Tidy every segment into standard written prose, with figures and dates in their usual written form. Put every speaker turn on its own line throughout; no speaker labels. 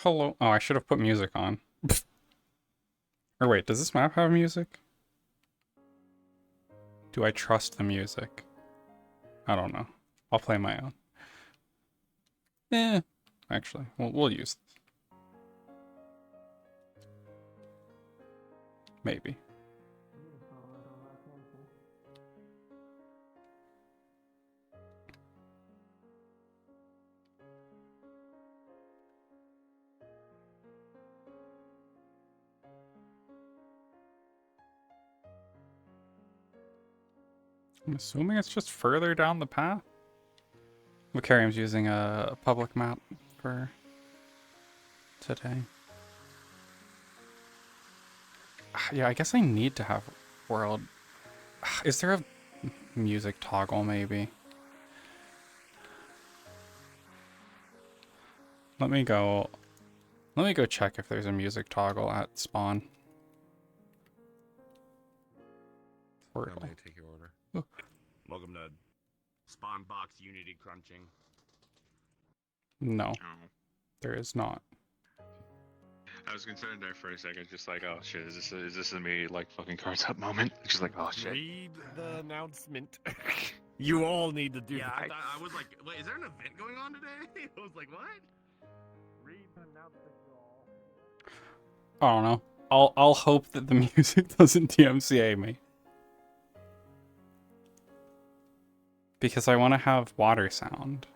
hello. Oh, I should have put music on. Or wait, does this map have music? Do I trust the music? I don't know. I'll play my own. Actually, we'll use this. Maybe. I'm assuming it's just further down the path. Wiccarium's using a public map for today. Yeah, I guess I need to have world. Is there a music toggle maybe? Let me go check if there's a music toggle at spawn. Portal.
I may take your order.
Ooh.
Welcome to Spawn Box Unity Crunching.
No,
Oh.
there is not.
I was concerned there for a second, just like, oh shit, is this me like fucking cards up moment? Just like, oh shit.
Read the announcement. You all need to do that.
I was like, wait, is there an event going on today? I was like, what?
Read the announcement, y'all.
I don't know. I'll hope that the music doesn't DMCA me. Because I want to have water sound.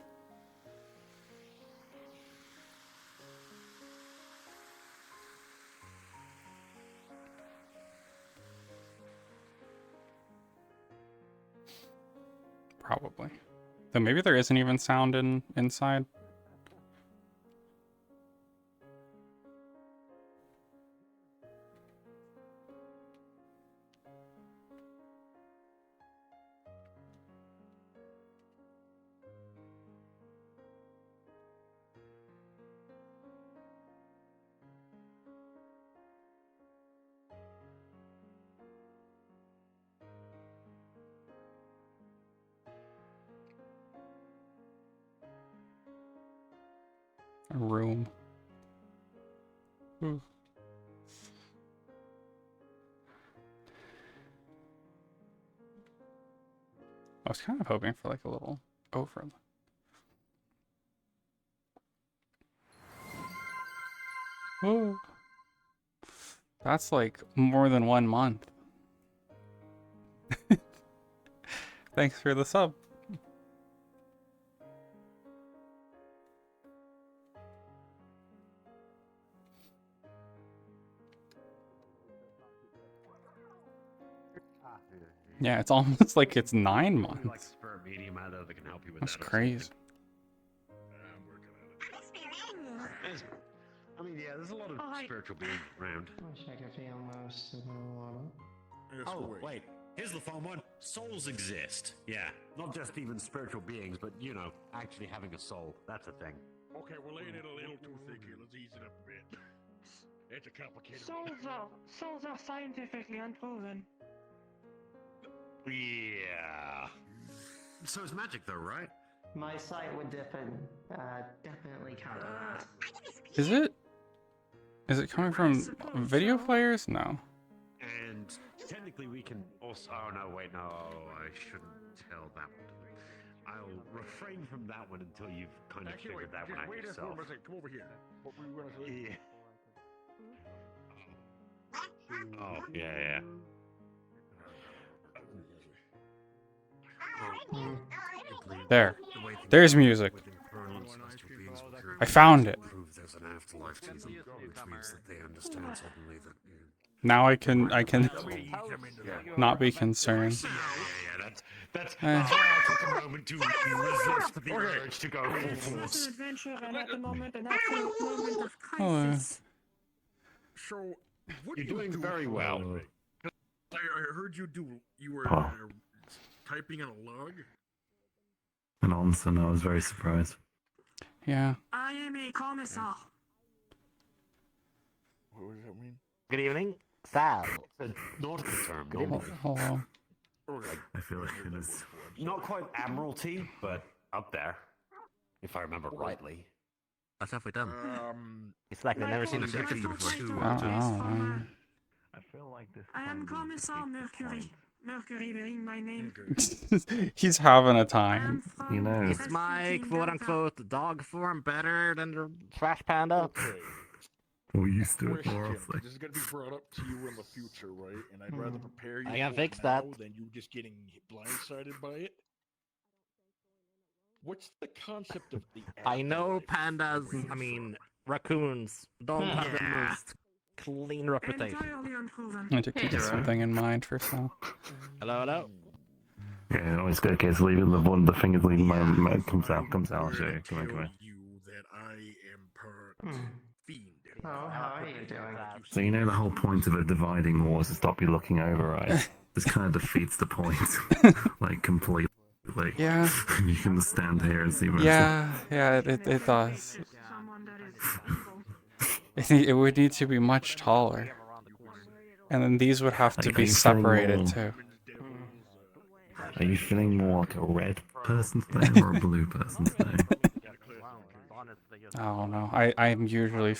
Probably. Though maybe there isn't even sound inside. A room. Ooh. I was kind of hoping for like a little overlay. Oh, that's like more than 1 month. Thanks for the sub. Yeah, it's almost like it's 9 months.
Like spur medium out there that can help you with
That's
that or
crazy.
something. I mean, yeah, there's a lot of spiritual beings around.
Wish I could feel most of the water.
Oh, wait. Here's the fun one. Souls exist. Yeah. Not just even spiritual beings, but, you know, actually having a soul. That's a thing.
Okay, we're laying it a little too thick here. Let's ease it up a bit. It's a complicated
Souls are scientifically unproven.
Yeah. So it's magic, though, right?
My site would definitely counter that.
Is it? Is it coming from video players? No.
And technically we can also... Oh, no, wait, no. I shouldn't tell that one. I'll refrain from that one until you've kind of figured that one out
wait
yourself.
a second. Come over here. What were you gonna say?
Yeah. Oh, yeah.
There. There's music. I found it.
There's an afterlife to them, which means that they understand suddenly that.
Now I can not be concerned.
That's why I took a moment to resist the urge to go full force.
Adventure, and at the moment, an absolute moment of
Hello.
crisis.
So, what
You're
do you
doing
do
very
for-
well.
I heard you were typing on a log.
An onsen, I was very surprised.
Yeah.
I am a commissar.
What does that mean?
Good evening, Sal. It's a nautical term, normally.
Hello.
I feel like it is.
Not quite admiralty, but up there, if I remember rightly.
What have we done?
It's like they've never seen a
Like,
gypsy before.
I feel like this.
I am Commissar Mercury. Mercury being my name.
He's having a
I
time.
am from
You know.
Is my quote-unquote dog form better than the trash panda?
Okay.
We're used to it
Question.
more often.
This is gonna be brought up to you in the future, right? And I'd rather prepare you
I can
for
fix
it
that.
now than you just getting blindsided by it. What's the concept of the
I know
afterlife?
pandas, I mean, raccoons, don't have the most clean reputation.
entirely unproven.
I need to keep something in mind for Sal.
Hello, hello?
Yeah, always good. Okay, so leaving the fingers leaving my comes out. I'll show you. Come
Tell
on.
you that I am part fiend.
Oh, how are you doing?
So you know the whole point of a dividing wall is to stop you looking over, right? This kind of defeats the point, like completely. Like,
Yeah.
you can stand here and see where
Yeah, it does.
Someone that is evil.
It would need to be much taller. And then these would have to
Like,
be
are you feeling
separated
more-
too.
Are you feeling more like a red person today or a blue person today?
I don't know. I'm usually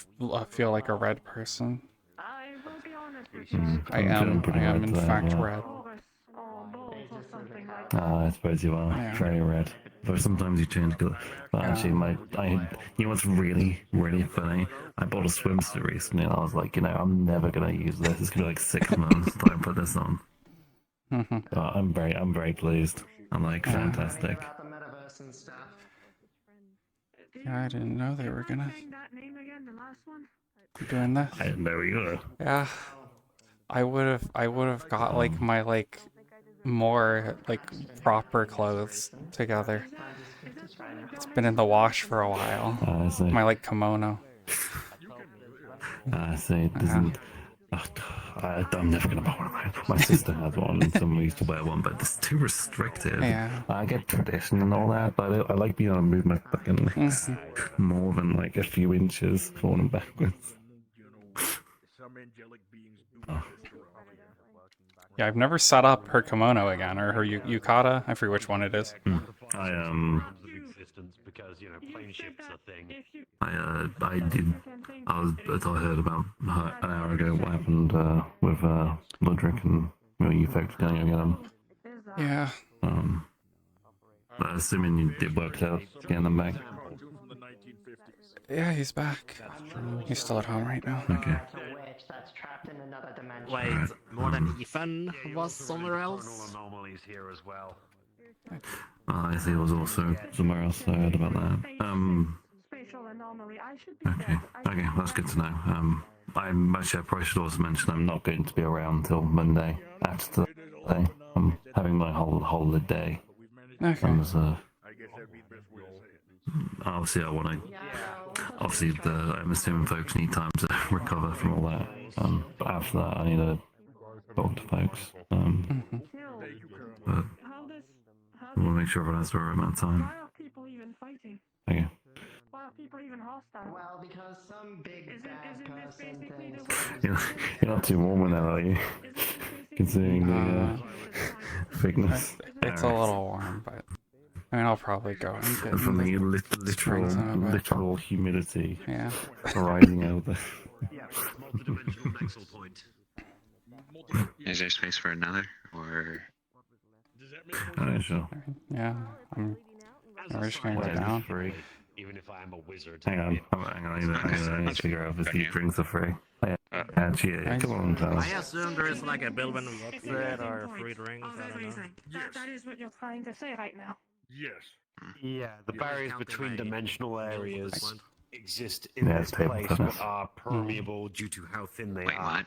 feel like a red person.
I will be honest with you.
I
I'm
am.
feeling pretty
I am
red
in
today,
fact
yeah.
red.
Taurus or Bulls or something like that.
I suppose you are
Yeah.
very red. But sometimes you change colour. But actually, you know what's really, really funny? I bought a swimsuit recently, and I was like, I'm never gonna use this. It's gonna be like 6 months till I put this on.
Mhm.
But I'm very pleased. I'm like fantastic.
About the metaverse and stuff.
Yeah, I didn't know they were gonna
Saying that name again, the last one?
be doing this.
I didn't know you were.
Yeah. I would have got like my more proper clothes together. It's been in the wash for a while.
I see.
My kimono.
I see. It doesn't. I'm never gonna buy one of those. My sister has one, and someone used to wear one, but it's too restrictive.
Yeah.
I get tradition and all that, but I like being able to move my fucking legs more than like a few inches forward and backwards.
Some angelic beings do
Oh.
exist around here.
Yeah, I've never set up her kimono again, or her yukata. I forget which one it is.
I
Of existence because plane shift's a thing.
I did. As I heard about an hour ago what happened with Ludwig and you folks going to get him.
Yeah.
But assuming you did work out getting them back.
Cartoon from the 1950s.
Yeah, he's back. He's still at home right now.
Okay.
That's a witch that's trapped in another dimension.
Wait, more than Ethan was somewhere
Infernal
else?
anomalies here as well.
I see it was also somewhere else. I heard about that.
Spatial anomaly. I should be
Okay.
dead.
Okay, that's good to know. I probably should also mention I'm not going to be around till Monday after today. I'm having my whole day.
Okay.
And there's,
I guess that'd be the best way to say it.
obviously, I want to. Obviously, I'm assuming folks need time to recover from all that. But after that, I need to talk to folks. But
How does...
I want to make sure everyone has the right amount of time.
Why are people even fighting?
Okay.
Why are people even hostile?
Well, because some big
Isn't
bad
this
person
basically the
thinks
way?
You're not too warm in that, are you?
Isn't this basically...
Considering the thickness.
It's a little warm, but I mean, I'll probably go and get
And from
in
the
the springs in a bit.
literal humidity
Yeah.
rising out of the.
Multidimensional nexal point.
Is there space for another, or
Does that make more sense?
Sure.
Yeah.
As
We're
a
just gonna go
scientist,
down.
Free.
even if I am a wizard.
Hang on. I need to figure out if these drinks are free. Actually, yeah, come on,
I
fellas.
assume there is like a bill when we get it or free drinks,
Oh,
I don't know.
amazing. That is what you're trying to say right now.
Yes.
Yeah, the barriers between dimensional areas exist
Yeah,
in
it's
this
table
place
tennis.
but are permeable due to how thin they
wait,
are.
what?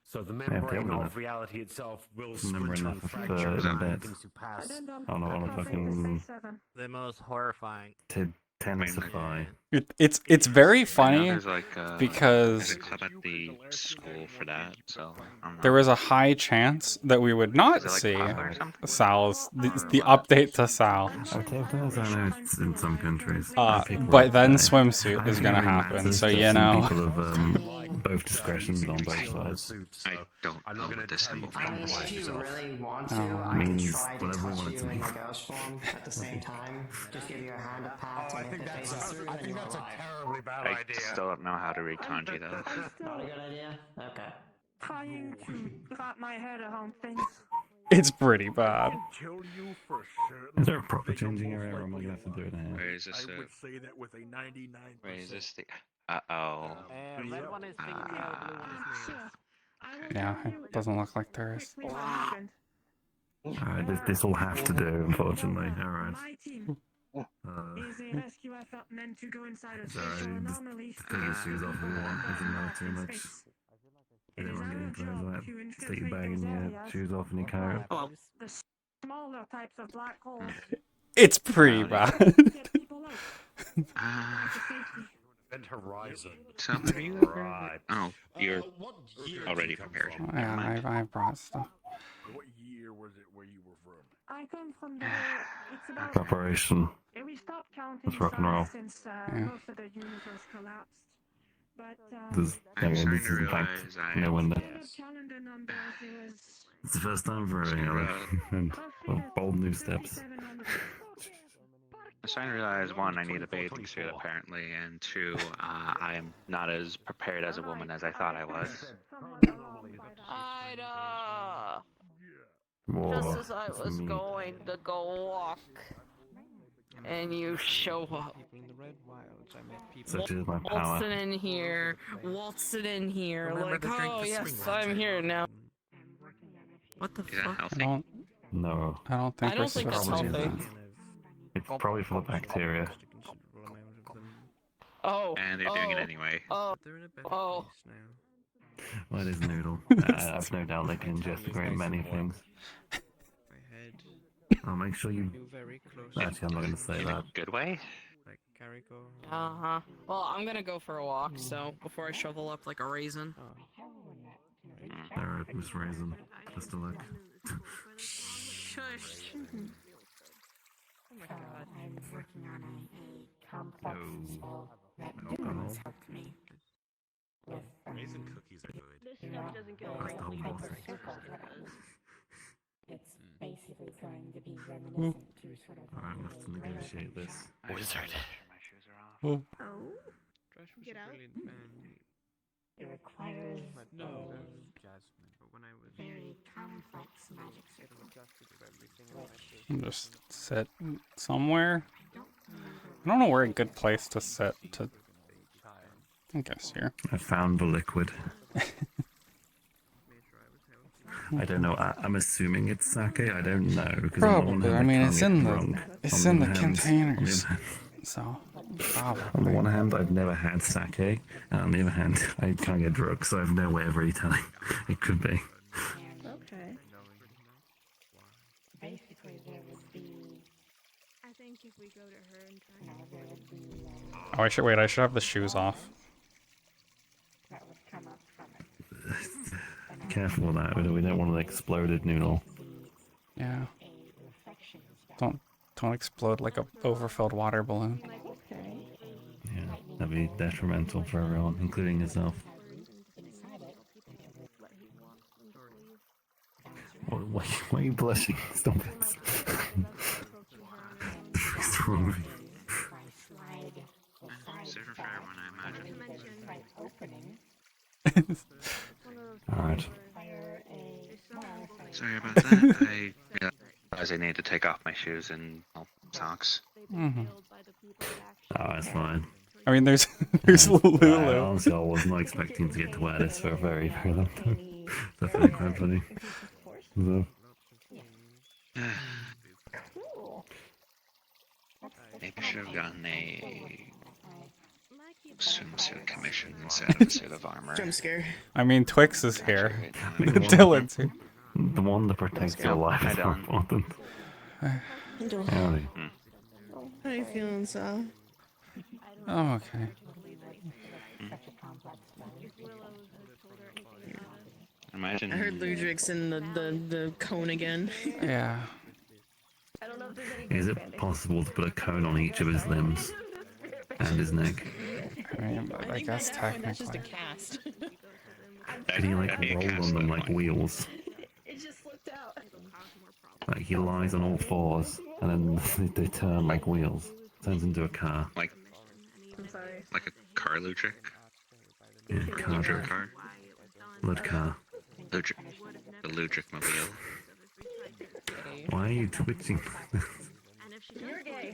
So the
table
membrane
tennis.
of reality itself will
Remember
splinter
enough
and
of,
fracture
in
allowing
bed.
things to pass.
I don't wanna fucking-
The most horrifying.
To tensify.
It's very
I know
funny
there's like
because
there's a club at the school for that, so I don't know.
there was a high chance that we would not
Is it like
see
Papa or something?
Sal's the update to Sal.
Table tennis, I know it's in some countries. People
But then
have-
swimsuit
I
is
have
gonna
hearing
happen,
matters
so
that
you
some
know.
People have both discretions on both sides.
I don't
I'm
know
not going
what
to
this
tell you
symbol
to
I mean,
means.
if you
yourself.
really want to,
Oh,
I can
means
try to
whatever I
touch
want it to
you in
mean.
a ghost form at the same time. Just give your hand a pat,
Oh, I
and if
think
it
that's
faces through,
I
then
think
you're
that's a
alive.
terribly bad
I
idea.
still don't know how to read kanji though.
I'm
Not a
still
good idea? Okay.
trying to wrap my head around things.
It's pretty bad.
Tell you for certain.
Is there a proper
that you're
changing
most
area, or am I
likely
gonna have to do it
alive.
now?
Wait, is this
I would say that with a 99%.
wait, is this the? Uh-oh.
Red one is pink tail, blue one is
Sure.
male.
I will
Yeah,
tell
it
you
doesn't look like there is.
quickly what happened.
Alright, this will have to do, unfortunately. Alright.
My team is a rescue effort meant to go inside a
Sorry,
spatial
just
anomaly.
take your shoes off if you want. It doesn't matter too much.
It
You
is
don't want to get
our
into those,
job
right?
to
Just take your
infiltrate
bag
those
and your
areas.
shoes off and your coat.
The smaller types of black holes.
It's pretty
Howdy.
bad.
Get people out to safety.
Event Horizon.
So have you ever?
Right.
Oh, you're
What year did
already
you come
prepared.
from?
Yeah,
mind.
I brought stuff.
What year was it where you were from?
I come from the. It's about.
Preparation.
We stopped counting
Let's rock and roll.
since
Yeah.
most of the universe collapsed. But
This,
I'm
okay,
starting
this
to
is in fact
realize I
no window.
instead of calendar numbers, it was
It's the first time for well, bold new steps.
3700.
I'm starting to realize one, I need a bathing suit apparently, and two, I am not as prepared as a woman as I thought I was.
Ida!
Whoa,
Just as I
that's
was
mean.
going to go walk, and you show up.
Such is my power.
Waltzing in here, waltzing in here,
Remember
like,
to drink
oh
the
yes,
swing
I'm
water.
here now. What the
Is that
fuck?
I
healthy?
don't.
No,
I don't think
I
we're
don't think that's
supposed to do
healthy.
that.
it's probably for the bacteria.
Oh,
And they're doing it anyway.
oh, oh.
Well, it is noodle. I've no doubt they can ingest a great many things. I'll make sure you. Actually, I'm not going to say
In
that.
a good way?
Uh-huh. Well, I'm gonna go for a walk, so before I shovel up like a raisin.
Alright, Miss Raisin. Just a look.
Shush. Oh my god.
No. Alcohol.
Raisin cookies are good.
That's the whole boss. Alright, we'll have to negotiate this.
Wizard.
Oh,
Get out.
It requires
No.
very complex magic circle.
Just sit somewhere. I don't know where a good place to sit. I guess here.
I found the liquid. I don't know. I'm assuming it's sake. I don't know because on the one
Probably.
hand,
I mean,
can't
it's
get
in the
drunk.
it's
On
in the
other hand-
containers. So
On the
probably.
one hand, I've never had sake, and on the other hand, I can't get drunk, so I've no way of really telling. It could be.
okay.
Basically, there would be,
I think if we go to her and try.
there would be
Oh, I should wait. I should have the shoes off.
that would come up from it.
Careful with that. We don't want an exploded noodle.
Yeah.
A reflection spectrum.
Don't explode like a overfilled water balloon.
Okay.
Yeah, that'd be detrimental for everyone, including yourself.
Inside it,
Why are you blushing? Stop it. What's wrong with you?
by slide
It's different for everyone, I imagine.
by opening,
Alright.
fire a small fire.
Sorry about that. I realized I need to take off my shoes and socks.
Mm-hmm.
Oh, that's fine.
I mean, there's Lulu.
Honestly, I was not expecting to get to wear this for a very, very long time. That's really quite funny. So,
Maybe I should have gotten a swimsuit commission instead of a suit of armor.
Jump scare.
I mean, Twix is here.
Actually,
Dylan's here.
the one that protects your life is more important. Howdy.
How are you feeling, Sal?
Oh, okay.
Imagine.
I heard Ludric's in the cone again.
Yeah.
Is it possible to put a cone on each of his limbs and his neck?
I mean, I guess
That's just a
technically.
cast.
And he like
That'd be a
rolled
cast
on them
though.
like wheels.
It just slipped out.
Like he lies on all fours, and then they turn like wheels. Turns into a car.
Like
I'm sorry.
a car lutric.
Yeah, car
Ludric
drive.
car.
Blood car.
Ludric. The Ludric mobile.
Why are you twitching?
You're gay.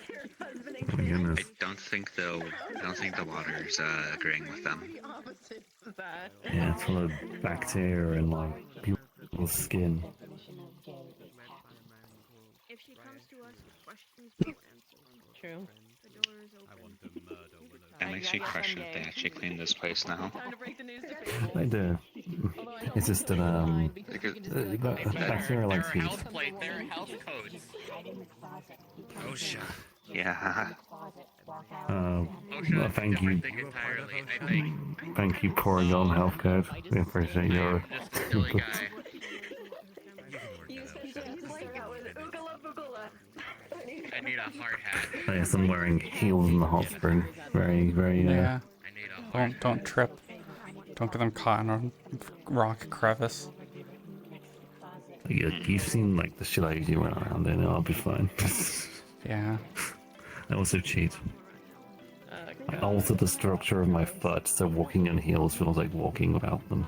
Your husband
Oh my goodness.
I don't think the water's agreeing with them.
the opposite of that.
Yeah, it's full of bacteria and like people's skin.
If she comes to us with questions, we'll answer them.
True.
The door is open.
It makes me question if they actually clean this place now.
Time to break the news to people.
They do.
Although I don't
It's just that
Because
bacteria likes heat.
plate, their health codes.
OSHA.
yeah,
Well, thank you,
Entirely, I think.
thank you, Porygon Health Code. We appreciate your
Just a silly
input.
guy.
You spent so much like that with Oogala Boogala.
I need a hard hat.
Oh, yes, I'm wearing heels in the hot spring. Very, very,
Yeah.
I need a hard
Don't trip. Don't get them caught in a rock crevice.
You've seen like the shit I usually run around in, I'll be fine.
Yeah.
I also cheat. I alter the structure of my foot so walking in heels feels like walking without them.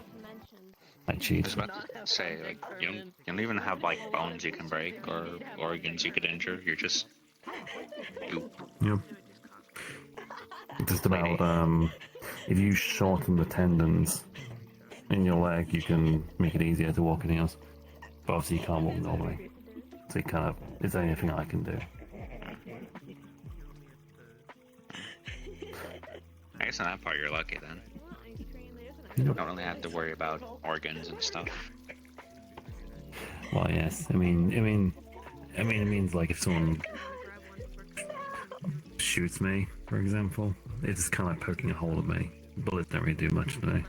I
I
cheat.
was about to say, like, you don't even have like bones you can break or organs you could injure. You're just goop.
Yep. Just about if you shorten the tendons in your leg, you can make it easier to walk in heels. But obviously you can't walk normally. So you kind of, it's the only thing I can do.
I guess on that part you're lucky then.
Yep.
Don't really have to worry about organs and stuff.
Well, yes. I mean, it means like if someone shoots me, for example, it's kind of like poking a hole at me. Bullets don't really do much to me.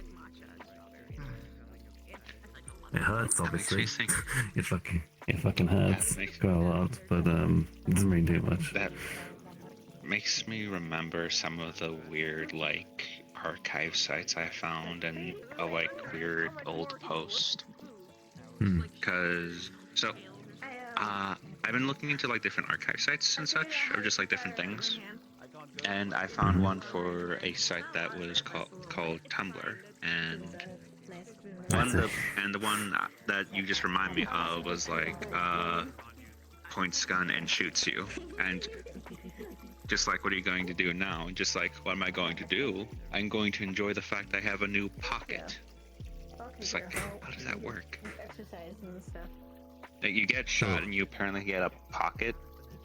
It hurts, obviously.
Makes me think.
It fucking hurts
makes-
quite a lot, but it doesn't really do much.
That makes me remember some of the weird like archive sites I found and a like weird old post.
Hmm.
Cause I've been looking into like different archive sites and such, or just like different things. And I found one for a site that was called Tumblr, and the one that you just remind me of was like points gun and shoots you, and just like, what are you going to do now? And just like, what am I going to do? I'm going to enjoy the fact I have a new pocket. It's like, how does that work?
Exercise and stuff.
Like, you get shot and you apparently get a pocket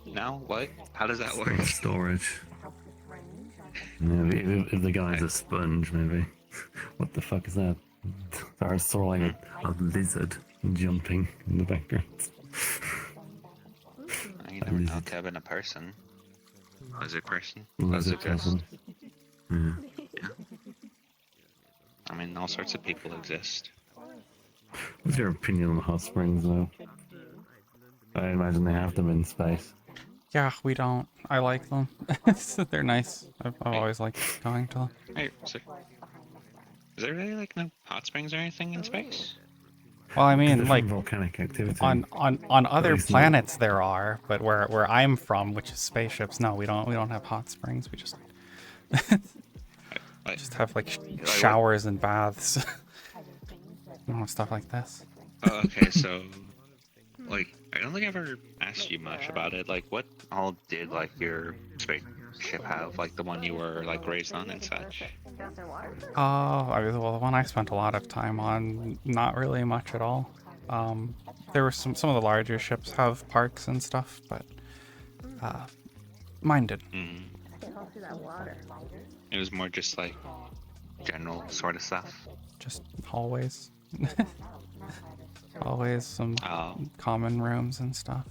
now? What? How does that
Sort
work?
of storage. Maybe if the guy's a sponge, maybe. What the fuck is that? I saw like a lizard jumping in the background.
You never know, could have been a person. Lizard person.
Lizard
ghost.
person. Yeah.
Yeah. I mean, all sorts of people exist.
What's your opinion on hot springs, though? I imagine they have them in space.
Yeah, we don't. I like them. They're nice. I've always liked going to them.
Hey, is there really like no hot springs or anything in space?
Well, I mean,
Different
like
volcanic activity.
on other
least not-
planets there are, but where I'm from, which is spaceships, no, we don't have hot springs. We just
Like,
just have like
what?
showers and baths. Stuff like this.
Oh, okay, so like I don't think I've ever asked you much about it. Like, what all did like your spaceship have? Like the one you were like raised on and such.
Well, the one I spent a lot of time on, not really much at all. There were some of the larger ships have parks and stuff, but mine didn't.
Mm. It was more just like general sort of stuff.
Just hallways. Always some
Oh.
common rooms and stuff.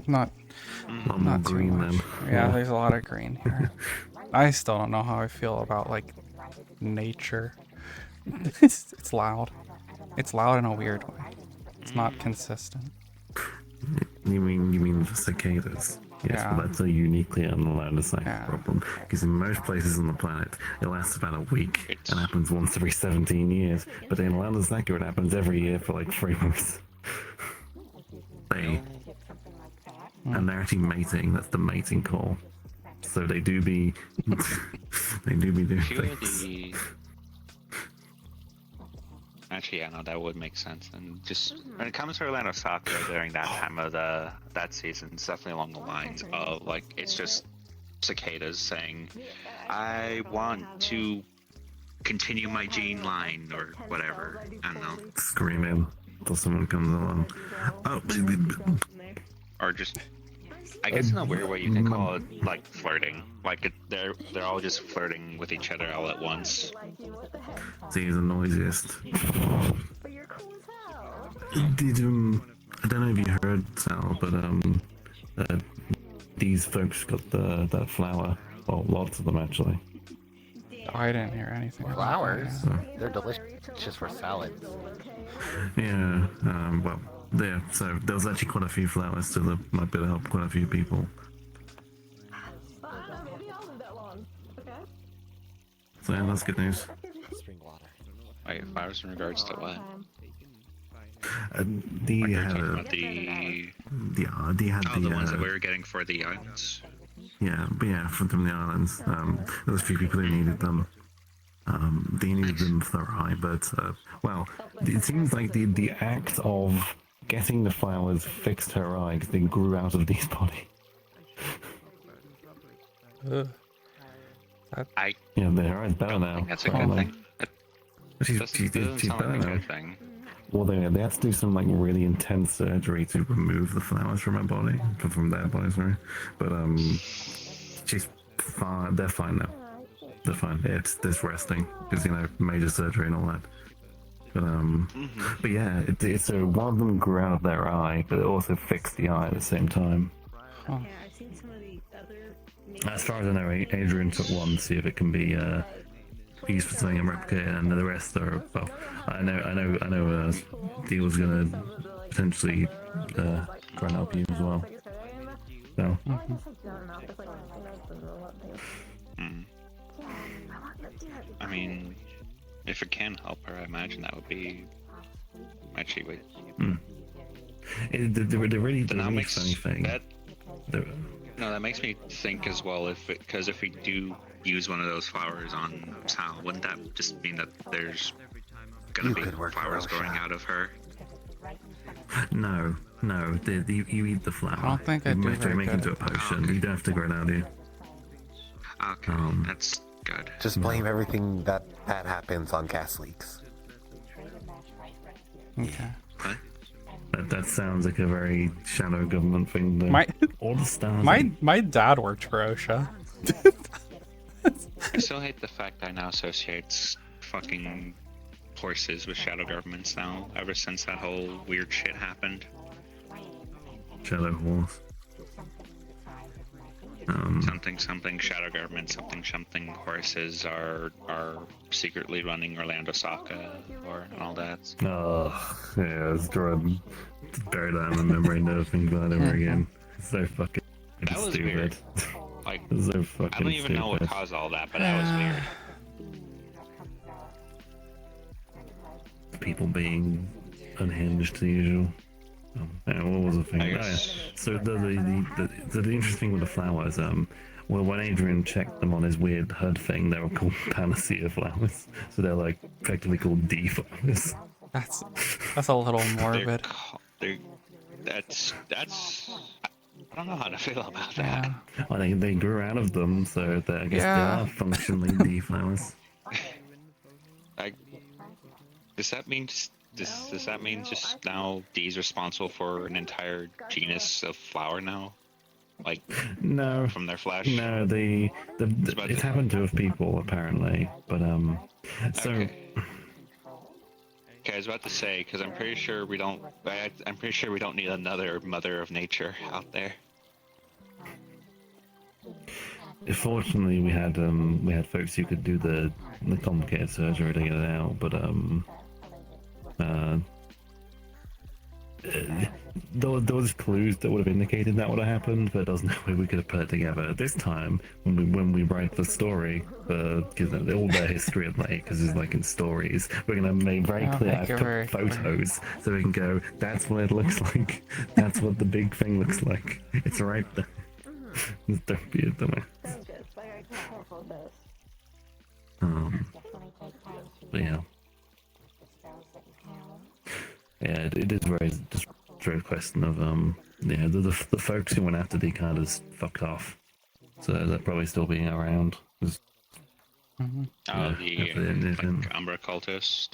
not
Lot more
not too
green
much.
then.
Yeah, there's a lot of green here. I still don't know how I feel about like nature. It's loud. It's loud in a weird way. It's not consistent.
You mean the cicadas? Yes,
Yeah.
but that's a uniquely Alandasaki
Yeah.
problem. Because in most places on the planet, it lasts about a week
It's-
and happens once every 17 years. But in Alandasaki, it happens every year for like 3 months. And they're actually mating. That's the mating call. So they do be, they do be doing
few of
things.
the Actually, yeah, no, that would make sense. And just when it comes to Orlando Soccer during that time of that season, it's definitely along the lines of like it's just cicadas saying, "I want to continue my gene line" or whatever. I don't know.
Screaming until someone comes along. Oh,
Or just, I guess in a weird way you can call it like flirting. Like they're all just flirting with each other all at once.
see, he's the noisiest.
But you're cool as hell.
Did I don't know if you heard, Sal, but these folks got that flower. Well, lots of them actually.
Oh, I didn't hear anything. about
Flowers?
that.
They're delicious for salads.
Yeah. Well, there. So there was actually quite a few flowers, so that might be able to help quite a few people.
Well, I don't know, maybe I'll live that long. Okay?
So yeah, that's good news.
Spring water.
Wait, flowers in regards to what?
Do
Like
you
you're
have
talking
a,
about the
do you have
the
the
ones that we were getting for the islands.
yeah, but yeah, from the islands. There was a few people who needed them. They needed them for their eye, but well, it seems like the act of getting the flowers fixed her eye because they grew out of Dee's body.
Ugh.
I
Yeah, her eye's better
don't
now.
think that's a good
finally.
thing.
She's
Doesn't sound
better
like a
now.
good thing.
Well, they had to do some like really intense surgery to remove the flowers from her body, from their body, sorry. But she's fine. They're fine now. They're fine. It's this resting because major surgery and all that. But yeah, it's so one of them grew out of their eye, but it also fixed the eye at the same time.
Yeah, I've seen some of the other.
As far as I know, Adrian took one to see if it can be used for something and replicated, and the rest are well. I know. Dee was gonna potentially try and help you as well. So.
I mean, if it can help her, I imagine that would be actually wait.
The really
Then that
funny
makes
thing.
No, that makes me think as well. Because if we do use one of those flowers on Sal, wouldn't that just mean that there's gonna be flowers growing out of her?
No. You eat the flower.
I don't think I do very
make it into a
good.
potion. You don't have to grow it out, do you?
Okay, that's good.
Just blame everything that happens on gas leaks.
Okay.
What?
That sounds like a very shadow government thing. Though. All the stars.
My dad worked for OSHA.
I still hate the fact I now associate fucking horses with shadow governments now, ever since that whole weird shit happened.
Shadow horse.
Something shadow government, something horses are secretly running Orlando Soccer or and all that.
Oh, yeah, it's Jordan. Bury that in my memory, never think about it ever again. So fucking
That was
stupid.
weird. Like,
So fucking
I don't even know what
stupid.
caused all that, but that was weird.
People being unhinged as usual. Yeah, what was the thing?
I
Oh, yeah.
guess-
So the interesting with the flowers, well, when Adrian checked them on his weird HUD thing, they were called panacea flowers. So they're like effectively called D flowers.
That's a little morbid.
That's I don't know how to feel about that.
Yeah.
Well, they grew out of them, so I guess
Yeah.
they are functionally D flowers.
Does that mean just now D's responsible for an entire genus of flower now? Like
No.
from their flesh?
No, it's happened to people apparently, but so.
Okay, I was about to say because I'm pretty sure we don't. I'm pretty sure we don't need another mother of nature out there.
Fortunately, we had folks who could do the complicated surgery to get it out, but those clues that would have indicated that would have happened, but there's no way we could have put it together. This time, when we write the story, because all their history of Lake, because it's like in stories, we're gonna make very
Yeah,
clear.
make
I've
it
took
very clear.
photos so we can go. That's what it looks like. That's what the big thing looks like. It's right there. Don't be a dumbass.
Sounds good. Like I can help with this.
But yeah. Yeah, it is very just very question of yeah, the folks who went after the kind of fucked off, so they're probably still being around.
Mm-hmm.
Oh, the Umbra cultist.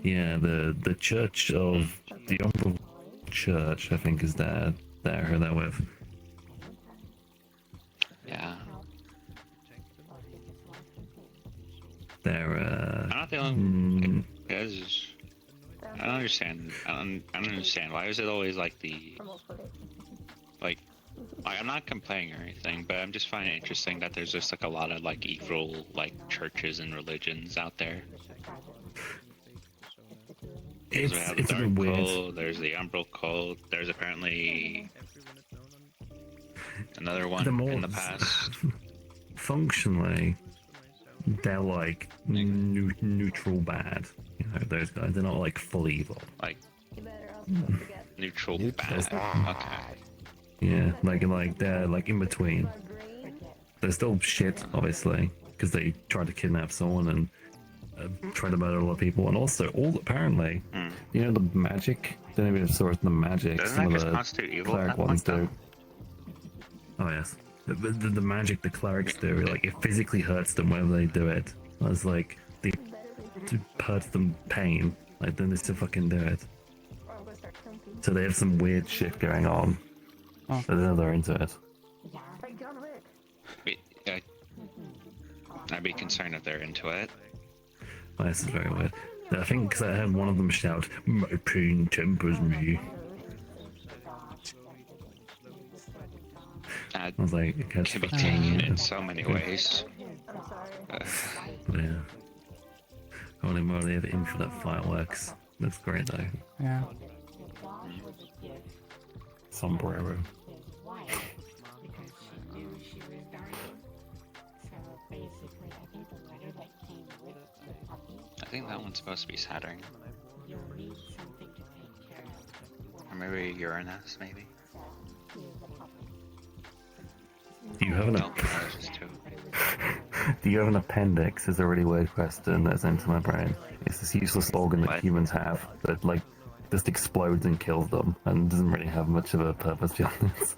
Yeah, the Church of the Umbral Church, I think, is there. I heard that with.
Yeah.
They're
I'm not the only. I don't understand. I don't understand. Why is it always like the like? I'm not complaining or anything, but I'm just finding it interesting that there's just like a lot of like evil like churches and religions out there.
It's
we have
a
the
bit
Dark
weird.
Cult, there's the Umbral Cult, there's apparently another one in the past.
Functionally, they're like neutral bad. You know, those guys. They're not like full evil.
Like neutral bad. Okay.
Yeah, like they're like in between. They're still shit, obviously, because they tried to kidnap someone and tried to murder a lot of people, and also apparently, you know, the magic. Don't even saw it in the magic.
Doesn't
Some
that
of
just
the
constitute evil at
cleric
that
ones
point,
do. Oh yes, the magic the clerics do, like it physically hurts them whenever they do it. It's like they hurts them pain. Like then they still fucking do it. So they have some weird shit going on.
Oh.
But then they're into it.
I'd be concerned if they're into it.
Oh, this is very weird. I think because I heard one of them shout, "My pain tempers me." I was like, it
Can be taken in so many ways.
Yeah. Holy moly, they have infinite fireworks. Looks great though.
Yeah.
Sombrero.
I think that one's supposed to be Saturn. Or maybe Uranus, maybe.
Do you have an Do you have an appendix? Is a really weird question that's into my brain. It's this useless organ that humans have that like just explodes and kills them and doesn't really have much of a purpose beyond this.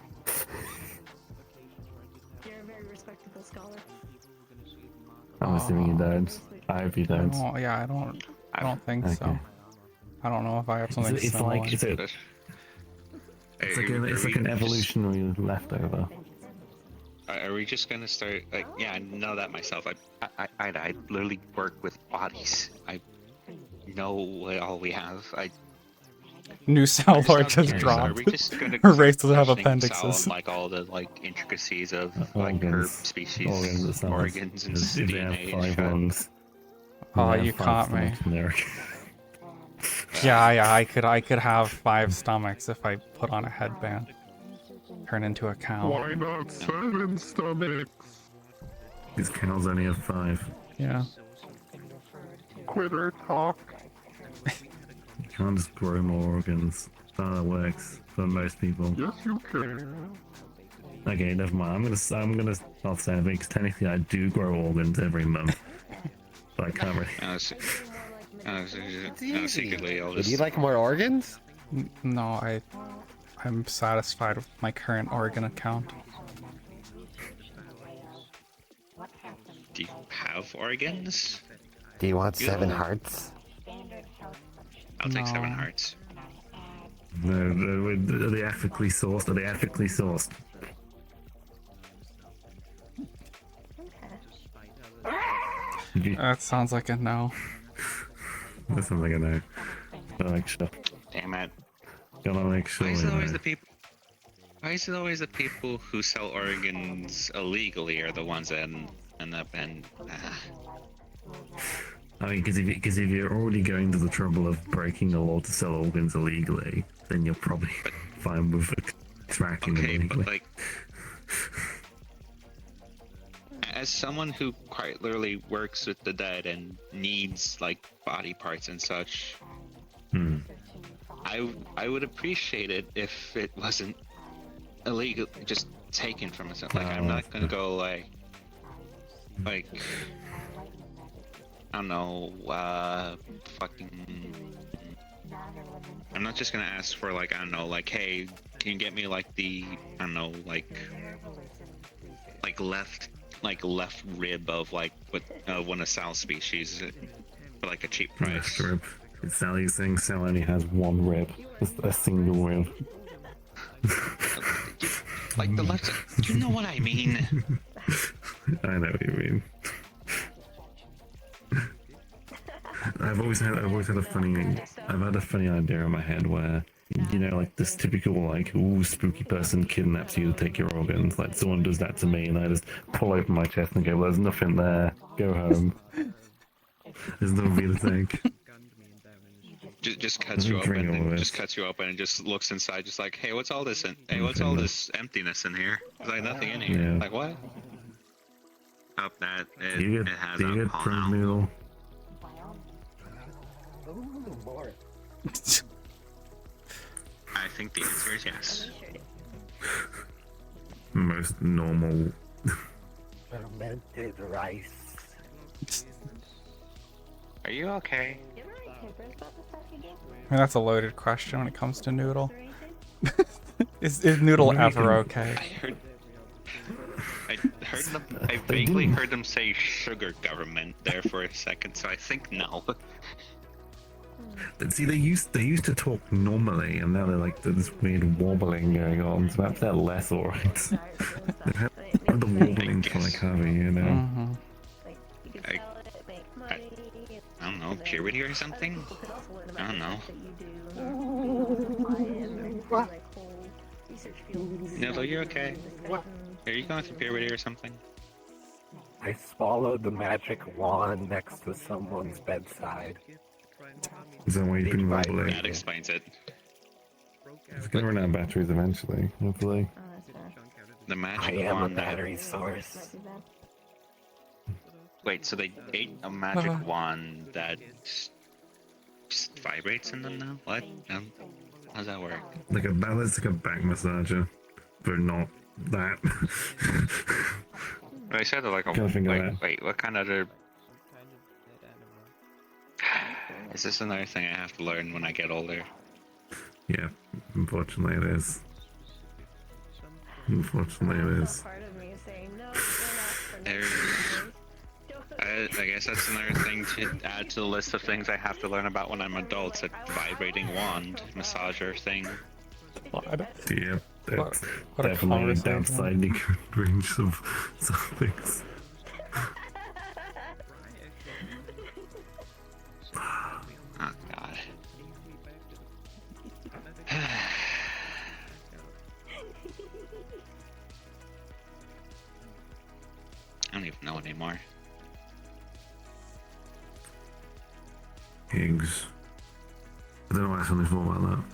You're a very respectable scholar.
I'm assuming you don't. I hope you don't.
Yeah, I don't think so. I don't know if I have something
It's
similar.
like it's like an evolutionary leftover.
Are we just gonna start like? Yeah, I know that myself. I literally work with bodies. I know what all we have.
New cell lore just
Are
dropped.
we just gonna
Her race doesn't have
questioning Sal
appendixes.
on, like all the like intricacies of like her species, organs, and
if they have
DNA
5
and shit?
lungs.
Oh,
they
you
have 5
caught me.
stomachs.
Yeah, I could have 5 stomachs if I put on a headband. Turn into a cow.
Why not 7 stomachs?
These cows only have 5.
Yeah.
Quitter talk.
You can't just grow more organs. That's how that works for most people.
Yes, you can.
Okay, never mind. I'm gonna not say anything because technically I do grow organs every month, but I can't really.
Secretly, I'll
Would
just.
you like more organs?
No, I'm satisfied with my current organ account.
Do you have organs?
Do you want 7 hearts?
I'll take
No.
7 hearts.
No, are they ethically sourced? Are they ethically sourced?
That sounds like a no.
That sounds like a no. Gotta make sure.
Damn it.
Gotta make sure.
Why is it
you
always
know.
the people? Why is it always the people who sell organs illegally are the ones that end up in?
I mean, because if you're already going to the trouble of breaking the law to sell organs illegally, then you're probably fine with extracting them
Okay, but
illegally.
like, as someone who quite literally works with the dead and needs like body parts and such, I would appreciate it if it wasn't illegal, just taken from us. Like, I'm not gonna go like I don't know, fucking. I'm not just gonna ask for like, I don't know, like, hey, can you get me like the, I don't know, like left rib of like what one of Sal's species for like a cheap price.
Left rib. It's Sally saying Sal only has one rib. Just a single rib.
Like the left. You know what I mean?
I know what you mean. I've always had a funny idea in my head where, you know, like this typical like, ooh, spooky person kidnaps you to take your organs. Like someone does that to me, and I just pull open my chest and go, well, there's nothing there. Go home. There's no me to take.
Just cuts you open, and just cuts you open, and just looks inside, just like, hey, what's all this? Hey, what's all this emptiness in here? There's like nothing in here.
Yeah.
Like what? Up that
Do you
it has
get
a
print meal?
I think the answer is yes.
Most normal.
Fermented rice.
Are you okay?
I mean, that's a loaded question when it comes to Noodle. Is Noodle ever okay?
I heard them. I vaguely heard them say sugar government there for a second, so I think no.
See, they used to talk normally, and now they're like there's weird wobbling going on. So perhaps they're less alright. They have the wobbling for like Harvey, you know.
I don't know, puberty or something? I don't know. Noodle, you okay? What? Are you going through puberty or something?
I swallowed the magic wand next to someone's bedside.
Is that why you've been wobbling?
That explains it.
It's gonna run out of batteries eventually, hopefully.
The magic
I am a
wand
battery source.
Wait, so they ate a magic wand that just vibrates in them now? What? How does that work?
Like it's like a back massager, but not that.
But I said like a wait, what kind of other? Is this another thing I have to learn when I get older?
Yeah, unfortunately it is. Unfortunately it is.
I guess that's another thing to add to the list of things I have to learn about when I'm adult. It's a vibrating wand massager thing.
Yeah, that's
what a
definitely a downside range of some things.
Oh god. I don't even know anymore.
Higgs. I don't know why I something more about that.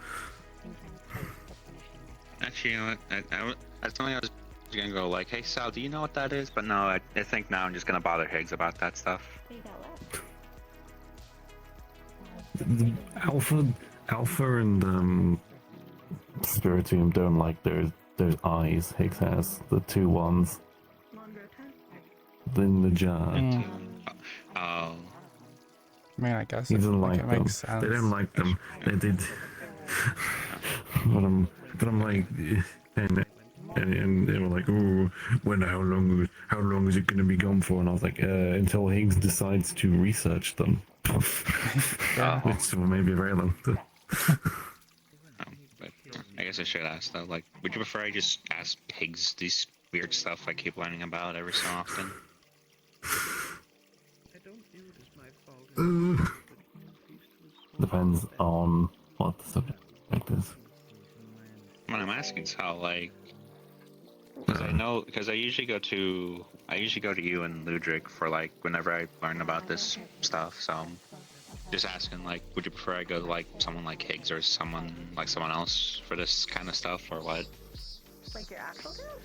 Actually, you know what? I was gonna go like, hey Sal, do you know what that is? But no, I think now I'm just gonna bother Higgs about that stuff.
Alpha and Spiritium don't like those eyes Higgs has, the two ones. In the jar.
Oh.
I mean, I guess
He doesn't like
it
them.
makes sense.
They don't like them. They did. But I'm like, and they were like, oh, how long is it going to be gone for? And I was like, until Higgs decides to research them. Which will maybe very long.
But I guess I should ask though, like, would you prefer I just ask Higgs these weird stuff I keep learning about every so often?
Depends on what the subject is.
What I'm asking is how, like, Because I usually go to you and Ludwig for like whenever I learn about this stuff. So I'm just asking, like, would you prefer I go to like someone like Higgs or someone else for this kind of stuff, or what?
Like your actual group?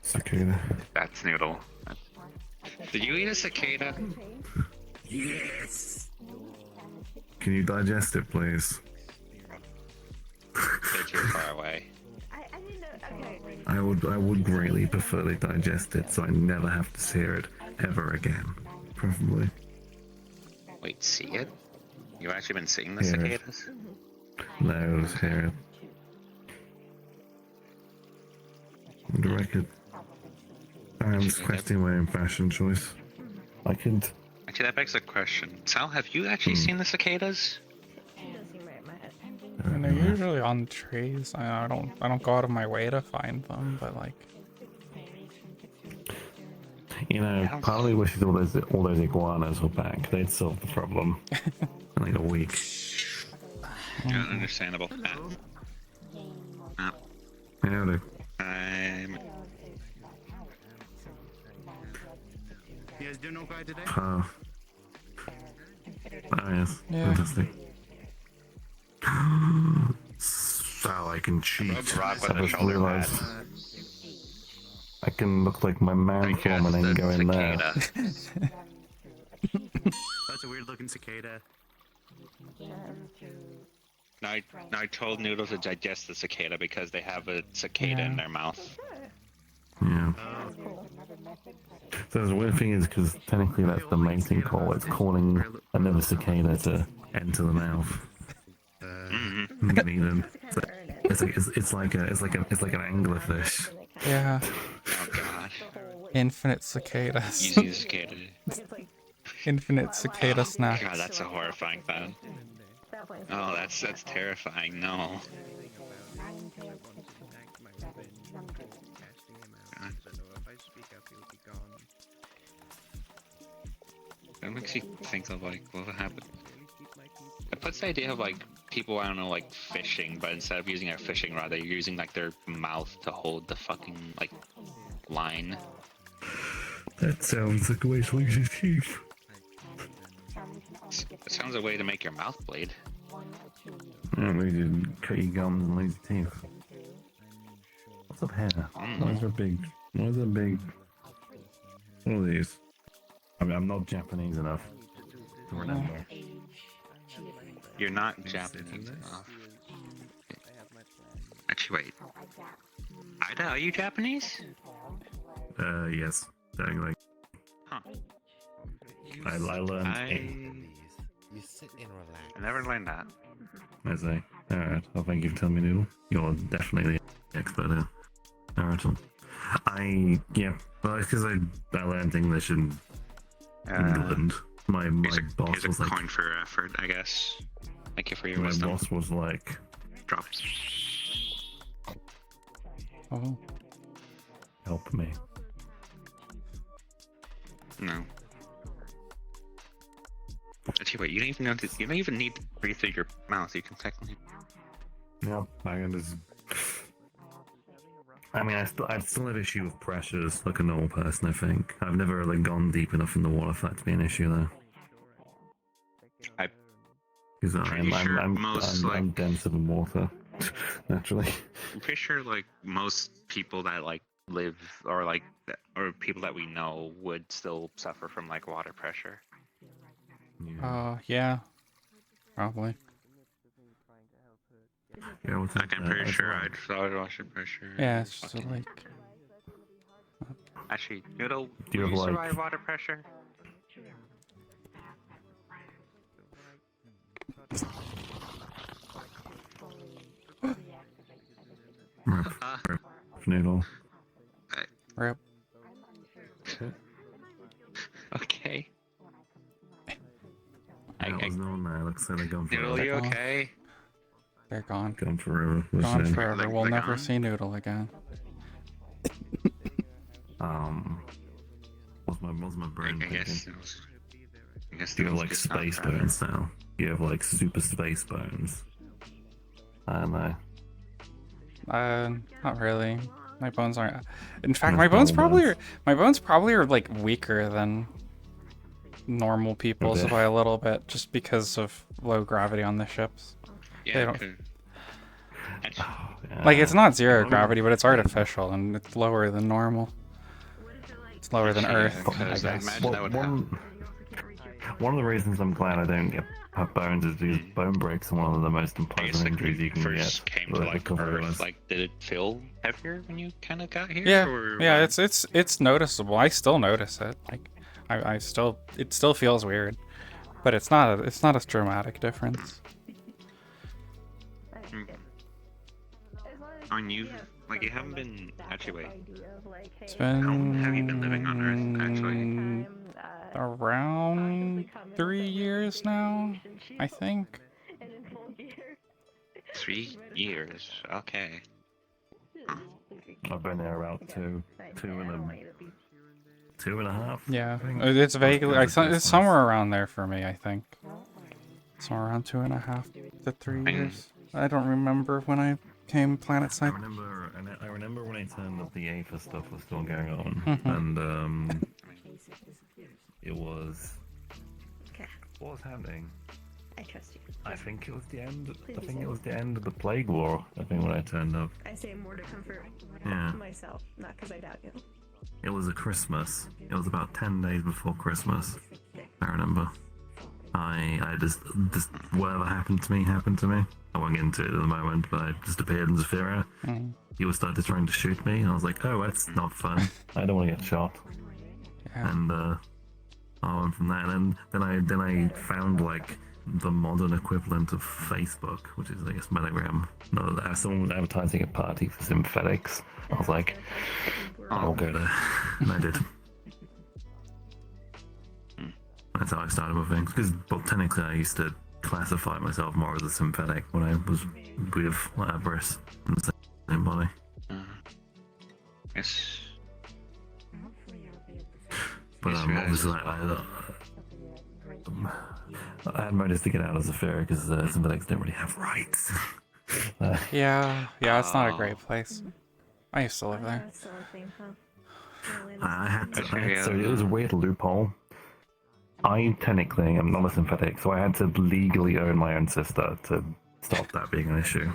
Cicada.
That's Noodle. Did you eat a cicada?
Yes.
Can you digest it, please?
They're too far away.
I didn't know. Okay.
I would greatly prefer they digest it, so I never have to see it ever again, preferably.
Wait, see it? You've actually been seeing the
Hear
cicadas?
No, just hear it. On the record. I'm just questioning my own fashion choice. I could.
Actually, that begs the question. Sal, have you actually seen the cicadas?
And they're usually on trees. I don't go out of my way to find them, but like.
You know, part of me wishes all those iguanas were back. They'd solve the problem in like a week.
Yeah, understandable.
Yeah,
You guys doing okay today?
oh yes,
Yeah.
fantastic. So I can cheat.
Rock with
I
a
just
shoulder
realized
pad.
I can look like my man form and then go in there.
That's a weird looking cicada.
Now I told Noodle to digest the cicada because they have a cicada in their mouth.
Yeah. So the weird thing is because technically that's the mating call. It's calling another cicada to enter the mouth. And get eaten. So it's like an anglerfish.
Yeah.
Oh god.
Infinite cicadas.
Using the cicada.
Infinite cicada snacks.
God, that's a horrifying thought. Oh, that's terrifying. No. That makes you think of like what would happen. It puts the idea of like people, I don't know, like fishing, but instead of using their fishing rod, they're using like their mouth to hold the fucking like line.
That sounds like a way to lose your teeth.
It sounds a way to make your mouth bleed.
Yeah, we did cut your gums and lose your teeth. What's up here? Those are big. Those are big. What are these? I mean, I'm not Japanese enough to remember.
You're not Japanese enough. Actually, wait. Ida, are you Japanese?
Yes. Technically.
Huh.
I learned
You sit and relax.
I never learned that.
I say. Alright, well thank you for telling me, Noodle. You're definitely the expert here. Alright, well, it's because I learned English in England. My boss
Here's
was
a
like...
coin for your effort, I guess. Thank you for your
My
wisdom.
boss was like...
Drop.
Oh.
Help me.
No. Actually, wait. You don't even know. You don't even need to breathe through your mouth. You can technically.
Yeah, I can just... I mean, I still have issue with pressures, like a normal person, I think. I've never really gone deep enough in the water for that to be an issue, though. Because I'm denser than water, naturally.
I'm pretty sure, like, most people that, like, live, or people that we know would still suffer from, like, water pressure.
Yeah. Probably.
Yeah,
like, I'm pretty sure I'd water pressure.
Yeah, it's just like...
Actually, Noodle,
Do you
will
have,
you
like...
survive water pressure?
Noodle.
Rip.
Okay.
There's no one there. Looks like they're gone forever.
Noodle, you okay?
They're gone.
Gone forever.
Gone
Listen.
forever. We'll never see Noodle again.
What's my brain
I guess.
thinking?
I guess
You have
Noodle's
like
just not
space
forever.
bones now. You have like super space bones. I don't know.
Not really. My bones aren't. In fact,
That's
my bones probably are like weaker than normal people's
Okay.
by a little bit, just because of low gravity on the ships. They
Yeah,
don't,
Yeah.
like it's not zero gravity, but it's artificial and it's lower than normal. It's lower than
Actually, yeah,
Earth, I
'cause I
guess.
imagine that would happen.
One of the reasons I'm glad I don't have bones is because bone breaks are one of the most
I guess
unpleasant
like
injuries
when
you can
first
get.
came to
Like,
like
recovery
Earth,
wise.
like did it feel heavier when you kind of got here?
Yeah,
Or
yeah, it's noticeable. I still notice it. Like, I still, it still feels weird, but it's not a dramatic difference.
I mean, you like you haven't been actually wait.
It's
How long have you been living on Earth? Actually,
been around 3 years now, I think.
3 years. Okay. Huh.
I've been there about two and a half.
Yeah,
I think.
it's vaguely.
It's
It's somewhere around there for me. I think somewhere around 2.5 to 3
And-
years. I don't remember when I came planet
I
side.
remember when I turned up the AFA stuff was still going on,
Mhm.
and it was. What was happening?
I trust you.
I think it was the end. I think it was the end of the plague war. I think when I turned up.
I say more to comfort
Yeah.
myself, not because I doubt you.
It was a Christmas. It was about 10 days before Christmas. I remember. I just whatever happened to me happened to me. I won't get into it at the moment, but I just appeared in Zephyra.
Mm.
He was started trying to shoot me, and I was like, oh, that's not fun. I don't want to get shot.
Yeah.
And I went from that, and then I found like the modern equivalent of Facebook, which is I guess Telegram. No, someone was advertising a party for synthetics. I was like, I'll go there, and I did. That's how I started with things. Because, well, technically, I used to classify myself more as a synthetic when I was with Labrys in the same body.
Yes.
But obviously, I had motives to get out of Zephyra because synthetics don't really have rights.
Yeah, it's not a great place. I used to live there.
I had to, so it was a weird loophole. I technically am not a synthetic, so I had to legally own my own sister to stop that being an issue.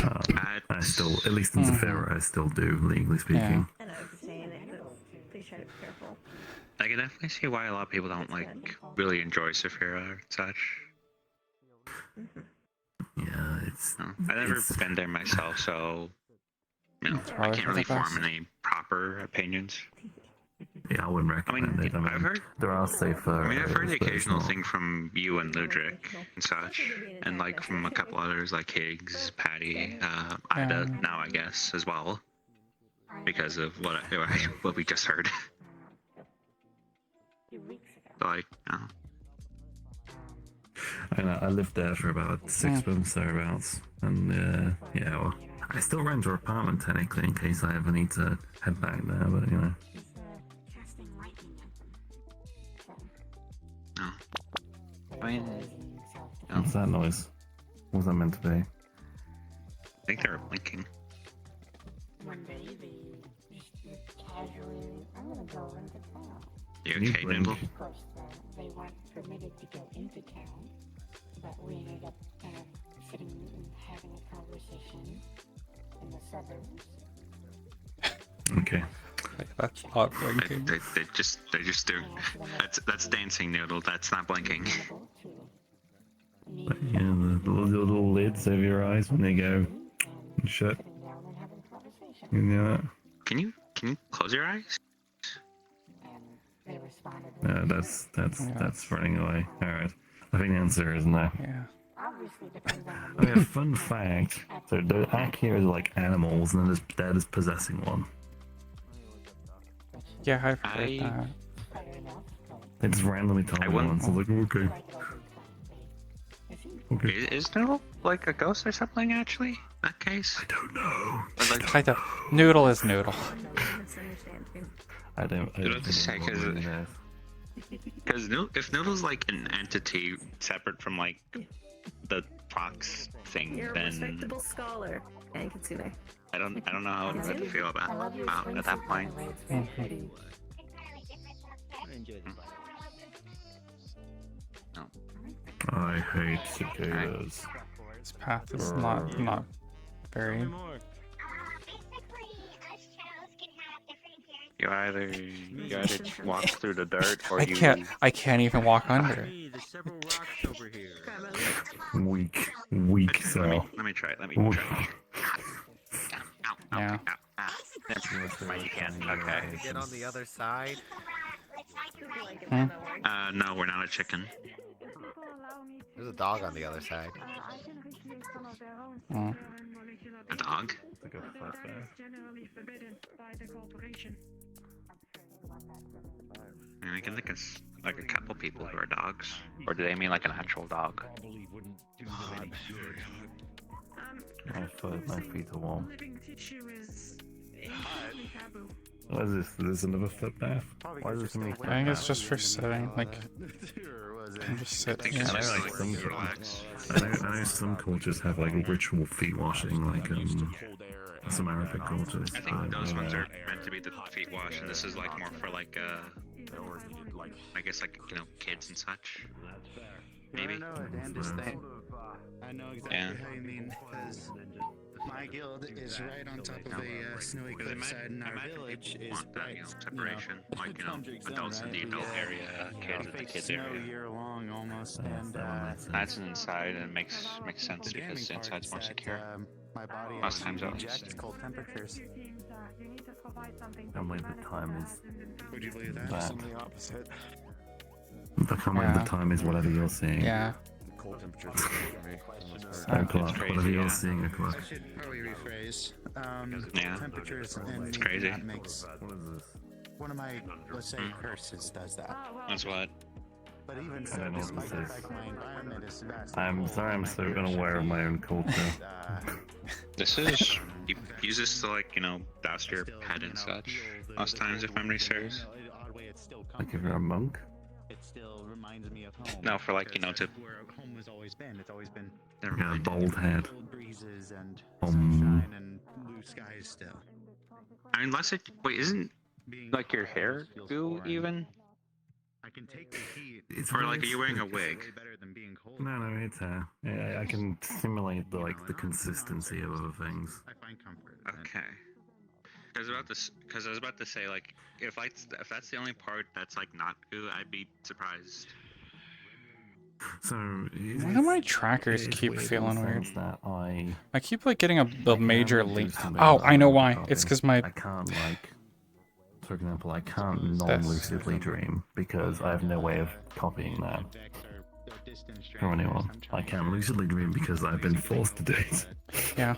I still, at least in Zephyra, I still do, legally speaking.
I know what you're saying, please try to be careful.
I can definitely see why a lot of people don't like really enjoy Zephyra or such.
Yeah, it's.
No, I've never been there myself, so you know, I can't really form any proper opinions.
Yeah, I wouldn't recommend it. I mean,
I've heard
there are safer.
I mean, I've heard the
areas, but it's
occasional
not-
thing from you and Ludric and such, and like from a couple others like Higgs, Patty, Ida, now I guess as well, because of what we just heard. Like, oh.
And I lived there for about 6 months thereabouts, and yeah, well, I still rent her apartment technically in case I ever need to head back there, but you know.
No. I mean, no.
What's that noise? What was that meant to be?
I think they were blinking. You okay,
blink?
Noodle?
Of course, they weren't permitted to go into town, but we ended up sitting and having a conversation in the suburbs.
Okay.
That's not blinking.
They just do. That's dancing, Noodle. That's not blinking.
But, yeah, the little lids over your eyes when they go and shut. You know that?
Can you close your eyes?
No, that's running away. Alright. I think the answer is no.
Yeah.
I mean, a fun fact. So the Akira is like animals, and then they're just possessing one.
Yeah, I've heard that.
They just randomly told me once. I was like, okay. Okay.
Is Noodle like a ghost or something? Actually, in that case.
I don't know.
Like,
Kind of. Noodle is noodle.
I don't
have to say
know.
because if Noodle's like an entity separate from like the fox thing,
You're a
then
respectable scholar. And Kitsune.
I don't know how I would feel about at that point. No.
I hate cicadas.
This path is not very.
You either walk through the dirt or
I can't even walk under it.
Hey, there's several rocks over here.
Weak cell.
Let me try it.
Yeah.
Never you can't. Okay.
Get on the other side.
No, we're not a chicken.
There's a dog on the other side.
A dog? I can think of like a couple people who are dogs. Or do they mean like an actual dog?
My feet are warm. What is this? There's another footpath? Why is there so many footpaths?
I think it's just for sitting. Like, I'm just sitting.
It's
I
just
know,
like
some,
relax.
I know some cultures have like ritual feet washing, like some Arabic cultures.
I think those ones are meant to be the feet wash, and this is like more for like I guess like kids and such. Maybe.
I know exactly how you mean, because my guild is right on top of a snowy cliffside, and our village is right,
separation, like adults in the adult area, kids in the kids area.
year long almost, and
That's an inside, and it makes sense because the inside's more secure.
my body
Most times, at
rejects
least.
cold temperatures.
And when the time is
Would you believe that?
that.
The opposite.
I can't remember the time is whatever you're seeing.
Yeah.
Cold temperatures for me.
O'clock. Whatever you're seeing, o'clock.
I should probably rephrase.
Yeah.
Temperatures and
It's crazy.
that makes one of my, let's say, curses does that.
That's what.
But even
I
so,
don't know what
despite
this
the
is.
fact my environment is vastly
I'm sorry, I'm so unaware of my own culture.
This is you use this to like douse your pet and such. Most times, if memory serves.
Like if you're a monk?
It still reminds me of home.
No, for like to.
Where home has always been. It's always been
Never
Yeah,
mind.
bald head.
cold breezes and
Um,
sunshine and blue skies still.
I mean, unless it isn't
Being
like your hair
feels
goo
foreign.
even,
I can take the heat.
It's
or like are
very
you wearing a
thick.
wig?
Way better than being cold.
No, it's hair. Yeah, I can simulate the consistency of other things.
I find comfort. in it.
Okay. Because I was about to say like if that's the only part that's like not goo, I'd be surprised.
So
Why do my trackers
it's
keep
weird in
feeling
the
weird?
sense that I
I keep like getting a major
can't
leak.
do something
Oh,
that
I know
can
why.
copy.
It's because my
I can't for example, I can't non-lucidly dream because I have no way of copying that from anyone. I can lucidly dream because I've been forced to do it.
yeah.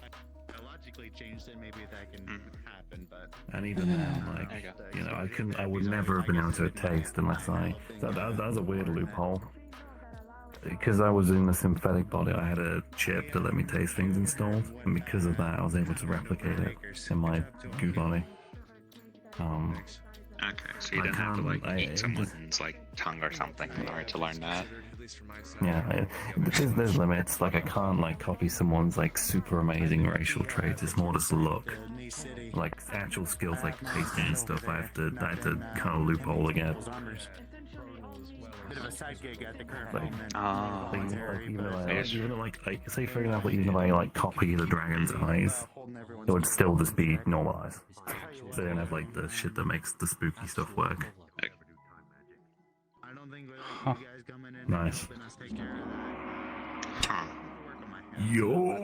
Logically changed it, maybe that can happen, but
And even then, like, I would never have been able to taste unless that was a weird loophole. Because I was in the synthetic body, I had a chip that let me taste things installed, and because of that, I was able to replicate it in my goo body.
Okay, so you
I
didn't have to
can't-
like eat someone's like tongue or something in order to learn that.
Yeah, there's limits. Like I can't like copy someone's like super amazing racial traits. It's more just look. Like actual skills like tasting and stuff. I have to kind of loophole again.
bit of a side gig at the current
Like,
moment.
even like say for example, even if I like copy the dragon's eyes, it would still just be normal eyes. So they don't have like the shit that makes the spooky stuff work.
I don't think
Huh.
you guys coming in
Nice.
helping us take care of that.
Huh.
Yo.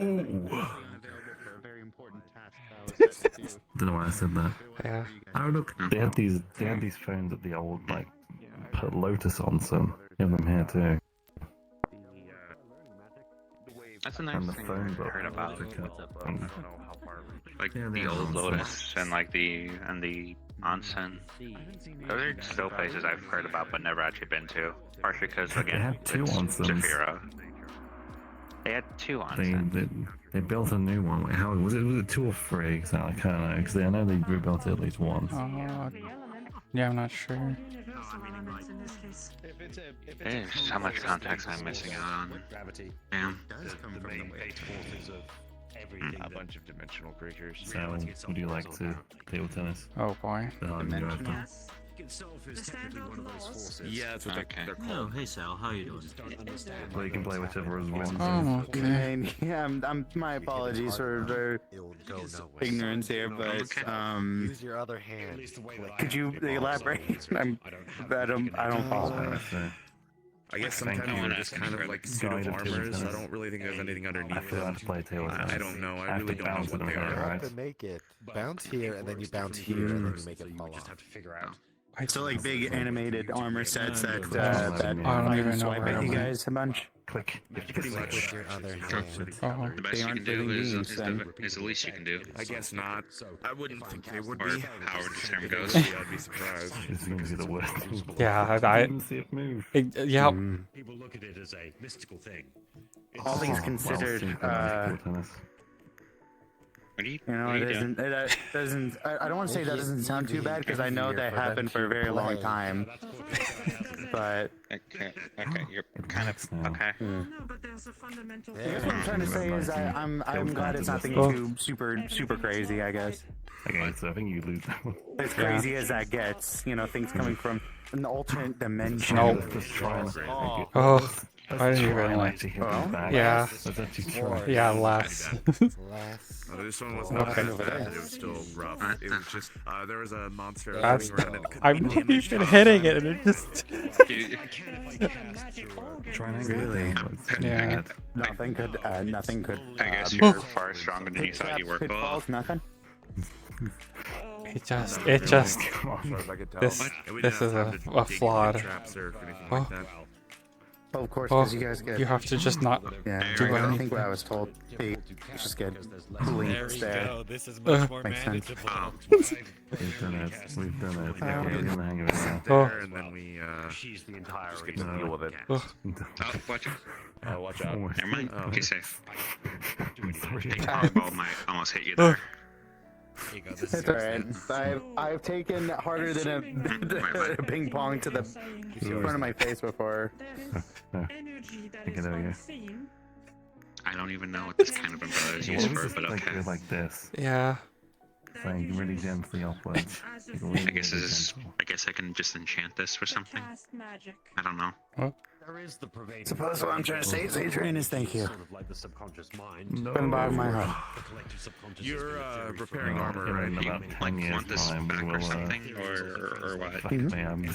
Don't know why I said that.
Yeah.
Oh look, they had these phones at the old like Lotus Onsen. You have them here too.
That's a nice
And the
thing
phone
I've
book.
heard about. Like
Yeah,
the
they're
old
onsen.
Lotus and like the onsen. Those are still places I've heard about but never actually been to. Partially because
They
again,
had two
it's
onsens.
Zafira. They had two onsens.
They built a new one. Wait, how was it? Was it 2 or 3? Exactly. I can't know because I know they rebuilt it at least once.
Yeah, I'm not sure.
Universal elements in this case.
There's how much context I'm missing out on.
Gravity
Damn.
does come from the main base forces of everything.
A bunch of dimensional creatures.
So, would you like to table tennis?
Oh boy.
Yes.
Itself is
The
technically one of those
standoff
forces.
Yeah, that's what
Okay.
they're
Oh,
called.
hey Sal, how you doing?
Just don't understand.
Well, you can play whichever is wins.
Oh, okay.
Yeah, my apologies for
It'll go nowhere.
ignorance here, but
Use your other hand.
could you elaborate? I don't follow.
I guess
Thank
sometimes
you.
they're just kind of like pseudo armors. I don't really think there's anything
I
underneath
feel I have
them.
to play table tennis.
I don't know. I
have
really
to
don't know
bounce
what
it
they
over,
are.
right?
To make it bounce here and then you bounce here and then you make it fall
Just
off.
have to figure out.
So like big animated armor sets that
I don't even know
swipe
where
at you
I'm at.
guys a bunch.
Click.
Pretty much with your other hand.
Oh.
The best you
aren't
can do
living
is
beings, then.
the least you can do.
I guess not. I wouldn't think they would
Or
be.
however the term goes.
I'd be surprised.
This is going to be the worst.
Yeah,
I didn't see it move.
Yeah.
People look at it as a mystical thing.
All things considered,
What are you,
you know,
what are
it
you doing?
isn't. It doesn't. I don't want to say that doesn't sound too bad because I know that happened for a very long time. But
Okay, you're kind of okay.
No, but there's a fundamental.
I guess what I'm trying to say is I'm glad it's nothing too super crazy. I guess
Okay, so I think you lose that one.
as crazy as that gets. You know, things coming from an alternate dimension.
Nope.
Let's try and
Oh, I didn't even like.
actually hit me back.
Yeah.
Let's actually try.
Yeah, less.
This one wasn't
Okay.
that bad. It was still rough. It was just there was a monster
That's.
running around and it couldn't
I'm
be
not
damaged.
even hitting it, and it just.
Try and
Really?
Yeah.
Nothing could.
I guess you're far stronger than you thought you were. Cool.
Pitfalls, nothing.
It just.
Come on.
This.
And we
This
didn't
is
have
a
time to dig
flawed.
traps or anything
Oh.
like that.
Oh, of course,
Oh,
because you guys get.
you have to just not.
Yeah,
do
I
anything.
think what I was told. They just get links there.
This is
much
more
makes sense.
We've done it. We've done it. Okay, we're in the hang of it now.
Oh.
There, and then we
She's the entire
just get to deal with it.
Oh.
Oh, watch out.
Watch out.
Never mind. Be safe.
Sorry.
Big fireball might almost hit you there.
That's alright. I've taken harder than a ping pong to the front of my face before.
Energy that
Okay,
is
there we go.
unseen.
I don't even know what this kind of umbrella is
What
used
was
for,
this
but
like,
okay.
like this?
Yeah.
Saying really gently upwards. Like
I
really,
guess
really
this is,
gentle.
I guess I can just enchant this or something.
Cast magic.
I don't know.
There is the pervading.
Suppose what I'm trying to say, Adrian, is thank you.
Sort of like the subconscious mind.
No.
From the bottom of my heart.
The collective subconscious
You're
has been a theory
repairing
for-
armor,
In
right?
about
Like
10 years
want this
time,
back
we
or
will,
something, or what?
fuck me, I'm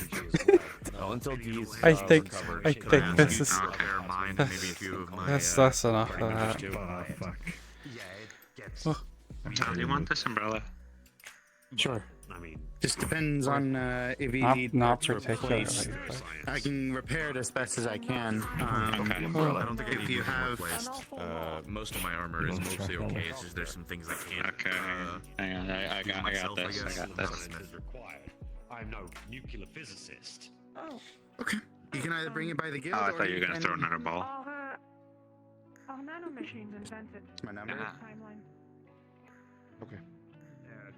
Until these
I think this is.
repair mine and maybe a few of my
That's enough of that.
too.
fuck.
Yeah, it gets.
Oh.
How do you want this umbrella?
Sure.
I mean,
Just depends on if you need
Not
parts replaced.
particularly.
I can repair it as best as I can.
I don't think I
If
need
you
to
have-
replaced. Most of my armor is mostly okay. It's just there's some things I can't.
Okay, hang on, I got this. I got this.
is required. I'm no nuclear physicist.
Oh.
Okay. You can either bring it by the guild
Oh, I
or
thought you were gonna
can-
throw another ball.
Our nanomachines invented
My number?
Ah.
timeline.
Okay.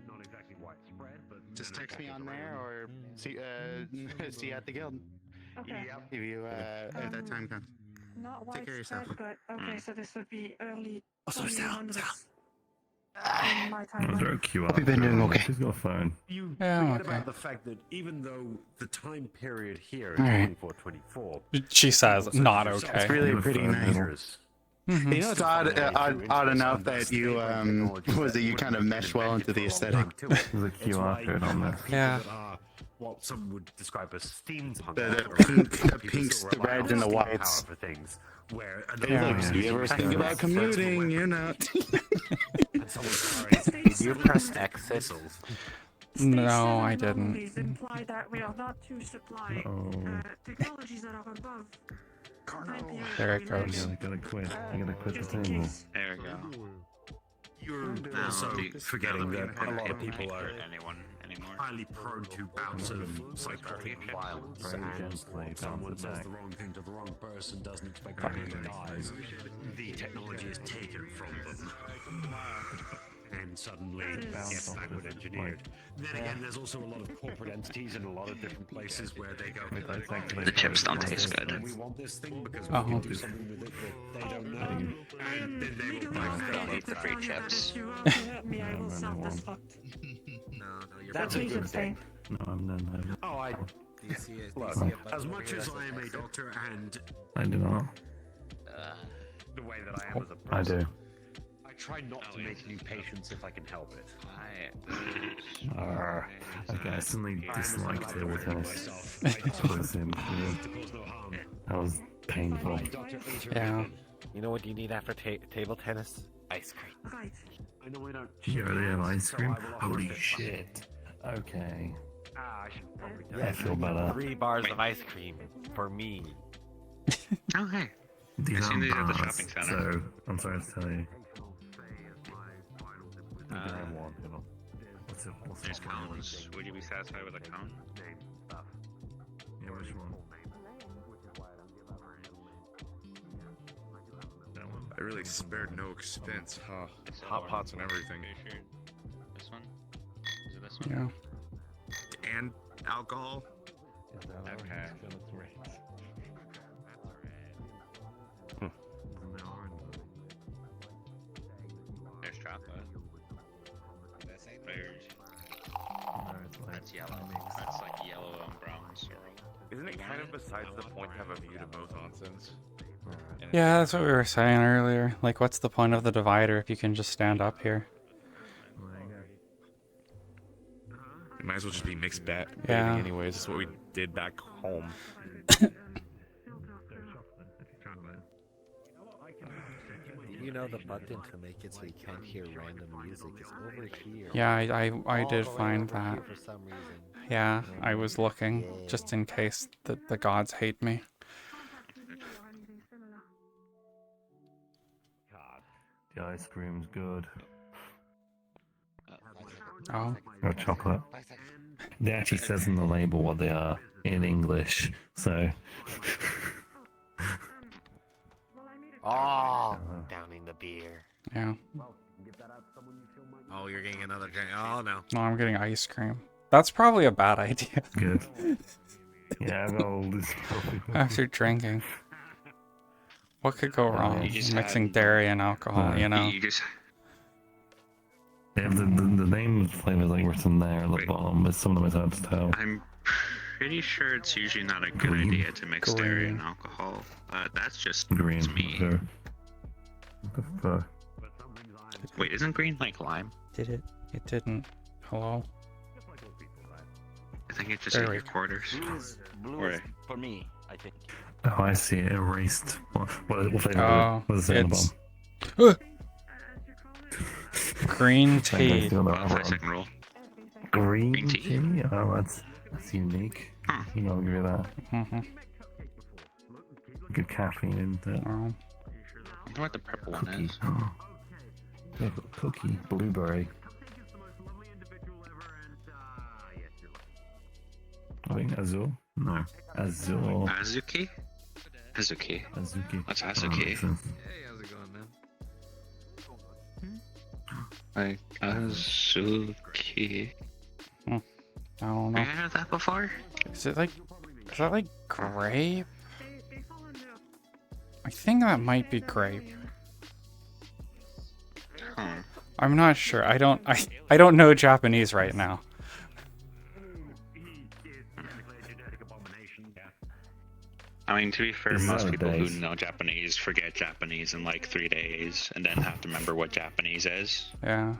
Not exactly widespread, but
Just text me on there or see see you at the guild.
Okay.
If you if that time comes.
Not
Take care of yourself.
widespread, but okay, so this would be early
Oh, sorry, Sal,
1800s. In my
Was there a
timeline.
QR?
Hope you've been doing okay.
She's got a phone.
you
Yeah, I'm
forget
okay.
about the fact that even though the time period here
All right.
is 24,
She says not okay.
It's really
Give a
pretty
phone
nice.
number.
Mhm.
You know, it's odd enough that you was that you kind of mesh well into the aesthetic.
There's a QR code on there.
Yeah.
What some would describe as steampunk.
The pinks, the reds, and the whites.
For things where
Yeah.
Do you ever think about commuting? You know.
You
press exit.
No, I didn't.
Anomalies imply that we are not to supply technologies that are above.
There it goes.
I gotta quit. I gotta quit the table.
There we go.
You're
Now,
also
the-
forgetting
now
that a lot of
it
people
can't
are
hurt anyone anymore.
highly prone to bouts of psychotic violence,
Very
and
gently
someone
bounce it
says
back.
the wrong thing to the wrong person, doesn't expect anyone to die. The technology is taken from them.
and suddenly get backward engineered. Then again, there's also a lot of corporate entities in a lot of different places where they go,
The chips don't taste good.
we want this thing because we can do something with it that they don't know. And then they will
Don't eat the free chips.
That's a good thing.
No, I'm none.
Oh, I.
Do you see it?
Look, as much as I am a doctor and
I do not.
the way that I am as a
I
person,
do.
I try not to make new patients if I can help it.
Okay, I suddenly disliked table tennis. That was painful.
Yeah.
You know what you need after table tennis? Ice cream.
Right.
I know I don't.
You already have ice cream? Holy shit. Okay.
I should probably
I feel better.
3 bars of ice cream for me.
Oh, hey.
These
I've seen
aren't
these at the
bars,
shopping center.
so I'm sorry to tell you. You can have one. What's
There's cones. Would you be satisfied with a cone?
Yeah, which one?
I really spared no expense, huh?
Hot pots
and everything.
This one? Is it this one?
Yeah.
And alcohol.
Okay. There's chocolate. There's... That's yellow. That's like yellow and brown swirl.
Isn't it kind of besides the point to have a view to both onsens?
Yeah, that's what we were saying earlier. Like, what's the point of the divider if you can just stand up here?
It might as well just be mixed bathing
Yeah.
anyways. That's what we did back home.
You know the button to make it so you can't hear random music is over here.
Yeah, I did
All the way
find
over here
that.
for some reason.
Yeah, I was looking just in case the gods hate me.
The ice cream's good.
Oh.
Or chocolate. It actually says on the label what they are in English, so.
Oh, downing the beer.
Yeah.
Oh, you're getting another drink. Oh no.
No, I'm getting ice cream. That's probably a bad idea.
Good. Yeah, I've got all this coffee.
After drinking. What could go wrong?
You just
Mixing
had-
dairy and alcohol, you know?
You just...
They have the name of the flavors like written there at the bottom, but some of them is hard to tell.
I'm pretty sure it's usually not a good
Green.
idea to mix dairy
Green.
and alcohol. That's just
Green.
me.
Okay. What the fuck?
Wait, isn't green like lime?
Did it? It didn't. Hello?
I think it's just
There
like
we
your
go.
quarters.
Blue is for me, I think.
Oh, I see it erased. What flavor?
Oh,
What does it say on the
it's
bottom?
green
Same thing
tea.
still on the
Well,
other
for
one.
second roll.
Green
tea?
tea? Oh, that's unique.
Huh.
You know, I'll give you that.
Mm-hmm.
Good caffeine in there.
Oh.
I wonder what the purple one
Cookie.
is.
Oh. Yeah, but cookie. Blueberry. I think Azul? No. Azul.
Azuki? Azuki.
Azuki.
What's
Oh,
Azuki?
makes sense.
Hey, how's it going, man?
Like, Azuki.
I don't
Have you
know.
heard of that before?
Is that like grape? I think that might be grape.
Huh.
I'm not sure. I don't know Japanese right now.
I mean, to be fair,
Is
most
that
people
days?
who know Japanese forget Japanese in like 3 days and then have to remember what Japanese is.
Yeah.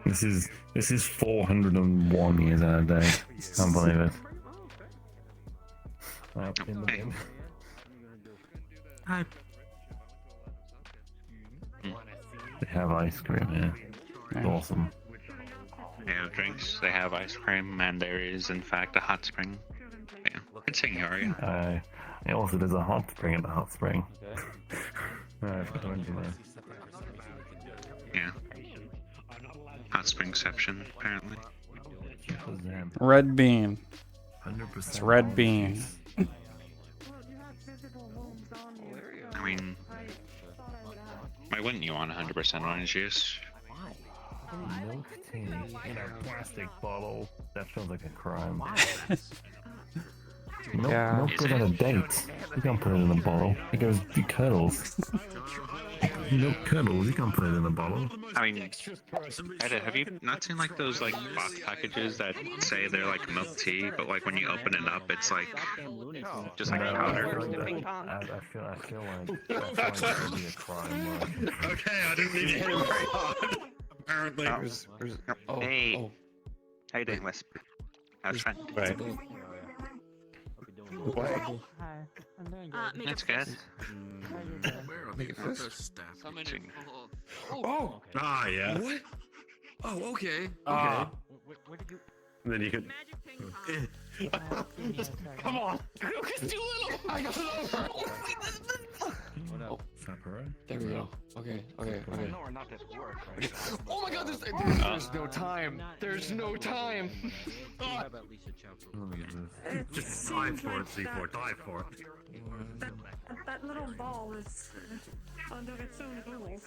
This is 401 years out of date. Can't believe it. Wow, in the
Hey.
bin.
Hi.
They have ice cream here. It's awesome.
They have drinks, they have ice cream, and there is, in fact, a hot spring. Yeah, good singing, Aria.
It also there's a hot spring at the hot spring. I forgot to mention that.
Yeah. Hot springception, apparently.
Red bean.
100%
It's red bean.
I mean, Why wouldn't you want 100% orange juice?
Milk tea in a plastic bottle. That feels like a crime. Milk goes on a date. You can't put it in a bottle. It goes, it curdles. Milk curdles, you can't put it in a bottle.
I mean, Edit, have you not seen like those like box packages that say they're like milk tea, but like when you open it up, it's like just like powder?
I feel like that would be a crime.
Okay, I didn't mean to hit him very hard. Apparently.
Hey. How you doing, Wisp? How's your friend?
Right.
Hi, I'm doing good.
That's good.
Where are the other staff?
Oh! Ah, yeah.
What? Oh, okay.
Ah.
Where did you?
And then you could.
Come on! It's too little! I got it over!
Oh, Faparo?
There we go. Okay.
I know we're not at work right now.
Oh my god, there's no time! There's no time!
Just dive for it, C4. Dive for it.
That little ball is under its own rules.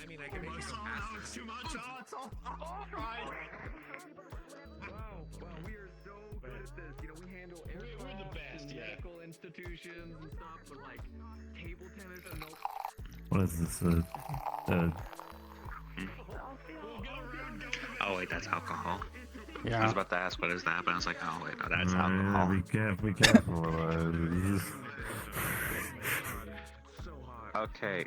I mean, I can make you some
It's too much. Oh, it's all right.
Wow, we are so good at this. You know, we handle aircraft
the best,
and
yeah.
medical institutions and stuff, but like table tennis and no.
What is this?
Oh wait, that's alcohol.
Yeah.
I was about to ask what is that, but I was like, oh wait, no, that's alcohol.
Be careful.
Okay.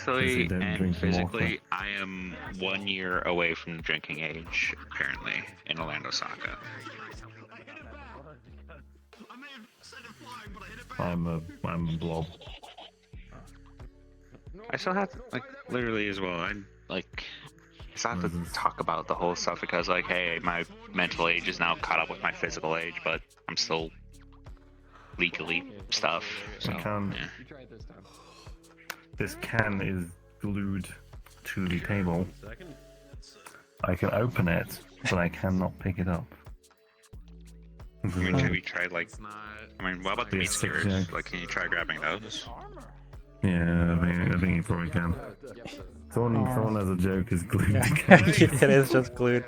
Mentally and physically, I am 1 year away from the drinking age, apparently, in Orlando Soccer.
I'm a blob.
I still have, like, literally as well, I, like, I still have to talk about the whole stuff because, like, hey, my mental age is now caught up with my physical age, but I'm still legally stuff, so, yeah.
This can is glued to the table. I can open it, but I cannot pick it up.
I mean, have you tried, like, I mean, what about the meat
Stick
skewers?
jack.
Like, can you try grabbing those?
Yeah, I think you probably can. Someone has a joke is glued.
It is just glued.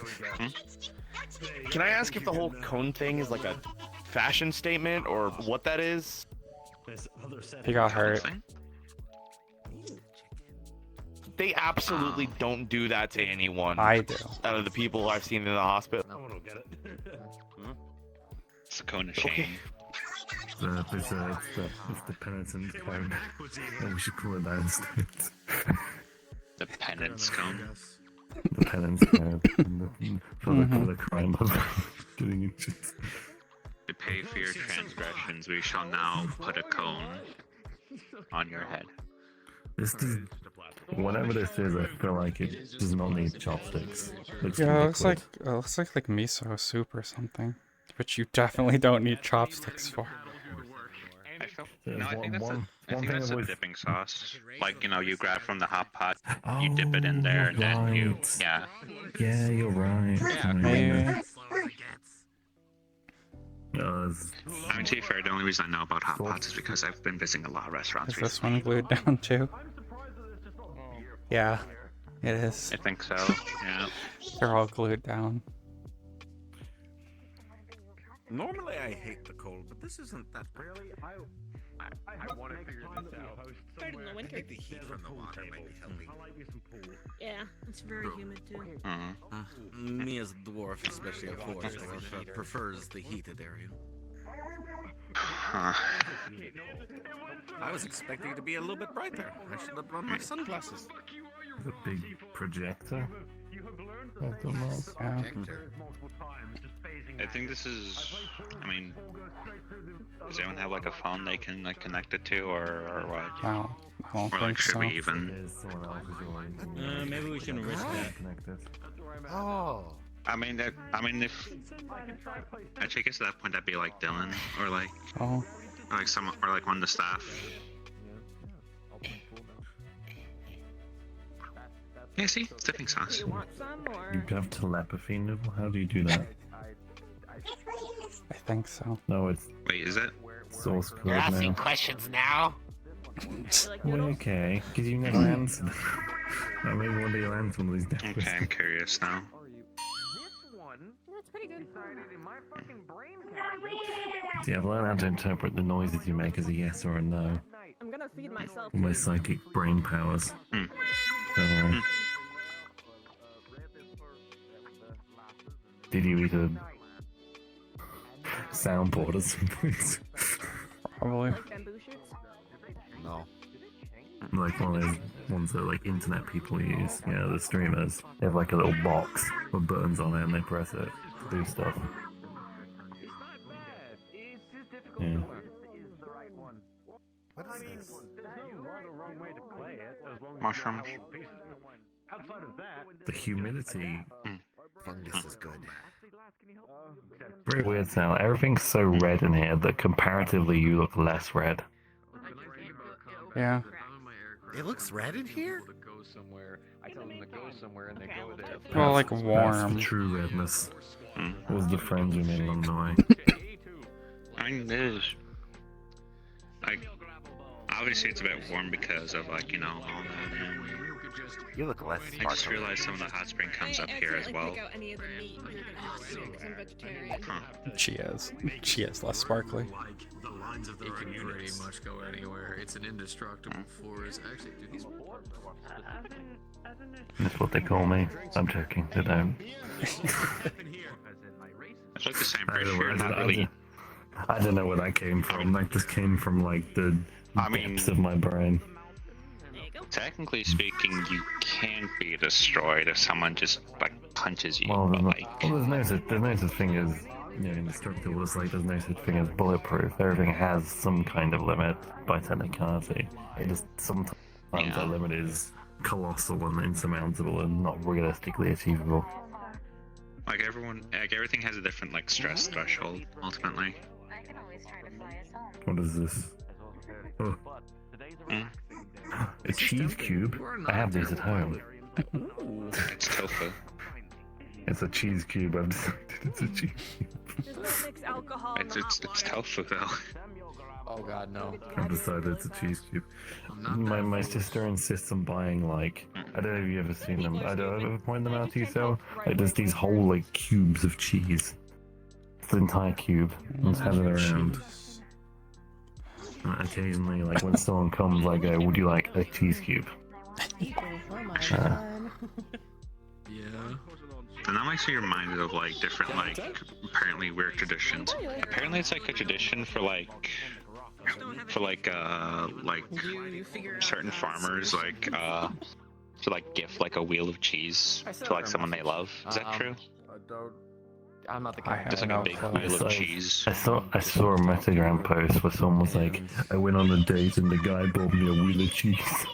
Can I ask if the whole cone thing is like a fashion statement or what that is?
He got hurt.
They absolutely don't do that to anyone.
I do.
Out of the people I've seen in the hospital.
No one will get it.
It's a cone of shame.
It's the penitent cone. Oh, we should call it that instead.
The penance cone.
The penance cone. For the crime of getting injured.
To pay for your transgressions, we shall now put a cone on your head.
This does, whatever this is, I feel like it does not need chopsticks.
Yeah, it looks like miso soup or something, which you definitely don't need chopsticks for.
No, I think that's a dipping sauce. Like, you know, you grab from the hot pot, you dip it in there, and then you, yeah.
Yeah, you're right.
Yeah,
maybe.
I mean, to be fair, the only reason I know about hot pots is because I've been visiting a lot of restaurants
Is this
recently.
one glued down too? Yeah, it is.
I think so, yeah.
They're all glued down.
Normally I hate the cold, but this isn't that really.
I want to figure this out.
Started in the winter.
The heat from the water might be helping.
Yeah, it's very humid too.
Me as a dwarf, especially a forest dwarf, prefers the heated area. I was expecting it to be a little bit brighter. I should have brought my sunglasses.
The big projector.
I think this is, I mean, does anyone have like a phone they can like connect it to, or what?
I don't
Or like
think
should
so.
we even?
Maybe we shouldn't risk that.
Oh.
I mean, if I take it to that point, that'd be like Dylan, or like,
Oh.
or like someone, or like one of the staff. Yeah, see, it's dipping sauce.
You want some or?
You have telepathy, Nibble? How do you do that?
I think so.
No, it's
Wait, is it?
source code
You're asking
now.
questions now?
Well, okay, because you never answered. Maybe one day you'll answer one of these damn
Okay, I'm curious now.
That's pretty good.
See, I've learned how to interpret the noises you make as a yes or a no.
I'm gonna feed myself.
My psychic brain powers.
Mm.
So, did you eat a soundboard at some point?
Probably.
No.
Like one of those ones that like internet people use, you know, the streamers. They have like a little box with buttons on it and they press it to do stuff. Yeah.
What is this?
Mushrooms.
Outside of that,
The humidity.
Fungus is good.
Very weird sound. Everything's so red in here that comparatively you look less red.
Yeah.
It looks red in here?
Well, like
That's the
warm.
true redness. It was the friends we made along the way.
I mean, it is. Like, obviously it's a bit warm because of, like, you know, all that.
You look less
I just
sparkly.
realized some of the hot spring comes up here as well. Huh.
She is. She is less sparkly.
The lines of their own units. Much go anywhere. It's an indestructible force. Actually, do these
That's what they call me. I'm joking. They don't.
It's like the same ratio, not really.
I don't know where that came from. That just came from like the depths of my brain.
Technically speaking, you can't be destroyed if someone just like punches you.
Well,
But like,
there's no such thing as, you know, indestructible. It's like there's no such thing as bulletproof. Everything has some kind of limit by technicality. It just sometimes that limit is colossal and insurmountable and not realistically achievable.
like everything has a different like stress threshold. Ultimately.
What is this? Oh. A cheese cube? I have these at home.
It's tofu.
It's a cheese cube. I've decided it's a cheese cube.
It's tofu though.
Oh god, no.
I've decided it's a cheese cube. My sister insists on buying like, I don't know if you've ever seen them. I don't ever point them out to you, so like there's these whole like cubes of cheese. It's the entire cube. And just has it around. Occasionally, like when someone comes, I go, "Would you like a cheese cube?"
Yeah. And that makes me reminded of like different like apparently weird traditions. Apparently it's like a tradition for like certain farmers like to like gift like a wheel of cheese to like someone they love. Is that true?
I'm not the guy.
Just like a big wheel of cheese.
I saw a Metagram post where someone was like, "I went on a date and the guy bought me a wheel of cheese."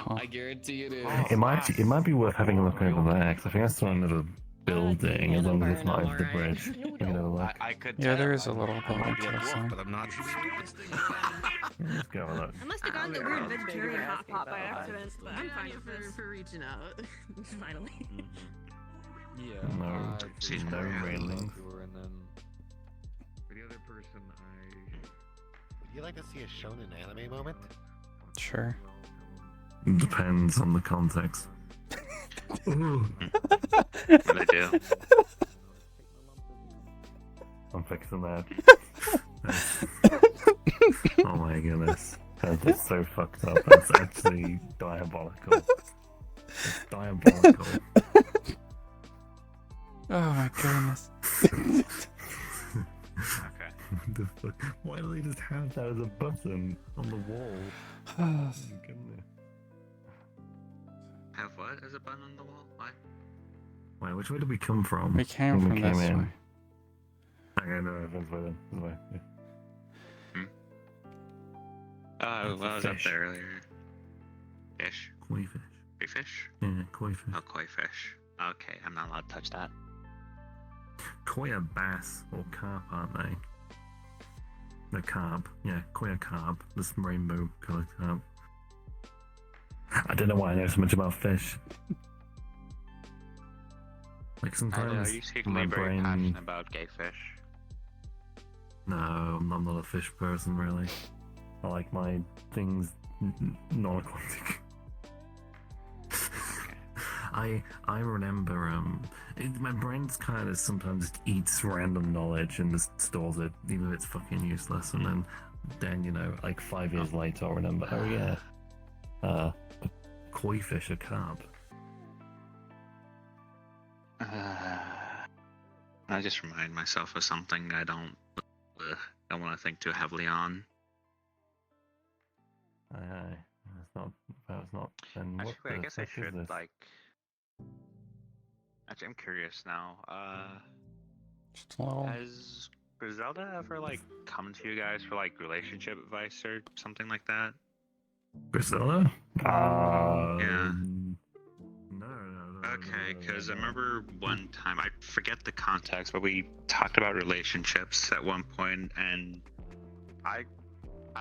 I guarantee it is.
It might be worth having a look over there, because I think I saw another building, as long as it's not over the bridge. You can have a look.
Yeah, there is a little building to the side.
but I'm not stupid.
Let's go have a look.
I must have gotten the weird vegetarian hot pot by accident, but I'm fine for reaching out. Finally.
Yeah.
No, no railings.
For the other person,
Would you like to see a shonen anime moment?
Sure.
Depends on the context. Ooh.
What I do?
I'm fixing that. Oh my goodness. That's so fucked up. That's actually diabolical. It's diabolical.
Oh my goodness.
Okay.
The fuck? Why do they just have that as a button on the wall? Oh my goodness.
Have what as a button on the wall? Why?
Wait, which way did we come from?
We came
when
from this
in?
way.
Okay, no, this way then. This way. Yeah.
Well, I was up there earlier. Fish?
Koi fish.
Koi fish?
Yeah, koi fish.
Oh, koi fish. Okay, I'm not allowed to touch that.
Koi are bass or carp, aren't they? The carp. Yeah, koi are carp. This rainbow colored carp. I don't know why I know so much about fish. Like
I know,
sometimes
are you secretly
my
very
brain.
passionate about gay fish?
No, I'm not a fish person really. I like my things non-aquatic. I remember my brain's kind of sometimes just eats random knowledge and just stores it, even if it's fucking useless, and then you know, like 5 years later, I'll remember. Oh yeah, a koi fish, a carp.
I just remind myself of something I don't want to think too heavily on.
Aye, that's not. Then what
Actually, I
the
guess I
fuck is
should
this?
like. Actually, I'm curious now. Has Griselda ever like come to you guys for like relationship advice or something like that?
Priscilla?
Yeah.
No.
Okay, because I remember one time, I forget the context, but we talked about relationships at one point, and I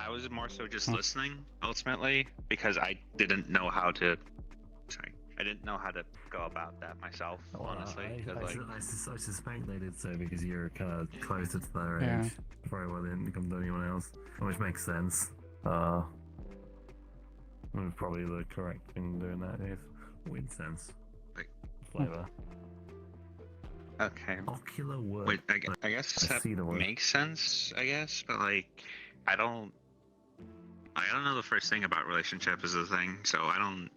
was more so just listening ultimately because I didn't know how to. Sorry, I didn't know how to go about that myself, honestly.
I suspect they did so because you're kind of closer to their
Yeah.
age. Probably why they didn't come to anyone else, which makes sense. Probably the correct thing doing that is weird sense. Flavor.
Okay.
Ocular work.
Wait, I guess that makes sense, I guess, but like, I don't know the first thing about relationships is the thing, so I don't.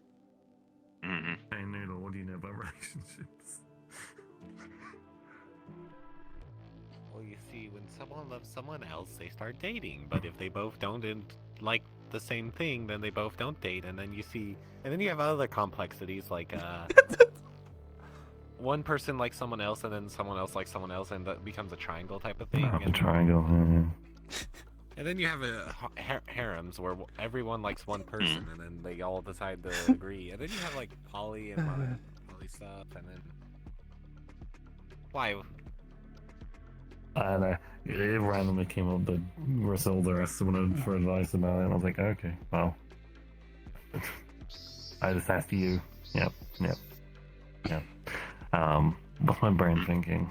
Hey Noodle, what do you know about relationships?
Well, you see, when someone loves someone else, they start dating. But if they both don't like the same thing, then they both don't date. And then you have other complexities like one person likes someone else, and then someone else likes someone else, and that becomes a triangle type of thing.
A triangle.
And then you have harems where everyone likes one person, and then they all decide to agree. And then you have like poly and poly stuff, and then why?
I don't know. It randomly came up that Griselda asked someone for advice about it, and I was like, okay, well. I just asked you. Yep. What's my brain thinking?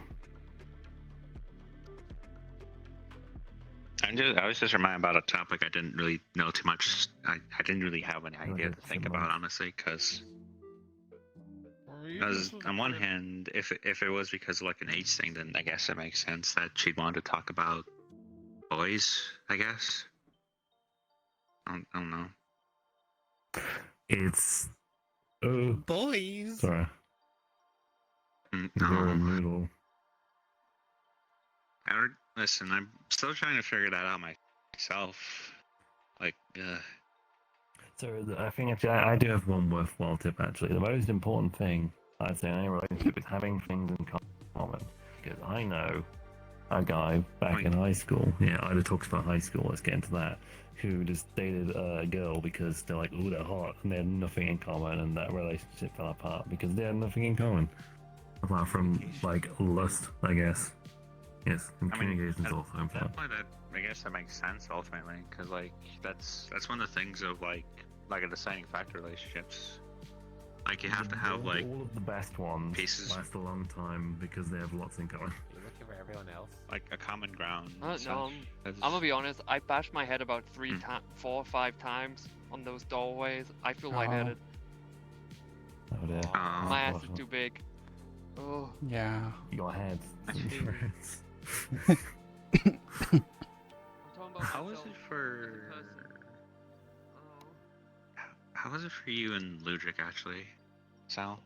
I was just reminded about a topic I didn't really know too much. I didn't really have any idea to think about, honestly, because on one hand, if it was because of like an age thing, then I guess it makes sense that she'd want to talk about boys, I guess. I don't know.
It's
boys.
Sorry. Noodle.
Listen, I'm still trying to figure that out myself. Like,
So I think actually I do have one worthwhile tip actually. The most important thing I'd say in any relationship is having things in common. Because I know a guy back in high school, Ida talks about high school, let's get into that, who just dated a girl because they're like, ooh, they're hot, and they had nothing in common, and that relationship fell apart because they had nothing in common. Apart from, like, lust, I guess. Yes, and communication is also important.
I guess that makes sense ultimately, because like that's one of the things of like a deciding factor relationships. Like you have to have like
all of the best ones
pieces
last a long time because they have lots in common.
You're looking for everyone else.
Like a common ground.
No, I'm gonna be honest. I bashed my head about 4 or 5 times on those doorways. I feel lightheaded.
Oh dear.
My ass is too big. Oh.
Yeah.
Your head.
How was it for? How was it for you and Ludwig actually, Sal?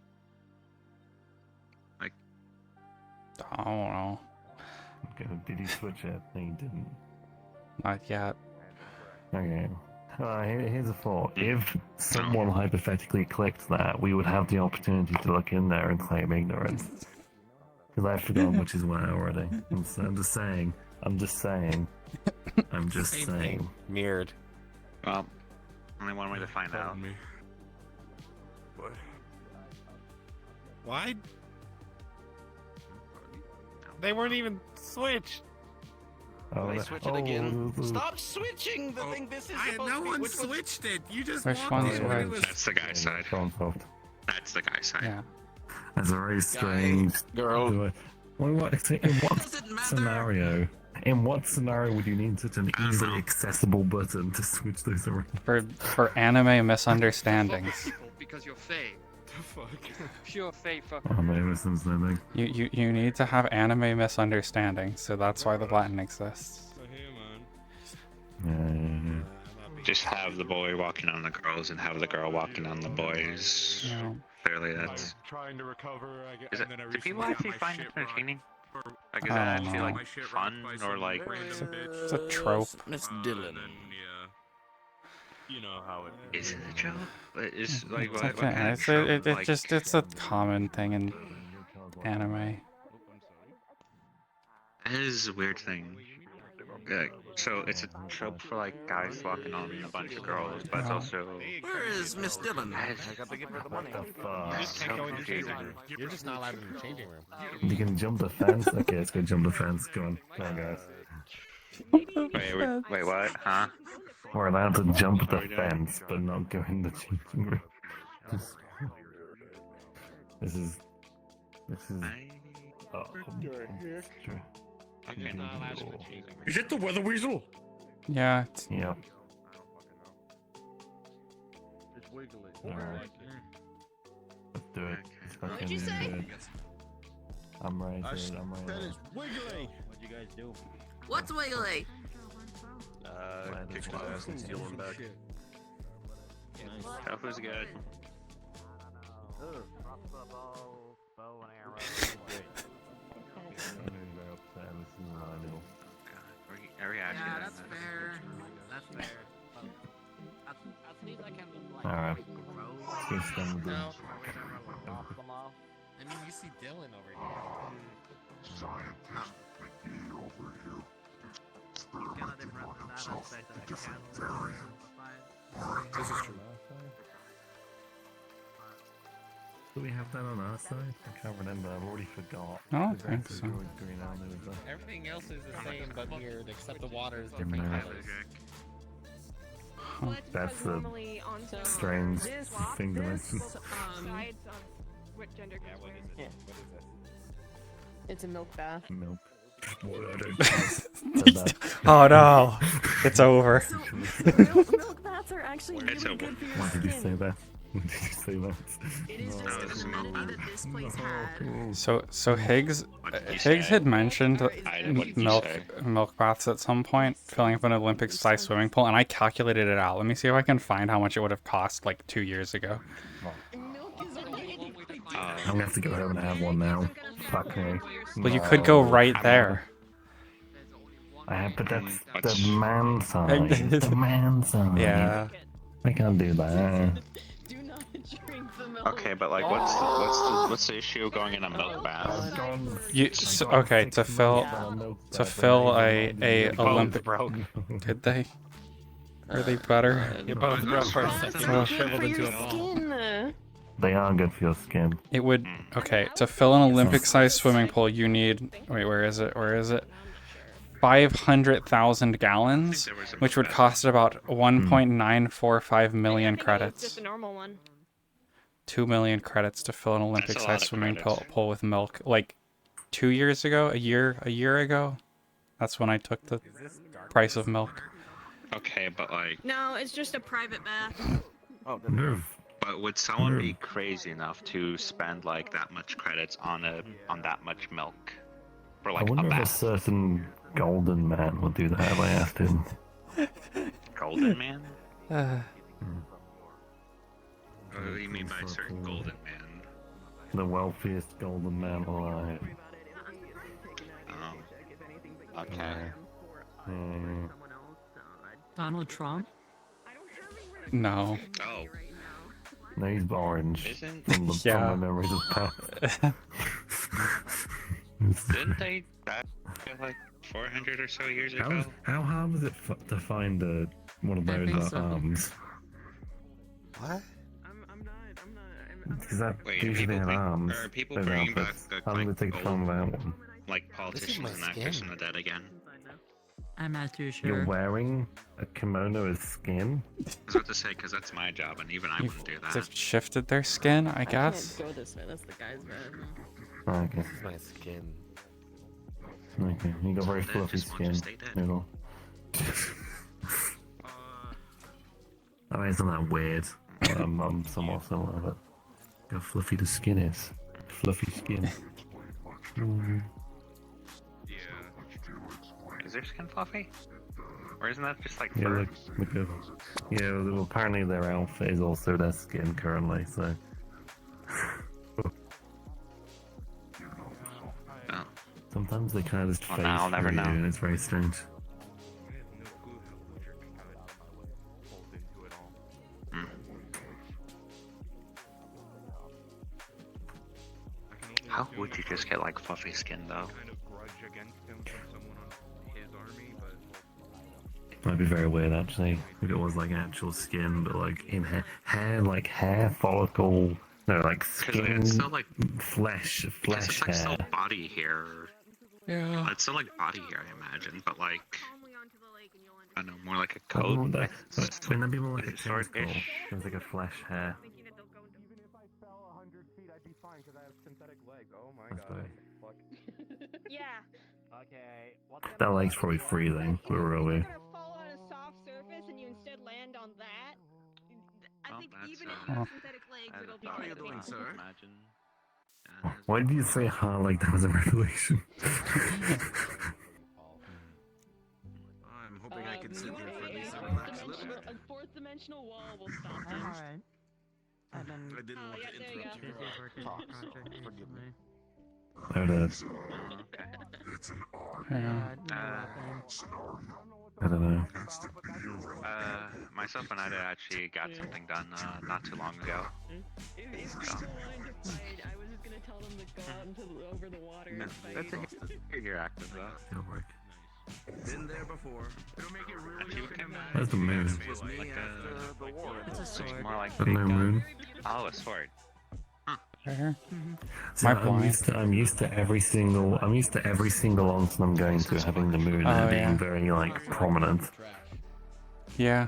Like,
I don't know.
Okay, did he switch it? No, he didn't.
Not yet.
Okay. Here's a thought. If someone hypothetically clicked that, we would have the opportunity to look in there and claim ignorance. Because I've forgotten which is where already. I'm just saying.
Mirrored.
Well, only one way to find out.
What?
Why? They weren't even switched.
They switch it again. Stop switching the thing. This is supposed to be.
One switched it. You just
Which
wanted
one's
it.
which?
That's the guy's side. That's the guy's side.
Yeah.
That's a very strange
girl.
What scenario In what scenario would you need such an easily accessible button to switch those around?
For anime misunderstandings.
Because you're Fae. The fuck? Pure Fae fuck.
Anime misunderstanding.
You need to have anime misunderstandings, so that's why the button exists.
Yeah.
Just have the boy walking on the girls and have the girl walking on the boys.
Yeah.
Clearly, that's.
Trying to recover.
Is it, do people actually find it entertaining? Like, is
I
that
don't
actually
know.
like fun or like?
It's a trope.
Miss Dylan. You know how it
Is it a joke? It's like
It's
what
okay.
kind of
It's,
trope?
it
Like,
just it's a common thing in anime.
it is a weird thing. So it's a trope for like guys walking on a bunch of girls, but it's also.
Where is Miss Dylan?
I got to give her the money. You just can't go in the changing room. You're just not allowed in the changing room.
You can jump the fence? Okay, let's go jump the fence. Go on, guys.
Wait, what? Huh?
We're allowed to jump the fence, but not go in the changing room. This is. Oh,
Is it the weather weasel?
Yeah.
Yeah.
It's wiggly.
Alright. Let's do it.
What'd you say?
I'm right.
I
I'm
said
right.
it's wiggly.
What'd you guys do?
What's wiggly?
Kick his ass and steal him back.
That was good.
Yeah, that's fair. That's fair.
Alright. Let's go stand the
No. I mean, you see Dylan over here.
This is true. Do we have that on our side? I can't remember. I've already forgot.
I don't
The
think
grass is
so.
always green out there, so-
Everything else is the same but weird, except the water is different
No.
colors.
That's a
Normally on some
strange thing to mention.
sides of what gender goes It's a milk bath.
Milk.
Oh no, it's over.
Milk baths are actually
It's
really
over.
good for your
Why did you
skin.
say that? Why did you say that?
It is just an amenity that this place had.
So Higgs
he
Higgs
say?
had mentioned
What did he
milk
say?
baths at some point, filling up an Olympic-sized swimming pool, and I calculated it out. Let me see if I can find how much it would have cost like 2 years ago.
I'm gonna have to go home and have one now. Fuck me.
Well, you could go right there.
I have, but that's the man side. The man side.
Yeah.
I can't do that.
Okay, but like, what's the issue going in a milk bath?
Okay, to fill a Olympic. Did they? Are they better?
You both broke for a second. You shriveled into a ball.
They are good for your skin.
It would. Okay, to fill an Olympic-sized swimming pool, you need. Wait, where is it? Where is it? 500,000 gallons, which would cost about 1.945 million
It's
credits.
just a normal one.
2 million credits to fill an
lot
Olympic-sized
of
swimming
credits.
pool with milk. Like 2 years ago, a year ago. That's when I took the price of milk.
Okay, but like,
No, it's just a private bath.
but would someone be crazy enough to spend like that much credits on that much milk for
I
like a
wonder if a
bath?
certain golden man would do that if I asked him.
Golden man?
Uh,
What do you mean by certain golden man?
The wealthiest golden man alive.
Oh. Okay.
Yeah.
Donald Trump?
no.
Oh.
No, he's orange.
Isn't-
From the
Yeah.
from my memories of past.
Didn't they die like 400 or so years ago?
How hard was it to find one of
I
those
think so.
arms?
What?
Because that
Wait, are
usually
people
have
bring-
arms.
are people
those
bringing back
outfits.
the,
How long
like,
did it take to find that one?
Like politicians and actors from the dead again?
I'm not too sure.
You're wearing a kimono as skin?
I was about to say, because that's my job, and even I wouldn't do that.
They've shifted their skin, I guess.
Go this way. That's the guy's bathroom.
Okay.
This is my skin.
Okay, you got very fluffy
just want to
skin,
stay dead.
Noodle. I mean, it's not that weird. I'm somewhat similar, but how fluffy the skin is. Fluffy skin.
Is their skin fluffy? Or isn't that just like
Yeah,
fur?
look at. Yeah, well, apparently their outfit is also their skin currently, so.
Oh.
Sometimes they kind of just
Well,
phase
now I'll never
through you,
know.
and it's very strange.
How would you just get like fluffy skin though?
Might be very weird actually if it was like actual skin, but like in hair follicle, no, like skin,
it's still like
flesh
it's like
hair.
still body hair.
Yeah.
It's still like body hair, I imagine, but like I don't know, more like a
Oh,
coat.
wouldn't that be more like a
Sort-ish.
tentacle? It's like a flesh hair.
Even if I fell 100 feet, I'd be fine because I have synthetic legs. Oh my
That's
god.
right.
Yeah.
Okay.
That leg's probably freezing. We're really.
Fall on a soft surface and you instead land on that. I think even if you
Oh.
have synthetic legs, it'll be
How are
kind
you
of
doing,
painful.
sir?
Why did you say ha like that was a revelation?
I'm hoping I can sit here for at least a relax a little bit.
A fourth dimensional wall will stop
I'm
him.
alright. I didn't want to interrupt your talk, so forgive me.
There it is.
Yeah.
I don't know.
Myself and I actually got something done not too long ago.
If people wanted to fight, I was just gonna tell them to go out into over the water and fight.
That's a you're active though.
It'll work.
Been there before. It'll make it really
Where's the moon?
was me
Like
after the war.
It's a sword. More like
But no moon.
Oh, a sword.
So
My
I'm
blind.
used to every single onsen I'm going to having the moon and being
yeah.
very like prominent.
Yeah.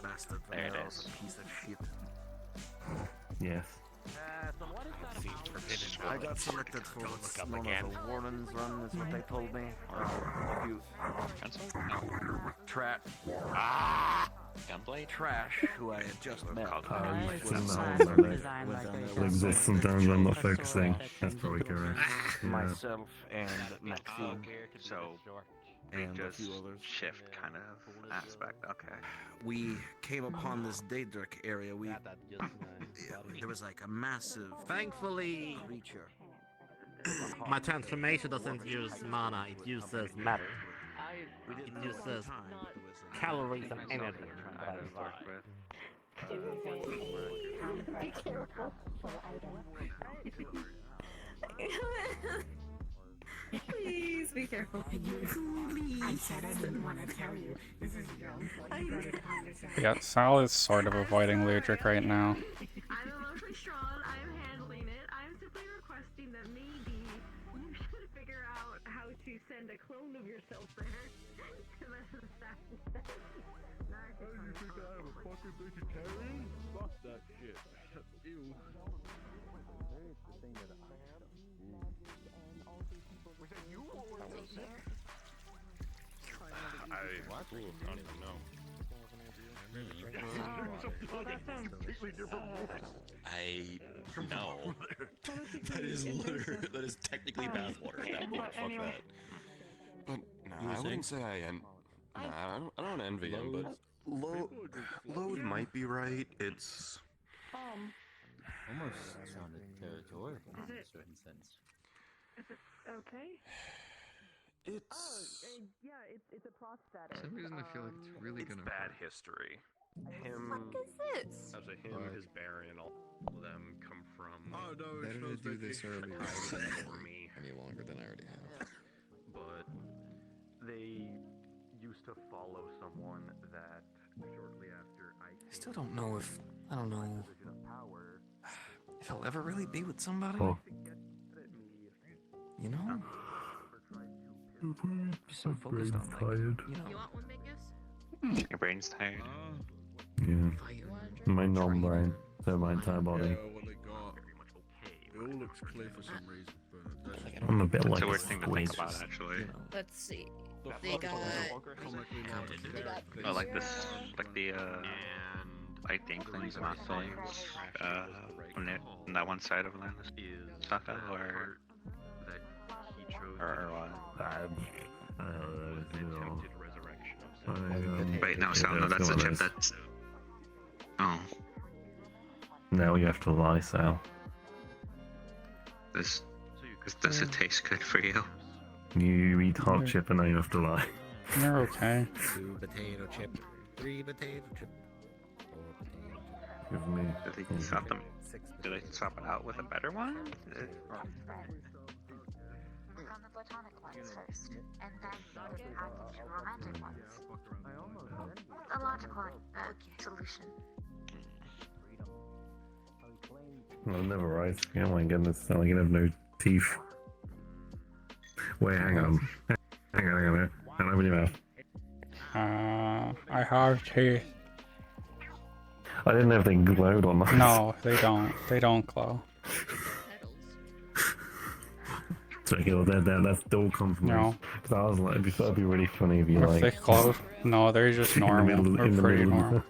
Bastard
There it is.
piece of shit.
Yes.
I got selected for what's known as a Warren's run, is what they told me. If you
Gunblade?
Trash, who I had just met.
It's in the hole that it exists sometimes. I'm not focusing. That's probably correct. Yeah.
Myself and Maxine.
So
and a
just
few others.
shift kind of aspect. Okay.
We came upon this Daedric area. There was like a massive, thankfully, creature.
My transformation doesn't use mana, it uses matter. It uses calories and energy.
Be careful for
Please be careful.
I said I didn't want to tell you. This is
Yeah, Sal is sort of avoiding Ludric right now.
I'm emotionally strong. I'm handling it. I'm simply requesting that maybe you should figure out how to send a clone of yourself there. To the assassin.
Oh, you think I am a fucking vegetarian? Fuck that shit. Ew.
I know. That is technically bathwater at that point. Fuck that. But no, I wouldn't say I am. Nah, I don't envy him, but load might be right. It's
almost sounded territorial in a certain sense.
Is it okay?
It's
Yeah, it's a prosthetic.
For some reason I feel like it's really gonna
bad history. Him
this?
as a him, his Baron, and all of them come from.
Oh no,
better to do this early
for me.
any longer than I already have.
But they used to follow someone that shortly after I
Still don't know if I don't know if I'll ever really be with somebody.
Oh.
You know?
So
focused on, like,
tired.
You want one, Mingus?
Your brain's tired.
Yeah. My non-brain, so my entire body.
It all looks clear for some reason, but
I'm a bit
That's
like
a
a
weird thing to think
squid.
about, actually.
Let's see. They got.
Well, like this, like the like the Inklings and things, on that one side of Atlantis, Saka, or what? Wait, no, Sal, no, that's the chip. That's. Oh,
Now you have to lie, Sal.
does it taste good for you?
You eat hot chip and now you have to lie.
You're okay.
2 potato chip, 3 potato chip, 4 potato chip.
Give me.
Did they swap them? Did they swap it out with a better one?
From the platonic ones first, and then you can add the 2 romantic ones. A logical solution.
Well, never ice cream. Oh my goodness, I'm gonna have no teeth. Wait, hang on. Hang on. Hang on, open your mouth.
I have teeth.
I didn't know if they glowed or not.
No, they don't. They don't glow.
So, okay, well, that's all confirmation.
No.
Because I was like, it'd be really funny if you
If
like.
they glow, no, they're just normal. They're pretty normal.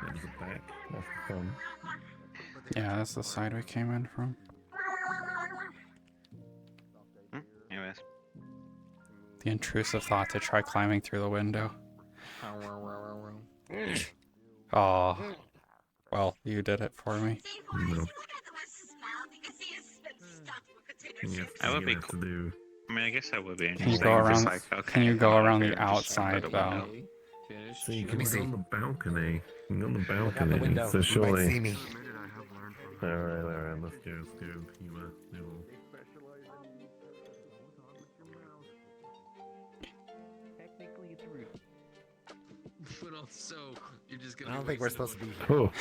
There's the back. That's the fun.
Yeah, that's the side we came in from.
Anyways.
The intrusive thought to try climbing through the window. Oh, well, you did it for me.
No.
That would be cool. I mean, I guess that would be
Can you
interesting.
go around?
Just like, okay,
Can you go
I'm
around
here,
the
just go
outside
to the
though?
window.
So you can go on the balcony. You can go on the
the
balcony.
window.
So
You
surely.
might see me.
Alright, let's go. Humor.
Technically it's rude. But also, you're just gonna.
I don't think we're supposed to be.
Oh.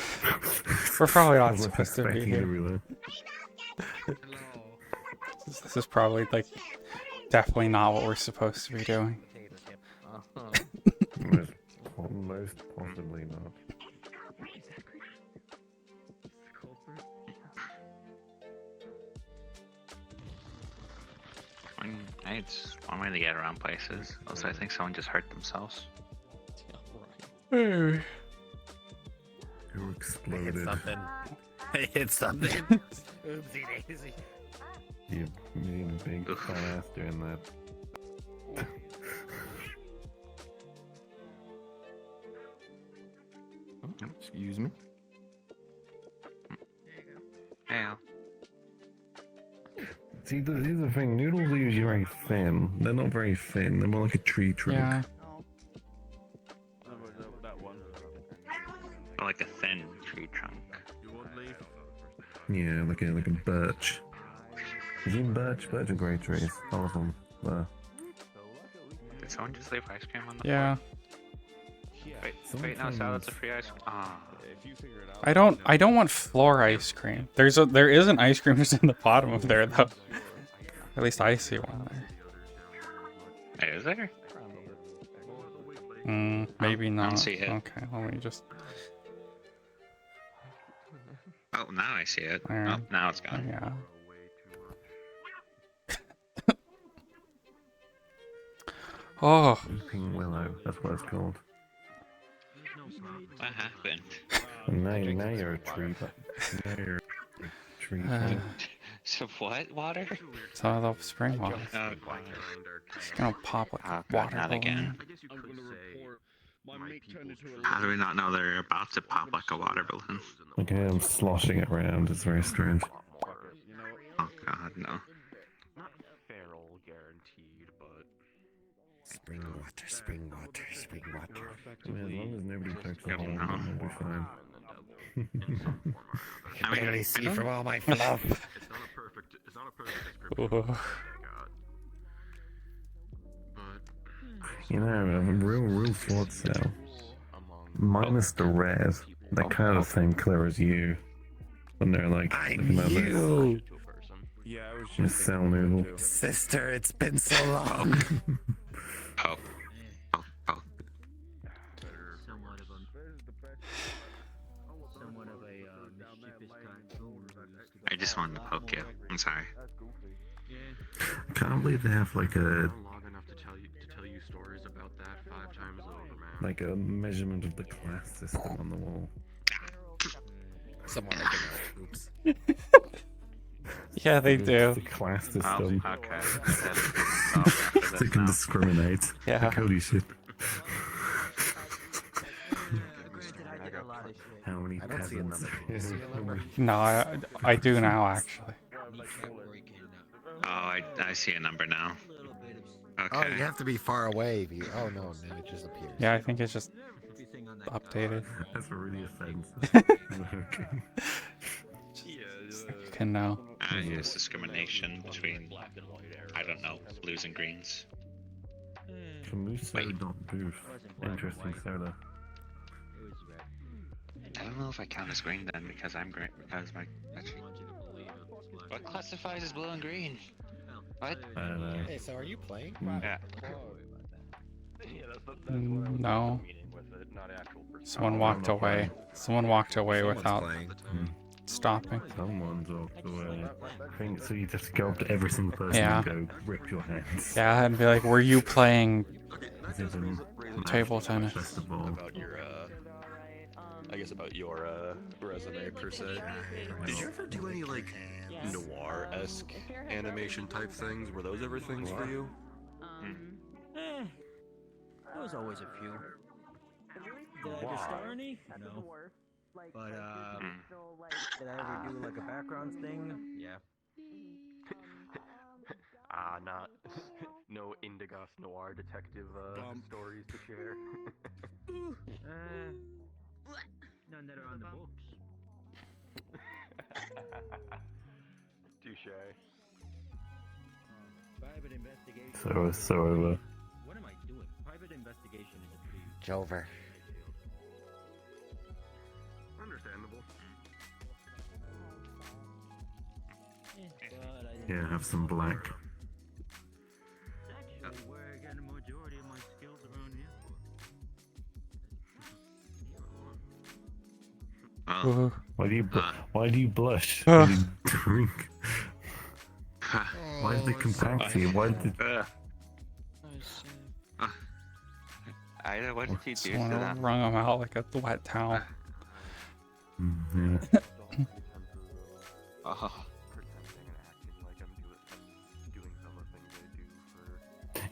We're probably
I
not
was
supposed to be
expecting
here.
everyone.
This is probably like definitely not what we're supposed to be doing.
Most possibly not.
It's one way to get around places. Also, I think someone just hurt themselves.
Who
Hit
exploded?
something. Hit something. Oopsie daisy.
You mean big fat ass doing that.
Excuse me.
Yeah.
See, here's the thing. Noodles are usually very thin. They're not very thin. They're more like a tree trunk.
Yeah.
Or like a thin tree trunk.
Yeah, like a birch. Is it birch? Birch are great trees. All of them.
Did someone just leave ice cream on the
Yeah.
floor? Wait, no, Sal, that's a free ice cream. Ah.
I don't want floor ice cream. There is an ice cream just in the bottom of there though. At least I see one there.
Hey, is there?
Maybe
I
not.
don't see it.
Okay, let me just.
Oh, now I see it.
There.
Oh, now it's gone.
Yeah. Oh.
Weeping willow. That's what it's called.
What happened?
And now you're a tree. Now you're a tree.
So what? Water?
So the spring water.
Oh,
It's gonna pop like
oh,
water
God, not
balloon.
again. How do we not know they're about to pop like a water balloon?
Okay, I'm sloshing it around. It's very strange.
Oh God, no.
Not feral guaranteed, but
Spring water, spring water, spring water.
I mean, as long as nobody pokes a
Yep,
hole in it,
no.
we'll be fine.
I can barely see from all my fluff.
It's not a perfect description.
Ooh.
You know, a real sword cell. Minus the red. They're kind of the same color as you. When they're like,
I'm you!
Yeah, I was
Miss Cell Noodle.
Sister, it's been so long.
Oh. just wanted to poke you. I'm sorry.
I can't believe they have like a
long enough to tell you stories about that 5 times over, man.
like a measurement of the class system on the wall.
Someone like an oops.
Yeah, they do.
The class system.
Oh, okay.
They can discriminate.
Yeah.
Like, holy shit. How many
I don't see a
peasants?
number. Do you see a number?
No, I do now actually.
Oh, I see a number now.
Oh,
Okay.
you have to be far away. Oh no, now it just appears.
Yeah, I think it's just updated.
That's really offensive. Okay.
So you can know.
It's discrimination between, I don't know, blues and greens.
Camuso.booth. Interesting soda.
I don't know if I count as green then because I'm green because my actually. What classifies as blue and green? What?
I don't know.
Hey, so are you playing?
Yeah.
No. Someone walked away. Someone walked away without stopping.
Someone's walked away. I think so. You just go up to every single person
Yeah.
and go rip your hands.
Yeah, and be like, "Were you playing
Is it an
table tennis?"
festival?
About your, I guess about your resume per se. Did you ever do any like noir-esque animation type things? Were those ever things for you?
There was always a few. Did I ever star any? No. But did I ever do like a background thing? Yeah.
Not no Indigoth noir detective stories to share.
None that are on the books.
Touche.
Private investigation.
So,
What am I doing? Private investigation is a pretty.
Jover.
Understandable.
yeah, have some black.
Actually, where I get a majority of my skills around here.
Why do you why do you blush?
Uh.
Why do you drink? Why did they come back to you? Why did
I know, what did he do to
Someone
that?
wrung them out like a wet towel.
yeah.
Oh.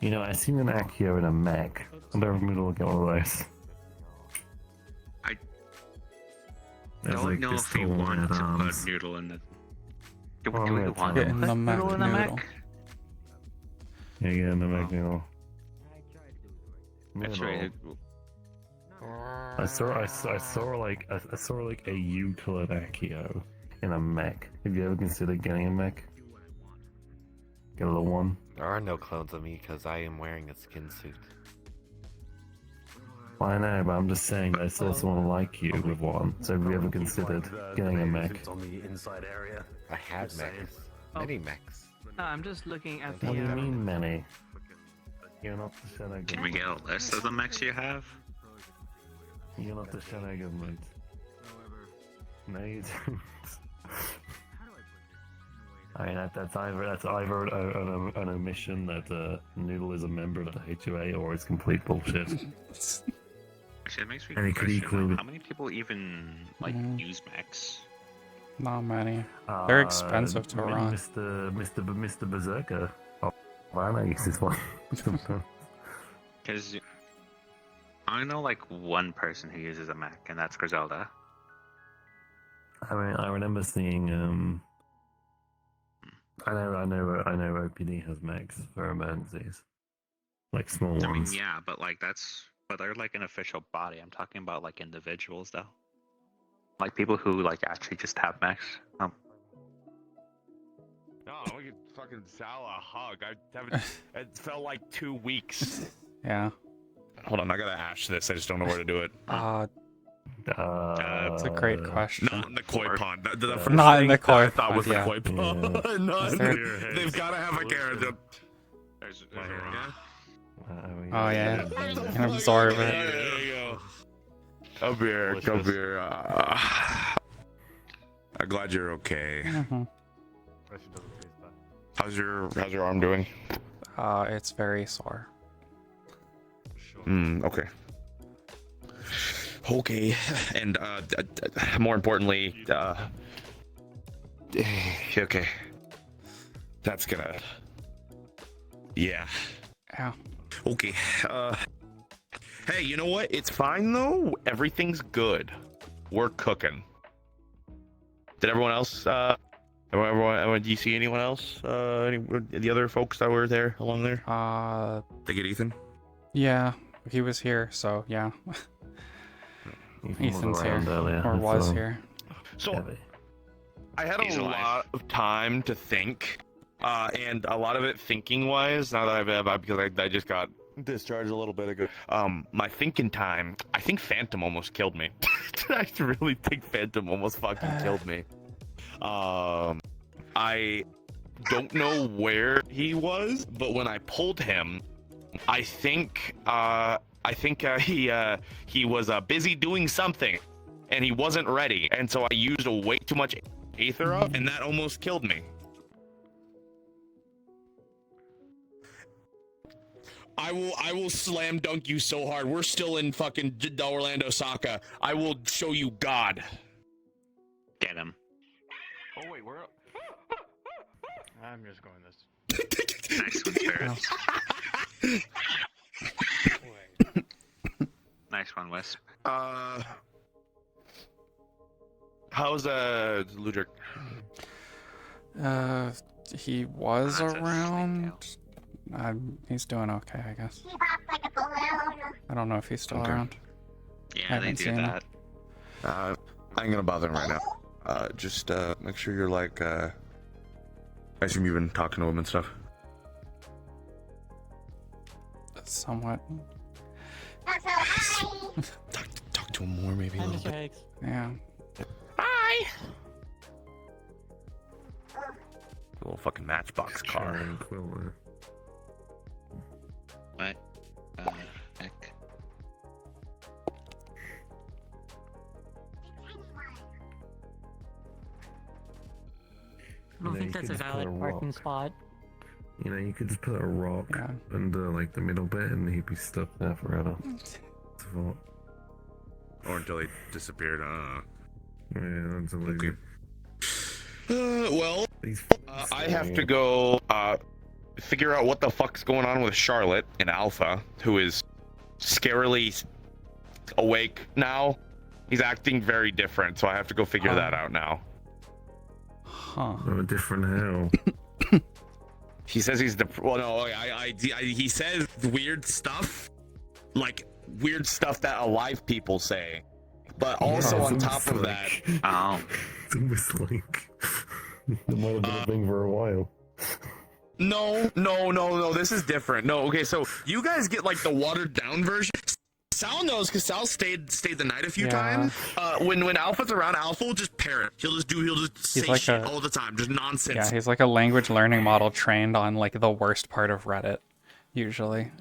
You know, I seen an Accio in a mech. I never been able to get one of those.
I
There's
don't
like
know
this
if you
tall
want
red
to put
arms.
noodle in the. Do
Oh,
we
yeah,
want
Get
to
in
put
the mech
noodle in the
noodle.
mech?
Yeah, in the mech noodle.
That's right.
I saw like a Euclid Accio in a mech. Have you ever considered getting a mech? Get a little one.
There are no clones of me because I am wearing a skin suit.
Well, I know, but I'm just saying I saw someone like you with one. So have you ever considered getting a mech?
On the inside area.
I have mechs. Many mechs.
No, I'm just looking at
What
the.
do you mean many? You're not the shadow
Can we
government.
get a list of the mechs you have?
You're not the shadow government. No, you don't. I mean, that's either an omission that Noodle is a member of the HOA or it's complete bullshit.
Actually, it makes me
And it could
question
equally-
how many people even like use mechs.
Not many. They're expensive to run.
Mr. Berserker. Oh, I know uses one.
Because I know like one person who uses a mech, and that's Griselda.
I mean, I remember seeing. I know. OPD has mechs for emergencies, like small
I mean,
ones.
yeah, but like but they're like an official body. I'm talking about like individuals though, like people who like actually just have mechs.
No, we could fucking Sal a hug. I haven't. It felt like 2 weeks.
Yeah.
Hold on, I gotta ash this. I just don't know where to do it.
That's a great question.
Not in the koi pond. The first
Not in
thing
the koi
I thought
pond,
was
yeah.
the koi pond.
Yeah.
Not
Is there-
they've got to have a carrot. There's a
Oh yeah. You can absorb it.
There you go. Come here, come here.
I'm glad you're okay.
Mm-hmm.
How's your arm doing?
It's very sore.
Okay. Okay, and more importantly, okay. That's gonna. Yeah.
Yeah.
Okay. Hey, you know what? It's fine though. Everything's good. We're cooking. Did everyone else? Everyone, do you see anyone else? The other folks that were there along there? They get Ethan.
Yeah, he was here, so yeah. Ethan's here,
earlier,
or was
so-
here.
So, I had a lot of time to think, and a lot of it thinking-wise. Now that because I just got discharged a little bit ago. My thinking time. I think Phantom almost killed me. I really think Phantom almost fucking killed me. I don't know where he was, but when I pulled him, I think he was busy doing something, and he wasn't ready, and so I used way too much aether up, and that almost killed me. I will slam dunk you so hard. We're still in fucking Orlando Saka. I will show you God.
Get him.
Oh wait, we're. I'm just going this.
Nice one, Spirit. Nice one, Wes.
How's Ludric?
He was around. He's doing okay, I guess. I don't know if he's still around.
Yeah, they do that.
I ain't gonna bother him right now. Just make sure you're like. I assume you've been talking to him and stuff.
Somewhat.
Talk to him more, maybe a little bit.
Yeah.
Bye. Little fucking Matchbox car.
What? Heck.
I don't think that's a valid parking spot.
You know, you could just put a rock under like the middle bit and he'd be stuck there forever.
Or until he disappeared.
Yeah, until
okay. Well, I have to go figure out what the fuck's going on with Charlotte and Alpha, who is scarily awake now. He's acting very different, so I have to go figure that out now.
Huh.
Oh, different how?
He says he's he says weird stuff, like weird stuff that alive people say, but also on top of that,
it's almost like it might have been a thing for a while.
No, this is different. No, okay, so you guys get like the watered down version. Sal knows because Sal stayed the night a few times. When Alpha's around, Alpha will just parrot. He'll just say
like
shit all the time, just nonsense.
Yeah, he's like a language learning model trained on like the worst part of Reddit, usually.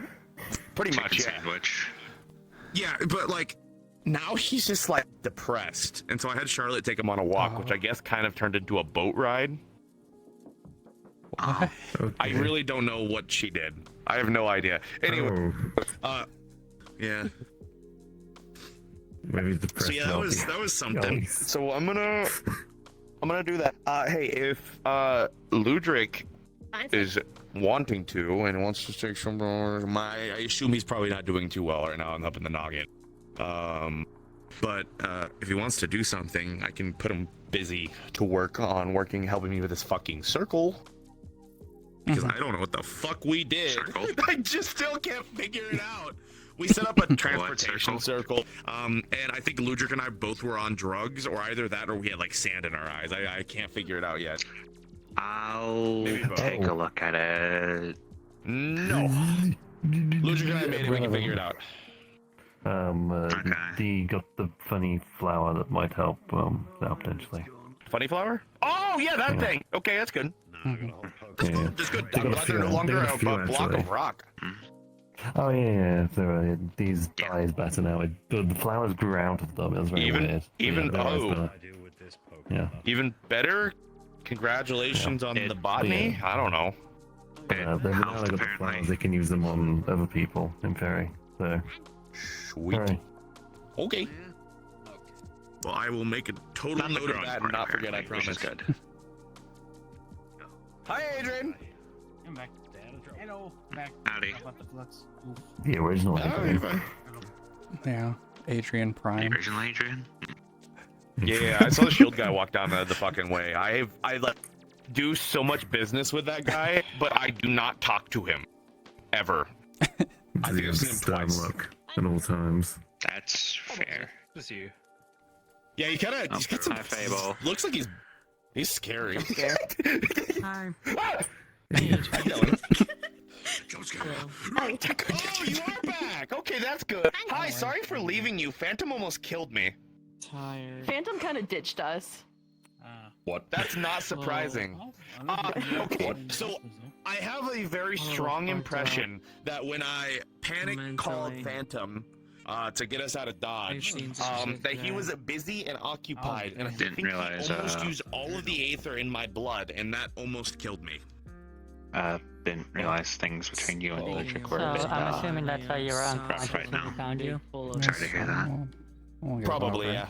Pretty much, yeah.
Sandwich.
Yeah, but like now he's just like depressed, and so I had Charlotte take him on a walk, which I guess kind of turned into a boat ride.
Okay.
I really don't know what she did. I have no idea. Anyway, yeah.
Maybe the
so yeah, that was something. So I'm gonna do that. Hey, if Ludric is wanting to and wants to take some, I assume he's probably not doing too well right now. I'm up in the noggin. But if he wants to do something, I can put him busy to helping me with this fucking circle. Because I don't know what the fuck we did. I just still can't figure it out. We set up a transportation circle, and I think Ludric and I both were on drugs, or either that or we had like sand in our eyes. I can't figure it out yet.
I'll take a look at it.
No. Ludric and I made it, we can figure it out.
He got the funny flower that might help, potentially.
Funny flower? Oh, yeah, that thing. Okay, that's good. That's good. I'm glad they're no longer a block of rock.
Oh yeah. So these dyes better now. The flowers grew out of them. It was very weird.
Even
I
oh.
Yeah.
Even better. Congratulations on the botany. I don't know.
They've now got the flowers. They can use them on other people in fairy. So.
Sweet.
Hooray.
Okay. Well, I will make a total note of that and not forget. I promise.
Good.
Hi, Adrian.
I'm back. Hello. Back.
Howdy.
The original.
Yeah, Adrian Prime.
The original Adrian.
Yeah, I saw the shield guy walk down the fucking way. I like do so much business with that guy, but I do not talk to him ever. I think I've seen him twice.
Look at all times.
That's fair.
Just you.
Yeah, he kind of
Hi, Fable.
looks like he's scary.
Hi.
How you doing? Oh, you are back. Okay, that's good. Hi, sorry for leaving you. Phantom almost killed me.
Tired.
Phantom kind of ditched us.
What? That's not surprising. Okay, so I have a very strong impression that when I panic called Phantom to get us out of Dodge, that he was busy and occupied, and I think he almost used all of the aether in my blood, and that almost killed me.
Didn't realize things between you and Ludwig were a bit
I'm assuming that's why you're
rough right now.
Found you.
Sorry to hear that.
Probably, yeah.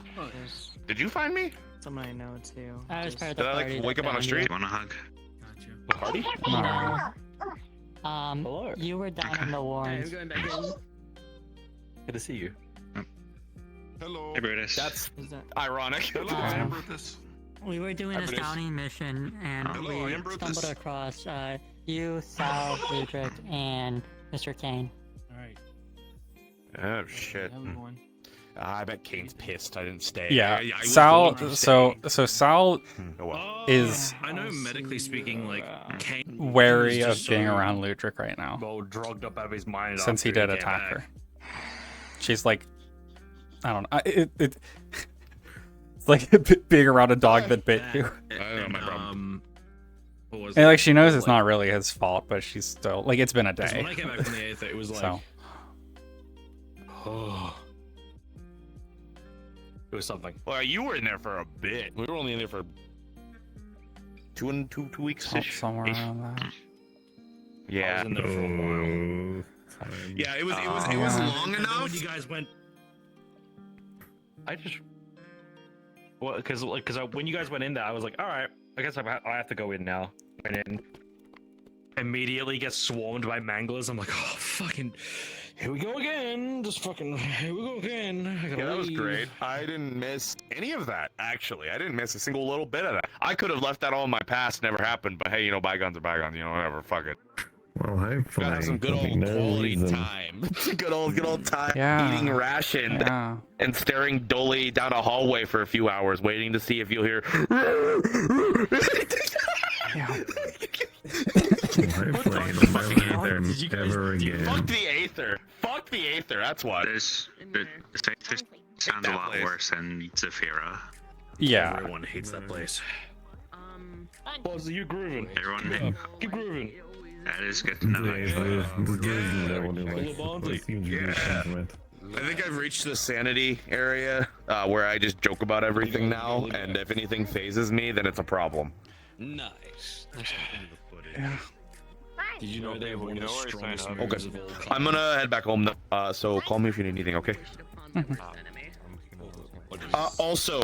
Did you find me?
Someone I know too.
I was part of
Did
the
I
party
like
that
wake up on a
found
street?
You want a hug?
A party?
No. You were down in the warrens.
going back in.
Good to see you.
Hello.
Hey, Brutus.
That's ironic.
We were doing a scouting mission, and we stumbled across you, Sal, Ludwig, and Mr. Kane.
Alright.
Oh shit. I bet Kane's pissed I didn't stay.
Yeah,
I was
Sal.
going to
So
stay.
Sal
Oh, well.
is
I know medically speaking, like Kane
wary of
just
being
so
around Ludwig right now,
well drugged up out of his mind
since he
after
did
came
attack
back.
her. She's like, I don't know. It's like being around a dog that bit you.
I don't know my problem.
And like she knows it's not really his fault, but she's still like it's been a
'Cause
day.
when I came back from the Aether, it was like,
So
it was something.
Well, you were in there for a bit. We were only in there for two weeks.
somewhere around that.
Yeah.
I was in there for a while.
Yeah, it was long enough.
When you guys went, I just because when you guys went in there, I was like, all right, I guess I have to go in now. And then immediately get swarmed by manglers. I'm like, oh fucking, here we go again. Just fucking, here we go again. I gotta
Yeah, that was
leave.
great. I didn't miss any of that, actually. I didn't miss a single little bit of that. I could have left that all in my past, never happened, but hey, you know, bygones are bygones, you know, whatever, fuck it.
Well, hopefully.
Gotta have some good old quality time. good old time eating ration and staring dully down a hallway for a few hours, waiting to see if you'll hear.
Hopefully, it'll never Aether ever again.
Fuck the Aether. Fuck the Aether, that's what.
This sounds a lot worse than Zafira.
Yeah.
Everyone hates that place. Well, so you grooving?
Everyone
keep grooving.
That is good to know.
I think I've reached the sanity area where I just joke about everything now, and if anything phases me, then it's a problem.
Nice.
Yeah.
Did you know they were one of the strongest
Okay.
moves of all time?
I'm gonna head back home now, so call me if you need anything, okay? Also,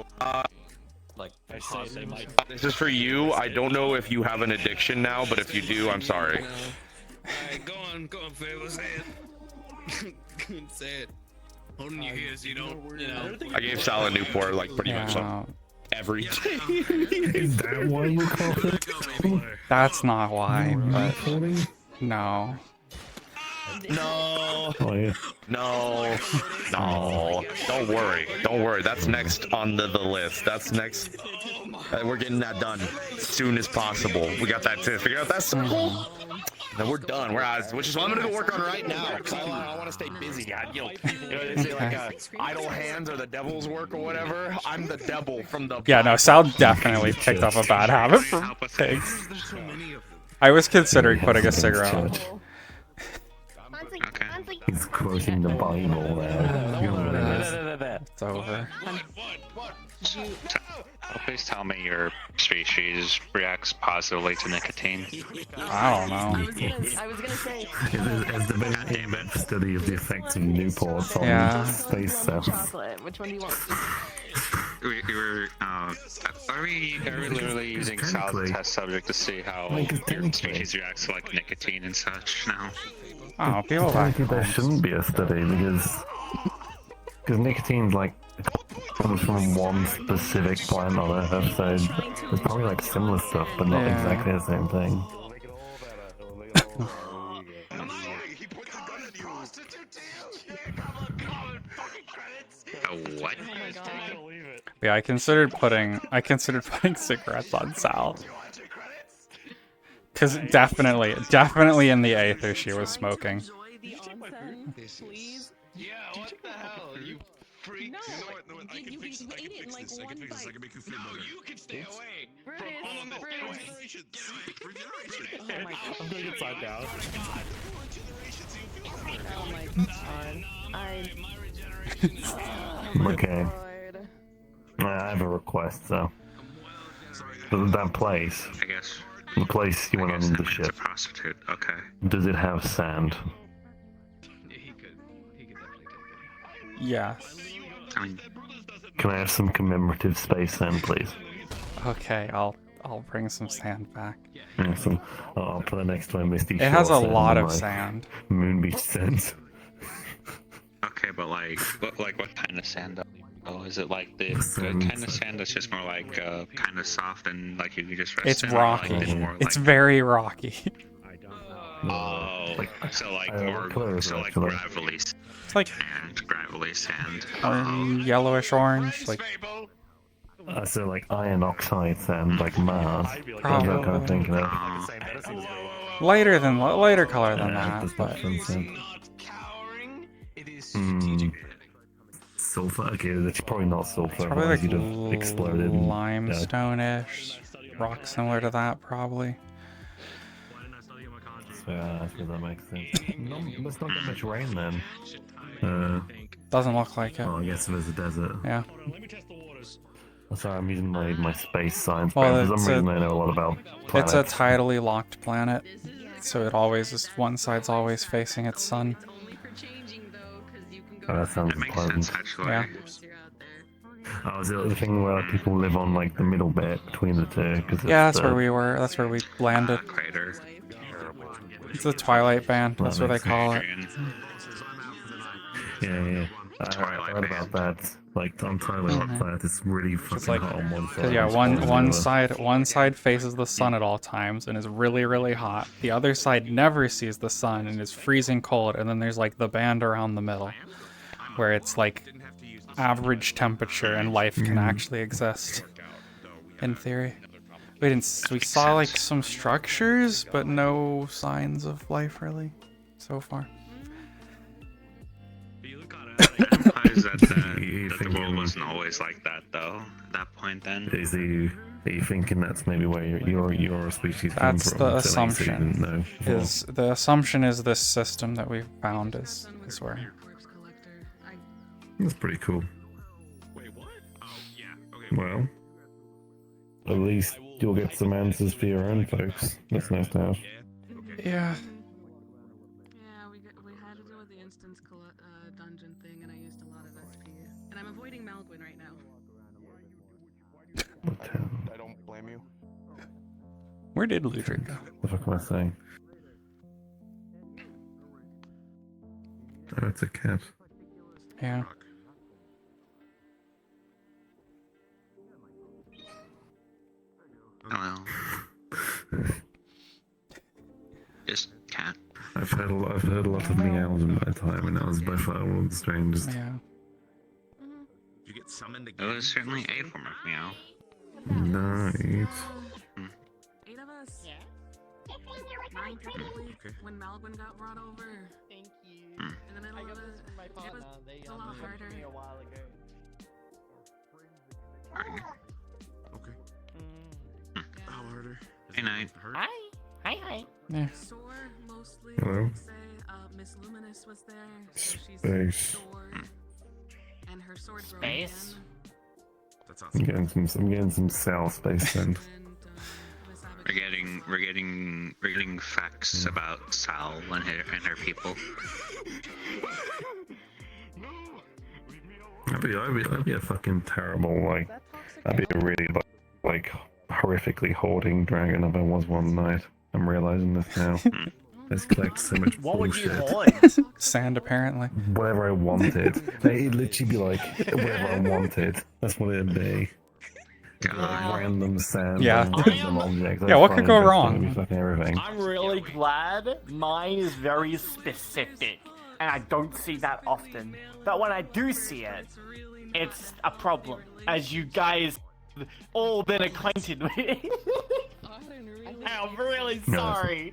like I said, they might.
this is for you. I don't know if you have an addiction now, but if you do, I'm sorry.
Alright, go on, Faber, say it. Say it. Holding your ears, you know.
I gave Sal a Newport, like, pretty much every day.
Is that why you call it?
That's not why, but no.
No.
Oh, yeah.
No. No. Don't worry. That's next on the list. That's next. We're getting that done as soon as possible. We got that to figure out that simple. Then we're done. We're out, which is what I'm gonna go work on right now. Cause I want to stay busy. You know they say like idle hands are the devil's work or whatever. I'm the devil from the.
Yeah, no, Sal definitely picked up a bad habit from pigs. I was considering putting a cigarette.
Okay.
He's quoting the Bible there. You know what it is.
It's over.
Please tell me your species reacts positively to nicotine.
I don't know.
I was gonna say.
Has there been an in-depth study of the effects of Newports on space cells?
Chocolate. Which one do you want?
Are we literally using cells as test subject to see how your species reacts to like nicotine and such now?
Oh, people back
There shouldn't be a study because nicotine's like comes from one specific plant on Earth, so there's probably like similar stuff, but not exactly the same thing.
What?
Yeah, I considered putting cigarettes on Sal. Cause definitely in the Aether she was smoking.
Please?
Yeah, what the hell? You freak.
No,
I can fix this. I can fix this. I can fix this. I can make you feel better. No, you can stay away from all of this regeneration. Regeneration.
Oh my god.
I'm going upside down.
Oh my god.
Okay. I have a request, though. That place.
I guess.
The place you went on the ship.
It's a prostitute. Okay.
Does it have sand?
Yes.
I mean,
can I have some commemorative space sand, please?
Okay, I'll bring some sand back.
Awesome. I'll put it next to my Misty
It has a
Shore
lot
sand
of
and my
sand.
Moon Beach sand.
okay, but like what kind of sand though? Oh, is it like the kind of sand that's just more like kind of soft and like you can just rest
It's
in?
rocky.
Like, more
It's
like...
very rocky.
Oh, so like gravelly.
It's like
gravelly sand.
Yellowish orange, like.
So like iron oxide sand, like Mars.
Probably.
That kind of thing, you know?
Lighter color than that, but.
Sulfur? Okay, that's probably not sulfur.
Probably like
you'd have exploded.
limestone-ish. Rock similar to that, probably.
So I suppose that makes sense. Let's not get much rain then.
Doesn't look like it.
Oh, I guess there's a desert.
Yeah.
Oh, sorry, I'm using my space science.
Well,
For some reason, I know a lot about planets.
It's a tidally locked planet, so it always is one side's always facing its sun.
Oh, that sounds pleasant.
Yeah.
Oh, is it the thing where people live on like the middle bit between the two?
Yeah, that's where we were. That's where we landed. It's the Twilight Band. That's what they call it.
Yeah. I heard about that. Like on Twilight Planet, it's really fucking hot on one side.
Yeah, one side faces the sun at all times and is really, really hot. The other side never sees the sun and is freezing cold. And then there's like the band around the middle, where it's like average temperature and life can actually exist. In theory, we saw like some structures, but no signs of life really, so far.
How is that the world wasn't always like that though? At that point, then.
Are you thinking that's maybe where your species came
That's
from?
the
So, like, so you didn't
assumption.
know before?
Is the assumption is this system that we've found is where.
That's pretty cool. Well, at least you'll get some answers for your own folks. That's nice to have.
Yeah.
Yeah, we had to deal with the instance dungeon thing, and I used a lot of SP. And I'm avoiding Malguin right now.
I don't blame you.
Where did Ludric go?
What the fuck am I saying? Oh, it's a cat.
Yeah.
Oh well. Just cat.
I've heard a lot of meows in my time, and that was by far one of the strangest.
Yeah.
You get summoned again.
It was certainly a form of meow.
Nice.
8 of us. Yeah. 9 technically. When Malguin got brought over. Thank you. In the middle of it, it was a lot harder.
Okay. How harder?
Hey, night.
Hi.
Yeah.
Sore mostly,
Hello?
I'd say, Miss Luminous was there, so she's the
Space.
sword, and her sword broke
Space?
again.
That's
I'm getting some cell space then.
We're getting facts about Sal and her people.
That'd be a fucking terrible, like, that'd be a really, like, horrifically hoarding dragon if I was one night. I'm realizing this now. Let's collect so much
What would you
bullshit.
hoard?
Sand, apparently.
Whatever I wanted. Like, it'd literally be like, whatever I wanted. That's what it'd be. Like, random sand
Yeah.
and random objects.
Yeah, what
I'd
could
find
go
interesting.
wrong?
It'd be fucking everything.
I'm really glad mine is very specific, and I don't see that often. But when I do see it, it's a problem, as you guys have all been acquainted with. I'm really sorry.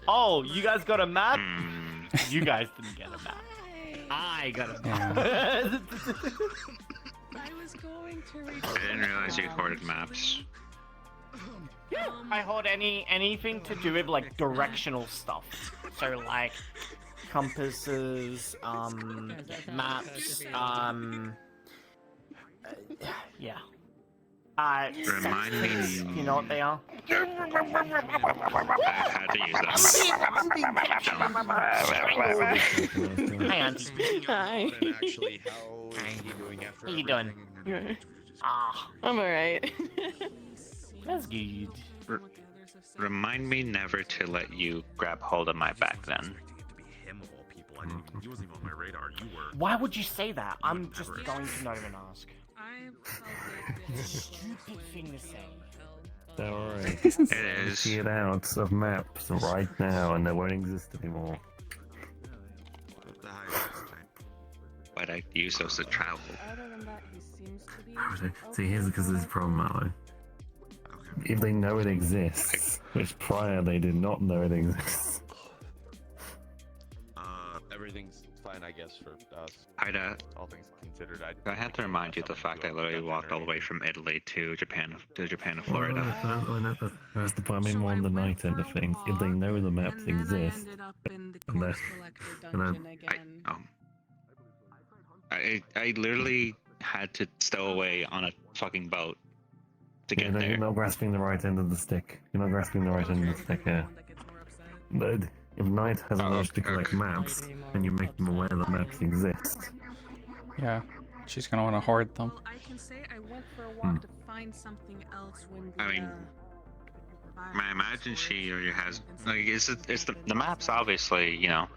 Oh, you guys got a map? You guys didn't get a map. I got a map.
I was going to reach.
I didn't realize you hoarded maps.
Yeah, I hold anything to do with like directional stuff. So like compasses, maps, yeah.
Remind me.
You know what they are?
I had to use that.
Hi, Auntie.
Hi.
Actually, how are you doing after
How you doing? Ah,
I'm alright.
That's good.
Remind me never to let you grab hold of my back then.
him of all people? I didn't. He wasn't even on my radar. You were.
Why would you say that? I'm just going to not even ask. Stupid thing to say.
Alright.
It is.
Get out of maps right now and they won't exist anymore.
But I use those to travel.
See, here's because there's a problem, Mallow. If they know it exists, which prior they did not know it exists.
Everything's fine, I guess, for us. All things considered,
I had to remind you of the fact I literally walked all the way from Italy to Japan to Florida.
That's the point. I mean, more on the night end of things. If they know the maps exist, and
I literally had to stow away on a fucking boat to get there.
You're not grasping the right end of the stick. You're not grasping the right end of the stick here. But if Knight has a wish to collect maps, then you make them aware that maps exist.
Yeah, she's gonna want to hoard them.
I can say I went for a walk to find something else when the,
I mean, I imagine she already has like it's the maps obviously, you know.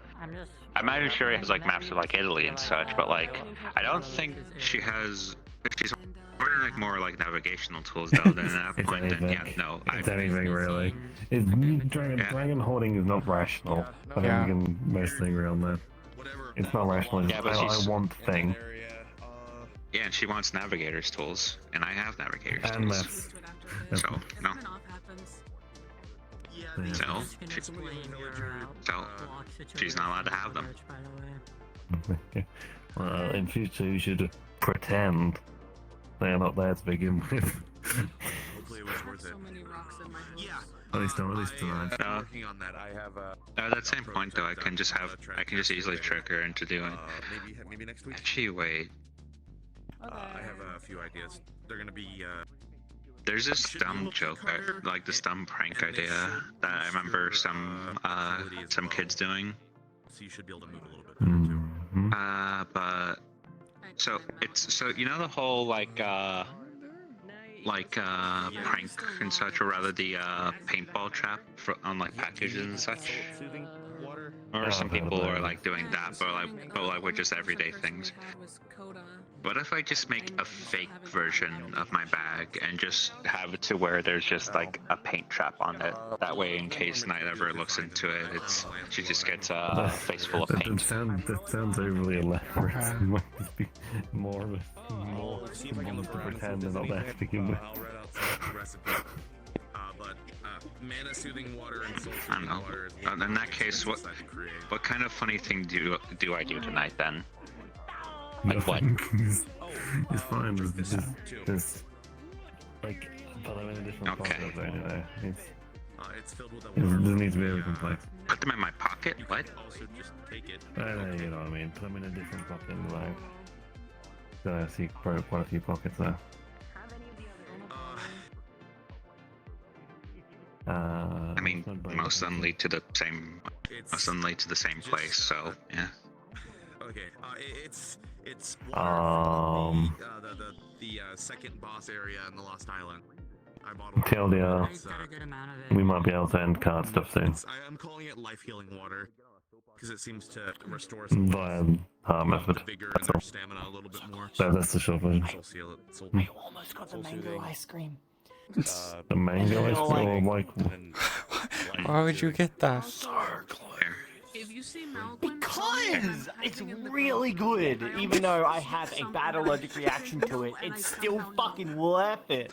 I imagine she already has like maps of like Italy and such, but like I don't think she has. She's ordering like more like navigational tools though. Then at that point, then yeah, no.
It's anything really. Dragon hoarding is not rational. I think we can mostly agree on that. It's not rational. It's I want thing.
Yeah, and she wants navigators tools, and I have navigators
And
tools.
maps.
So no. So she's not allowed to have them.
Well, in future you should pretend they are not there to begin with.
Hopefully it was worth it. Yeah.
At least tonight.
Working on that. I have
At that same point though, I can just easily trick her into doing.
maybe next week.
Actually, wait.
I have a few ideas. They're gonna be.
There's this dumb joke, like this dumb prank idea that I remember some kids doing.
So you should be able to move a little bit.
But so you know the whole prank and such, or rather the paintball trap on like packages and such. Or some people are like doing that, but like with just everyday things. What if I just make a fake version of my bag and just have it to where there's just like a paint trap on it? That way, in case Knight ever looks into it, she just gets a face full of paint.
That sounds overly elaborate. It might just be more of a to pretend they're not there to begin with.
I'll write out some recipe. But mana soothing water and soul
I don't
soothing
know.
water is
In that case, what kind of funny thing do I do tonight then? Like what?
It's fine. Like, put them in a different
Okay.
pocket anyway.
It's filled with
It doesn't need to be really complex.
Put them in my pocket? What?
Also, just take it.
I know, you know what I mean. Put them in a different pocket in the bag. So I see quite a few pockets there.
I mean, most of them lead to the same. Most of them lead to the same place. So yeah.
Okay. It's
The
second boss area in the Lost Island. I bought
TLDR, we might be able to end card stuff soon.
I'm calling it life healing water because it seems to restore some
Via hard method.
vigor
That's
and their
all.
stamina a little bit more.
That's the short version.
Soul seal it. Soul
Hmm.
Almost got the mango ice cream.
The mango ice cream or like.
Why would you get that?
If you see Malcolm,
Because it's really good. Even though I have a bad allergic reaction to it, it's still fucking worth it.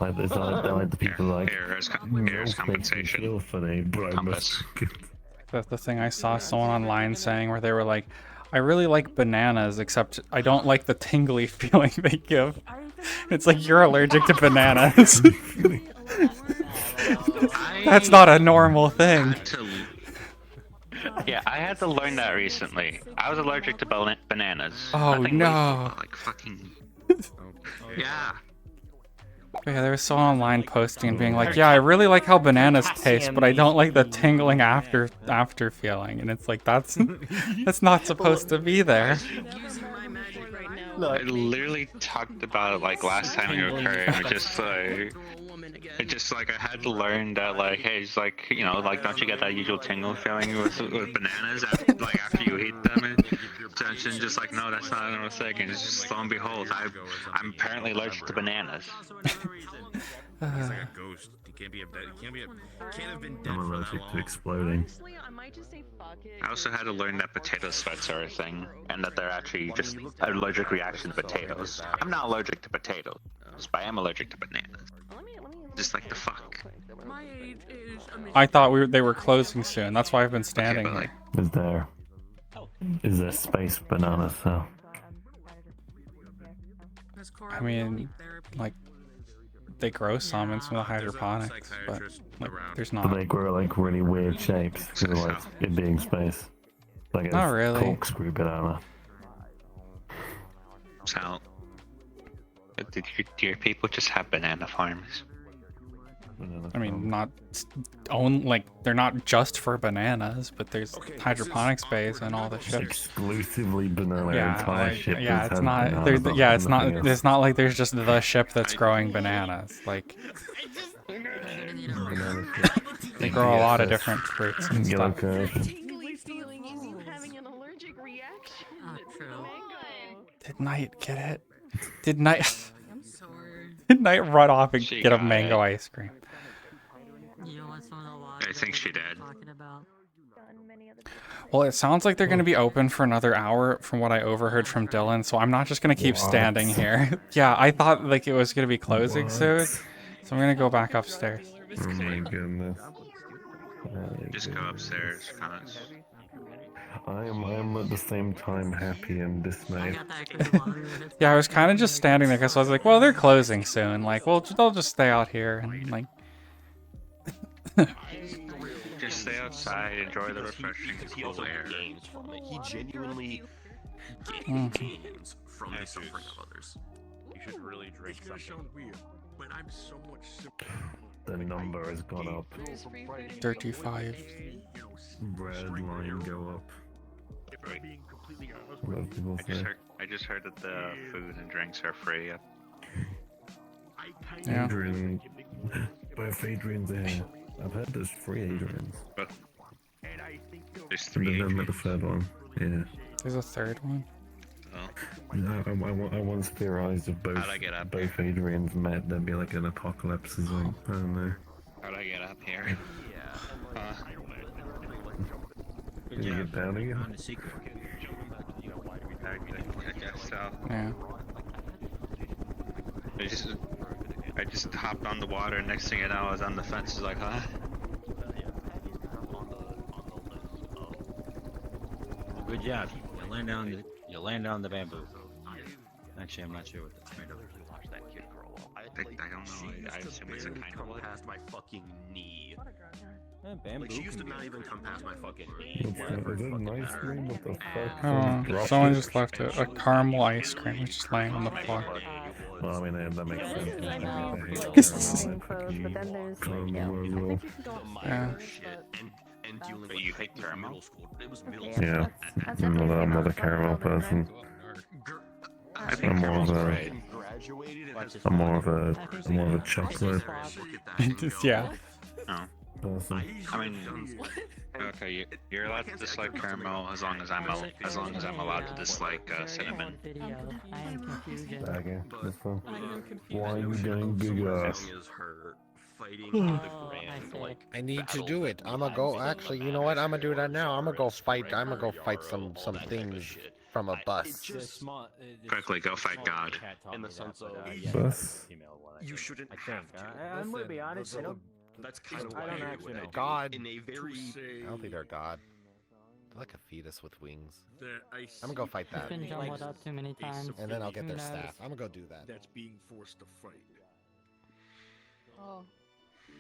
Like this, I like the people like.
Here's
Makes me
compensation.
feel funny, but I must.
That's the thing I saw someone online saying where they were like, I really like bananas, except I don't like the tingly feeling they give. It's like you're allergic to bananas. That's not a normal thing.
Yeah, I had to learn that recently. I was allergic to bananas.
Oh,
Nothing
no.
wasteful, like fucking. Yeah.
Yeah, there was someone online posting and being like, yeah, I really like how bananas taste, but I don't like the tingling after feeling. And it's like, that's not supposed to be there.
I literally talked about it like last time it occurred. It just like I had to learn that like, hey, it's like, you know, like don't you get that usual tingle feeling with bananas after you eat them? And just like, no, that's not what I was thinking. It's just lo and behold, I'm apparently allergic to bananas.
He's like a ghost. He can't be can't have been dead
I'm
for that
allergic
long.
to exploding.
I also had to learn that potato sweats are a thing, and that they're actually just an allergic reaction to potatoes. I'm not allergic to potatoes, but I am allergic to bananas. Just like the fuck.
my age is
I thought they were closing soon. That's why I've been standing here.
Is there space banana cell?
I mean, like, they grow some in some of the hydroponics, but like, there's
But
not.
they grow like really weird shapes, because of like it being space. Like
Not
a
really.
corkscrew banana.
So, do your people just have banana farms?
I mean, not like they're not just for bananas, but there's hydroponic space and all the ships.
Exclusively banana.
Yeah,
Entire
like,
ship
yeah,
is
it's
had
not.
banana,
There's,
but
yeah, it's not.
nothing else.
It's not like there's just the ship that's growing bananas. Like they grow a lot of different fruits and
Yellow
stuff.
curve.
Tingly feeling is you having an allergic reaction to mango.
Did Knight get it? Did Knight? Did Knight run off and
She
get a
got
mango
it.
ice cream?
I think she did.
Well, it sounds like they're going to be open for another hour from what I overheard from Dylan, so I'm not just going to keep
What?
standing here. Yeah, I thought like it was going to be closing soon, so I'm going to go back upstairs.
Oh my goodness.
Just go upstairs, Connors.
I am at the same time happy and dismayed.
Yeah, I was kind of just standing there because I was like, well, they're closing soon. Like, well, they'll just stay out here and like.
Just stay outside, enjoy the refreshing cool air.
He genuinely
Mm.
gains from the suffering of others.
You should really drink
This is gonna
something.
sound weird, but I'm so much simpler.
The number has gone up.
35.
Red line go up.
Being completely honest
What
with
do people say?
I just heard that the food and drinks are free.
Yeah.
Adrian. Both Adrians are here. I've heard there's 3 Adrians.
There's
And
3
then met the
Adrians.
3rd one. Yeah.
There's a third one.
Oh.
No, I once theorized if both
How'd I get up
both Adrians met, there'd be like an apocalypse or something. I don't know.
How'd I get up here?
Did you get down again?
I guess so.
Yeah.
I just hopped on the water, and next thing you know, I was on the fence. Like, huh?
Good job. You land on the bamboo. Actually, I'm not sure what that's made of.
Watch that kid grow up.
I don't know. I assume it's a kind of
come
wood.
past my fucking knee.
Bamboo
Like she used to
can
not
be
even come past my fucking knee.
Is it an ice cream? What the fuck?
Oh, someone just left it. A caramel ice cream was just laying on the floor.
Well, I mean, that makes sense.
Yeah.
But you hate caramel?
Yeah, I'm not a caramel person. I'm more of a chocolate.
Yeah.
Oh.
Person.
I mean, okay, you're allowed to dislike caramel as long as I'm allowed to dislike cinnamon.
Okay, that's fine. Why are you getting bigger?
I need to do it. I'm gonna go. Actually, you know what? I'm gonna do that now. I'm gonna go fight. Some things from a bus.
Quickly, go fight God.
In the sense of
Bus?
you shouldn't
I
have
think.
to.
I'm gonna be honest.
That's kind of
I
why
don't
I
actually
would
know.
do
God.
in a very.
I don't think they're God. They're like a fetus with wings. I'm gonna go fight that.
Been jumbled up too many times.
And then I'll get their
Who knows?
staff. I'm gonna go do that.
That's being forced to fight.
Oh.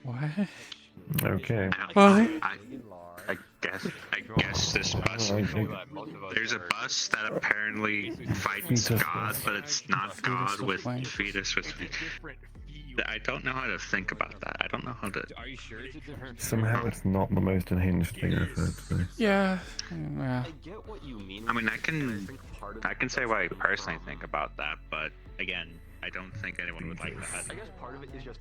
What?
Okay.
I guess this bus. There's a bus that apparently fights God, but it's not God with fetus with. I don't know how to think about that. I don't know how to.
Are you sure it's a different?
Somehow it's not the most unhinged thing I've heard today.
Yeah.
I get what you mean.
I mean, I can say what I personally think about that, but again, I don't think anyone would like that.
I guess part of it is just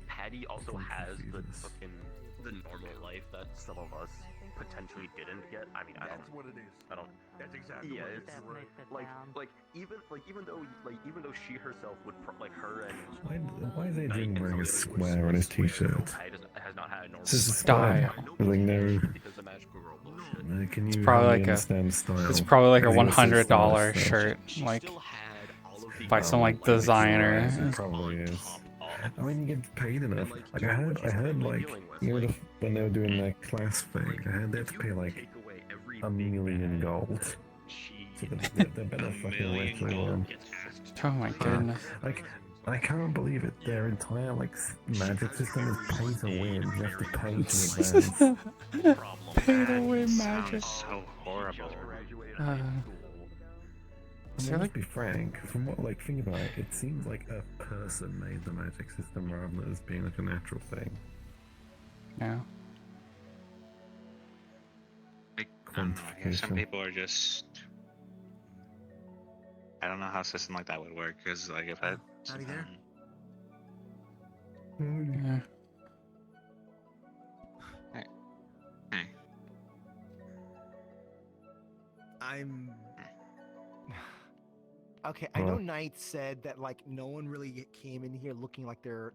Patty also has the normal life that some of us potentially didn't get. I mean,
That's what it is.
I don't.
That's exactly
Yeah,
what it
it's
is.
even though she herself would her and
Why is Adrian wearing a square on his t-shirt?
has not had a normal.
It's just a square. Like, no. Can you
Probably
really
like a.
understand style?
It's probably like a
I think it's just
$100
style.
shirt, like by some like designer.
It probably is. I mean, you get paid enough. Like I heard like when they were doing their class thing, I heard they had to pay like $1 million gold. So they're better fucking rich than one.
Oh my goodness.
Like I can't believe it. Their entire like magic system is pay to win. You have to pay to advance.
Pay to win magic.
So horrible.
Let's be frank. From what, think about it, it seems like a person made the magic system rather than it being like a natural thing.
Yeah.
I don't know, I guess some people are just. I don't know how a system like that would work, because if I.
Are you there?
Yeah.
Hey.
I'm. Okay, I know Knight said that no one really came in here looking like they're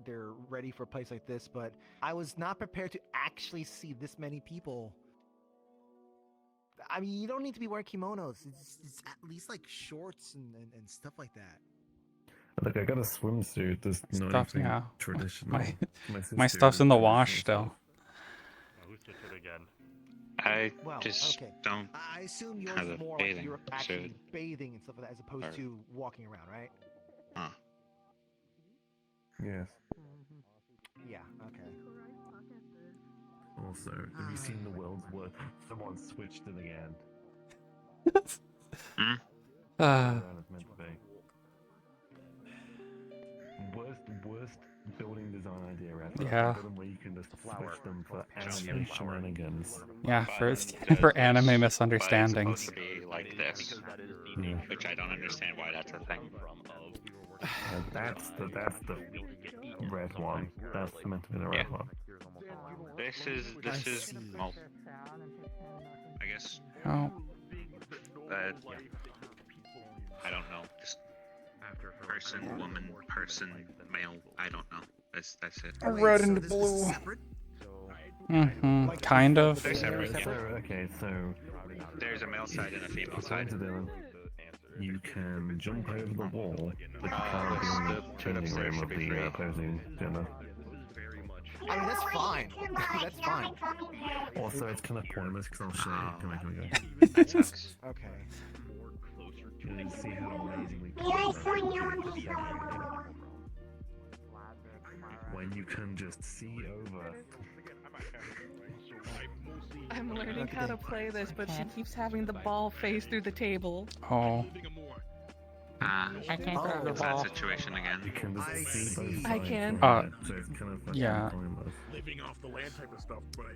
ready for a place like this, but I was not prepared to actually see this many people. I mean, you don't need to be wearing kimonos. It's at least shorts and stuff like that.
Look, I got a swimsuit. There's not anything
yeah.
traditional.
My stuff's in the wash still.
Who's did it again?
I just don't
I assume yours
have
is
a
more
bathing
you're actually
suit.
bathing and stuff like that, as opposed to walking around, right?
Huh.
Yes.
Yeah. Okay.
Also, have you seen the world's worst? Someone switched it again. Meant to be. Worst building design idea ever.
Yeah.
Where you can just switch them for anime shenanigans.
Yeah, for anime misunderstandings.
It's supposed to be like this, which I don't understand why that's a thing.
That's the red one. That's meant to be the red one.
This is well, I guess.
Oh.
I don't know. Just person, woman, person, male. I don't know. That's it.
Red and blue. Kind of.
They're separate. Yeah.
Okay, so
There's a male side and a female side.
You can jump over the wall, but you can't be in the changing room of the opposing gender.
I mean, that's fine. That's fine.
Also, it's kind of pointless because I'll show you. Come on.
Okay.
You see how amazingly
May I sign
When you can just see over.
I'm learning how to play this, but she keeps having the ball face through the table.
Oh.
I can't throw the
It's
ball.
that situation again.
You can just see both
I
sides
can.
from it, so it's kind of fucking
Yeah.
pointless.
Living off the land type of stuff, but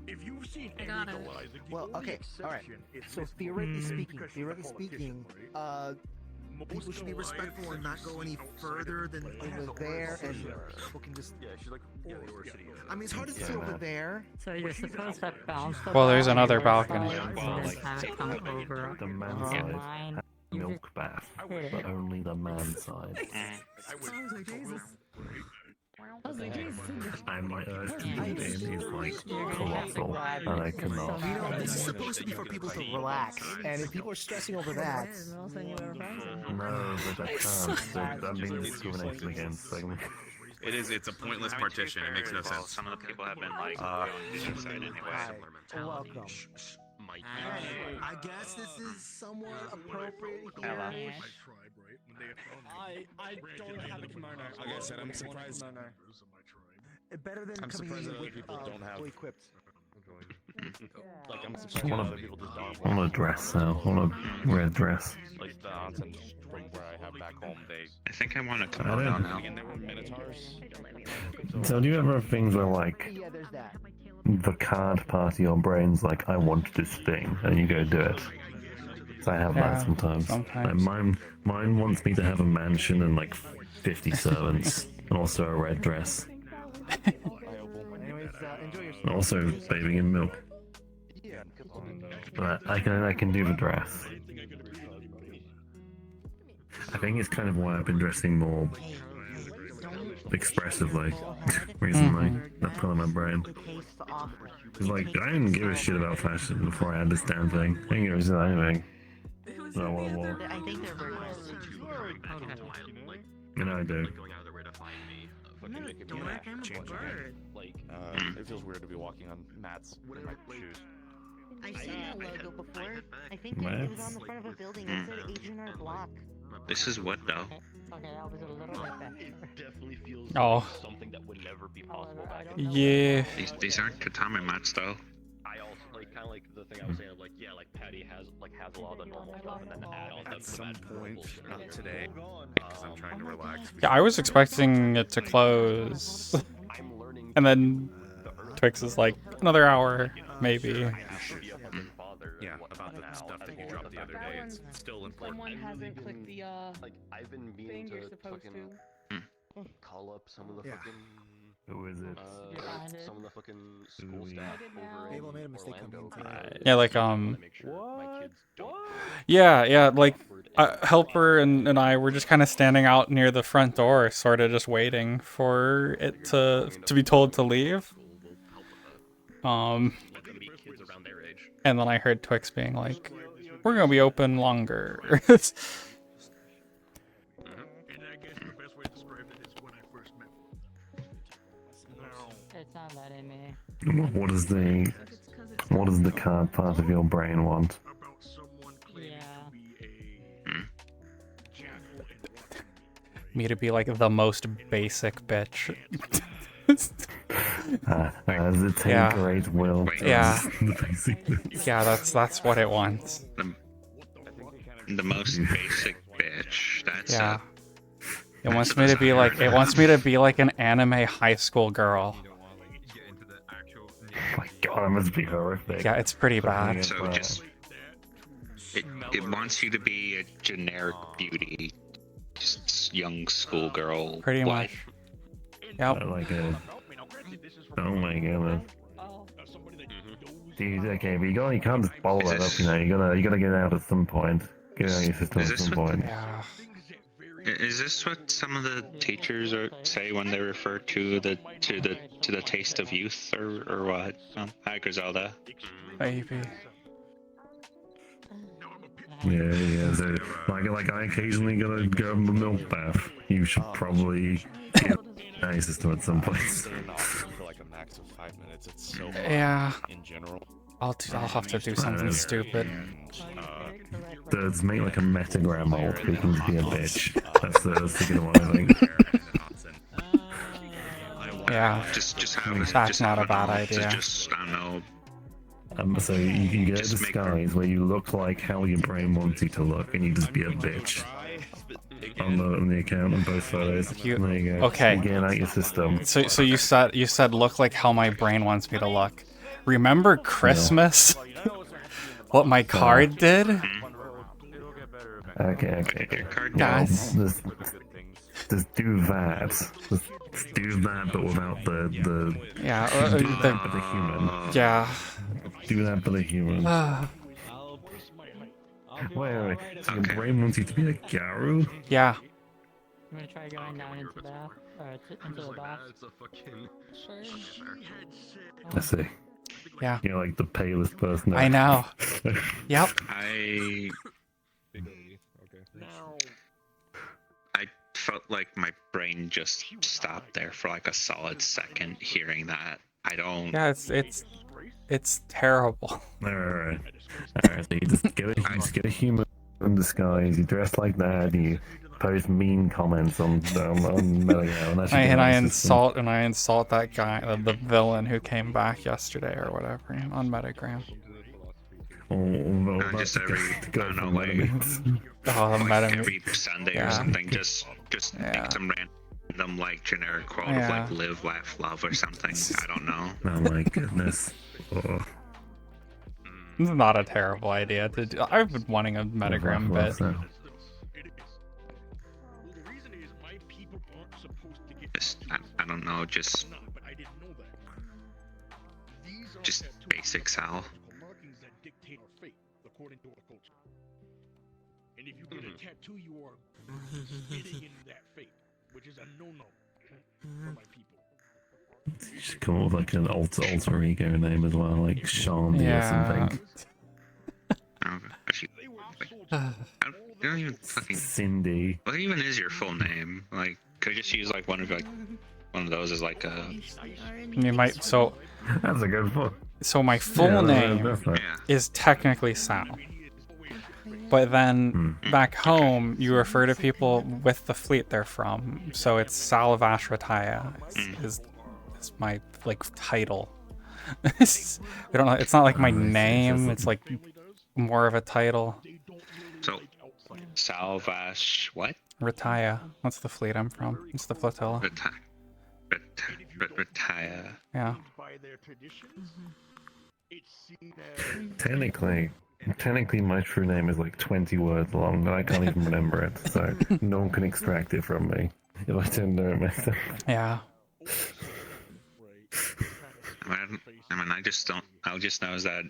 if you've seen
I
any
got it.
Goliath, the
Well,
only
okay, all right.
exception is
So
Miss
theoretically
Blunt,
speaking,
because she's a politician,
People should be respectful and not go any further than
over there, and people can just.
Yeah, she's like, yeah, the Aurora City.
I mean, it's hard to
See
tell.
over there.
So you're supposed to bounce the
Well, there's
ball
another
your
balcony.
side and then have it come over
The man
on
side
mine.
has milk bath, but only the man side. And my urge to move in is like colossal, and I cannot.
This is supposed to be for people to
Relax, and if people are stressing over that,
No, but I can't. I'm being discriminated against.
It's a pointless partition. It makes no sense.
Some of the people have been like going to the side anyway.
welcome.
I guess this is somewhat appropriate
Hello.
here.
I don't have a kimono.
Like I said, I'm surprised.
Better than
I'm
coming
surprised
in
that other
with,
people don't have.
fully equipped.
Like I'm
I
surprised
want
other people just don't.
I want a dress now. I want a red dress.
Like the onsen from where I have back home, they.
I think I want to
I
kimono
don't-
now.
And there were minotaurs.
So do you ever have things where like
Yeah, there's that.
the card part of your brain's like, I want this thing, and you go do it? So I have
Yeah,
that sometimes.
sometimes.
Like mine wants me to have a mansion and like 50 servants, and also a red dress,
Anyways, enjoy your.
and also bathing in milk. But I can do the dress. I think it's kind of why I've been dressing more expressively recently. That part of my brain. It's like I didn't give a shit about fashion before I had this damn thing. I didn't give a shit about anything. No, well,
I think they're very close.
you know I do.
It feels weird to be walking on mats in my shoes.
I've seen that logo before. I think
What?
it was on the front of a building. It said H&R Block.
This is what though?
Okay, I was a little bit better.
It definitely feels
Oh.
like something that would never be possible back in
Yeah.
These aren't tatami mats though.
I also like kind of like the thing I was saying of like yeah like Patty has a lot of the normal stuff and then add on
At some point, not today, because I'm trying to relax.
Yeah, I was expecting it to close. And then Twix is like, another hour, maybe.
Yeah, about the stuff that you dropped the other day, it's still important.
Someone hasn't clicked the
like I've been
thing
meaning
you're
to
supposed
fucking
to.
call up some of the fucking
Who is it?
some of the fucking school staff over
Abel
in
made a mistake
Orlando.
coming in today.
Yeah, like,
Make sure my kids don't
Yeah, like, Helper and I were just kind of standing out near the front door, sort of just waiting for it to be told to leave.
kids around their age.
And then I heard Twix being like, we're gonna be open longer.
And I guess the best way to describe it is when I first met.
It's not letting me.
What does the card part of your brain want? Me
to be like the most basic bitch.
As it take
Yeah.
great will. to
Yeah.
the basic
Yeah, that's what it wants.
The most basic bitch. That's
Yeah. It wants me to be like an anime high school girl.
Oh my god, that must be horrific.
Yeah, it's pretty bad.
So just it wants you to be a generic beauty, just young schoolgirl.
Pretty much. Yep.
Like a... Oh my goodness. Dude, okay, but you can't just bottle that up, you know. You gotta get it out at some point. Get it out of your system at some point.
Is this what some of the teachers say when they refer to the taste of youth or what? Hi Griselda.
Maybe.
Yeah. So, like I occasionally gotta go to the milk bath. You should probably get it out of your system at some point.
For like a max of 5 minutes. It's so hard
Yeah.
in general.
I'll have to do something stupid.
Let's make like a metagram alt who can just be a bitch. That's the good one, I think.
Yeah,
Just have it.
that's
Just
not
have
a
it
bad
all.
idea.
Just I don't know.
So you get a
Just make
disguise where you look like how your brain wants you to look, and you just be a bitch on the account on both photos. There you go.
Okay.
You get out your system.
So you said look like how my brain wants me to look. Remember Christmas? What my card did?
Okay.
Guys.
Well, just do that. Just do that, but without the
Yeah.
do that, but the human.
Yeah.
Do that, but the human. Wait. So your brain wants you to be a Garu?
Yeah.
I'm gonna try going down into that, into the bath.
I see.
Yeah.
You're like the palest person.
I know. Yep.
I felt like my brain just stopped there for like a solid second hearing that. I don't.
Yeah, it's terrible.
Alright. So you just get a human in disguise, you dress like that, you post mean comments on Metagram,
And I insult that guy, the villain who came back yesterday or whatever on Metagram.
Just every I don't know, like every Sunday or something, just make some random like generic quote of like live, laugh, love or something. I don't know.
Oh my goodness. Oh.
It's not a terrible idea to do. I've been wanting a Metagram bit.
Just I don't know, just basic Sal.
According to our culture. And if you get a tattoo, you are spitting in that fate, which is a no-no for my people.
You should come up with like an alter ego name as well, like Shandy or something.
I don't even fucking.
Cindy.
What even is your full name? Like, could I just use like one of those as like a.
You might so.
That's a good one.
So my full name is technically Sal. But then back home, you refer to people with the fleet they're from. So it's Salvashrataya is my like title. We don't know. It's not like my name. It's like more of a title.
So Salvash what?
Rataya. That's the fleet I'm from. It's the flotilla.
Rataya.
Yeah.
Technically, my true name is like 20 words long, but I can't even remember it, so no one can extract it from me if I don't know it myself.
Yeah.
I just don't. I'll just know is that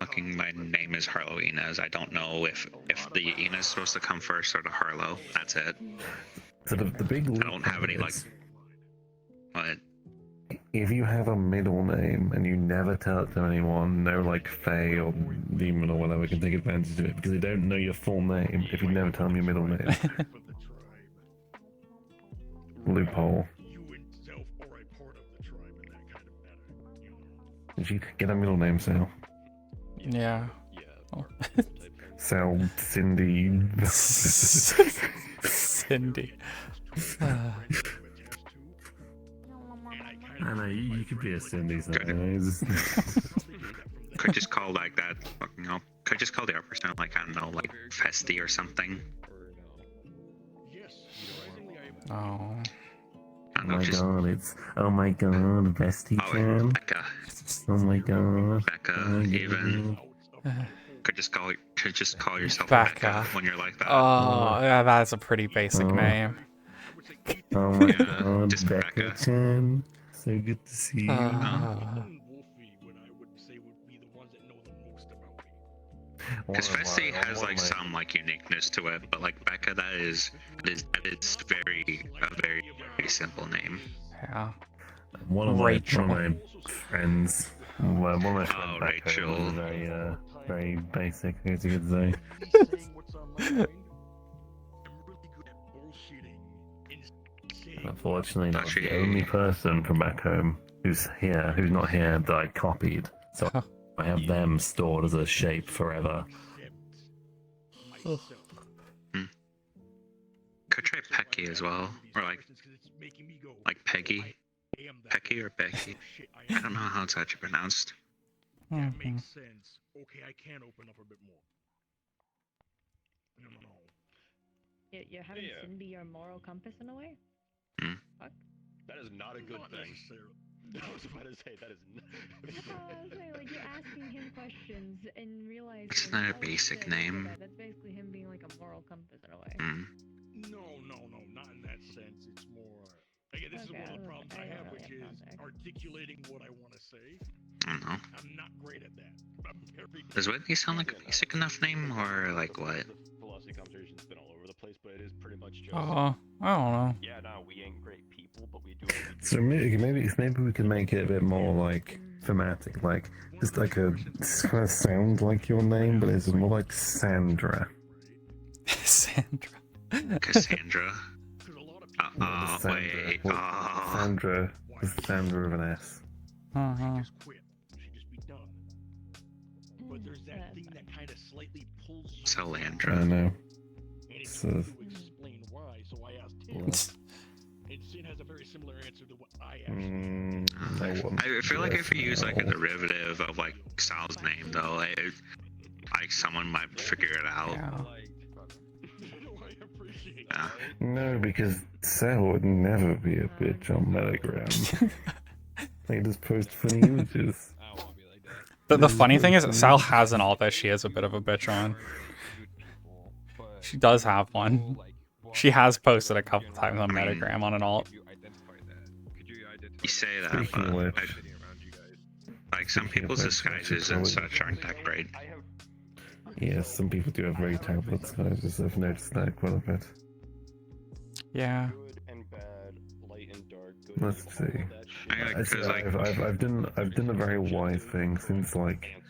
fucking my name is Harlow Inez. I don't know if the Inez is supposed to come first or the Harlow. That's it.
So the big
I don't have any like. What?
If you have a middle name and you never tell it to anyone, no like Fae or Demon or whatever can take advantage of it because they don't know your full name if you never tell them your middle name. Loophole. Did you get a middle name, Sal?
Yeah. Oh.
Sal Cindy.
Cindy.
I know, you could be a Cindy sometimes.
Could just call like that. Fucking hell. Could just call the other person like I don't know, like Festy or something.
Oh.
Oh my god, Vesty Chan.
Becca.
Oh my god.
Becca, even. Could just call yourself
Becca
when you're like that.
Oh, yeah, that's a pretty basic name.
Oh my god, just Becca Chan. So good to see you.
Because Festy has like some like uniqueness to it, but like Becca, that is a very simple name.
Yeah.
One of my friends. One of my friends back
Rachel.
home was very basic, I guess you could say. Unfortunately, not the only person from back home who's not here that I copied. So I have them stored as a shape forever.
Could try Pecky as well, or like Peggy, Pecky or Becky. I don't know how it's actually pronounced.
That makes sense. Okay, I can open up a bit more. No.
You're having sin be your moral compass in a way? Fuck.
That is not a good thing. I was about to say that is.
Like you're asking him questions and realizing.
It's not a basic name.
That's basically him being like a moral compass in a way.
No, not in that sense. It's more. Again, this is one of the problems I have, which is articulating what I want to say.
I don't know.
I'm not great at that. I'm very.
Does Whitney sound like a basic enough name, or like what?
Velocity conversation's been all over the place, but it is pretty much just.
I don't know.
Yeah, no, we ain't great people, but we do.
So maybe we can make it a bit more like thematic, like just like it's kind of sound like your name, but it's more like Sandra.
Sandra.
Cassandra.
Sandra. Sandra. Sandra with an S.
But there's that thing that kind of slightly pulls you.
Salandra.
I know.
So. Explain why, so I asked him. And Sin has a very similar answer to what I asked.
I feel like if you use like a derivative of like Sal's name, though, like someone might figure it out. Yeah.
No, because Sal would never be a bitch on Metagram. They just post funny images.
The funny thing is, Sal has an alt that she is a bit of a bitch on. She does have one. She has posted a couple times on Metagram on an alt.
You say that, but like some people's disguises and such aren't that great.
Yeah, some people do have very terrible disguises. I've noticed that quite a bit.
Yeah.
Let's see. I've done a very wise thing since like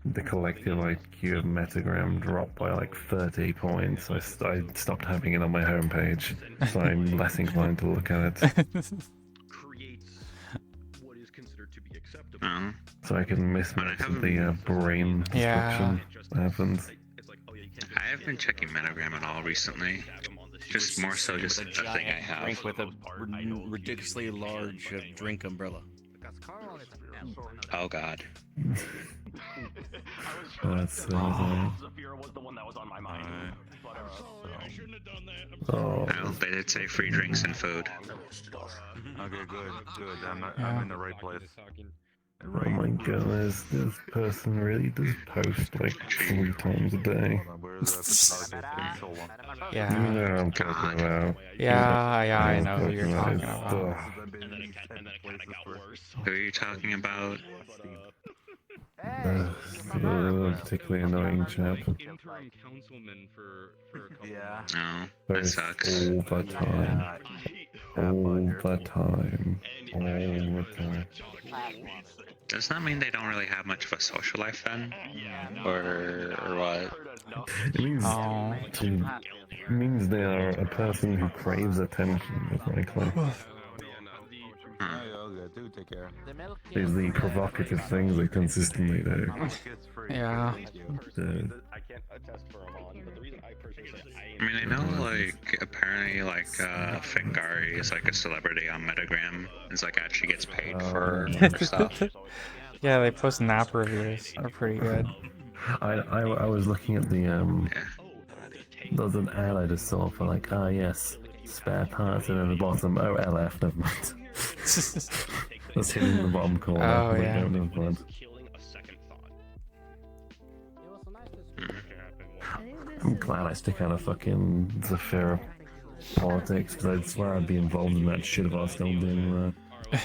the collective IQ of Metagram dropped by like 30 points. I stopped having it on my homepage, so I'm less inclined to look at it. So I can miss most of the brain destruction that happens.
I have been checking Metagram at all recently. Just more so just a thing I have.
Drink with a ridiculously large drink umbrella.
Oh god.
That's
Zafira was the one that was on my mind.
Oh.
Well, they did say free drinks and food.
Okay, good. I'm in the right place.
Oh my goodness, this person really does post like 3 times a day.
Yeah.
You know what I'm talking about.
Yeah, I know who you're talking about.
Who are you talking about?
Particularly annoying chap.
No, that sucks.
All the time. All the time. All the time.
Does that mean they don't really have much of a social life then? Or what?
It means they are a person who craves attention, frankly.
Do take care.
Is the provocative things they consistently do.
Yeah.
I mean, I know, like, apparently, like, Fengari is, like, a celebrity on Metagram. It's, like, actually gets paid for stuff.
Yeah, they post nap reviews. They're pretty good.
I was looking at the, there was an ad I just saw for, like, yes, spare parts, and at the bottom, oh, LF, never mind. That's hitting the bottom corner.
Oh, yeah.
Never mind. I'm glad I stick out of fucking Zafira politics, because I'd swear I'd be involved in that shit if I was still doing that.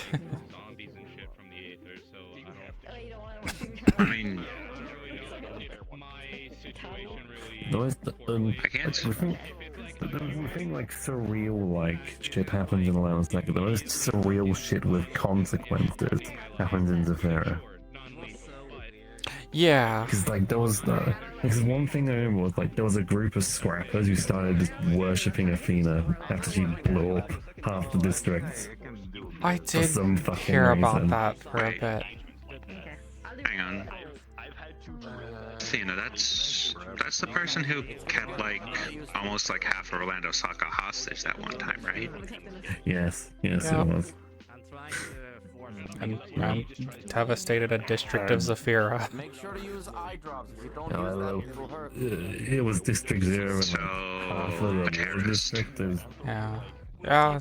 I mean,
there was the thing like surreal like shit happens in the last second. The most surreal shit with consequences happens in Zafira.
Yeah.
Because like there was because one thing I remember was like there was a group of scrappers who started just worshipping Athena after she blew up half the districts.
I did hear about that for a bit.
Hang on. Athena, that's the person who kept like almost like half of Orlando Soccer hostage that one time, right?
Yes,
Yeah.
it was.
And devastated a district of Zafira.
Make sure to use eye drops. If you don't
Yeah,
use that, it'll hurt.
It was District 0 and like half of the War District.
Yeah. Yeah.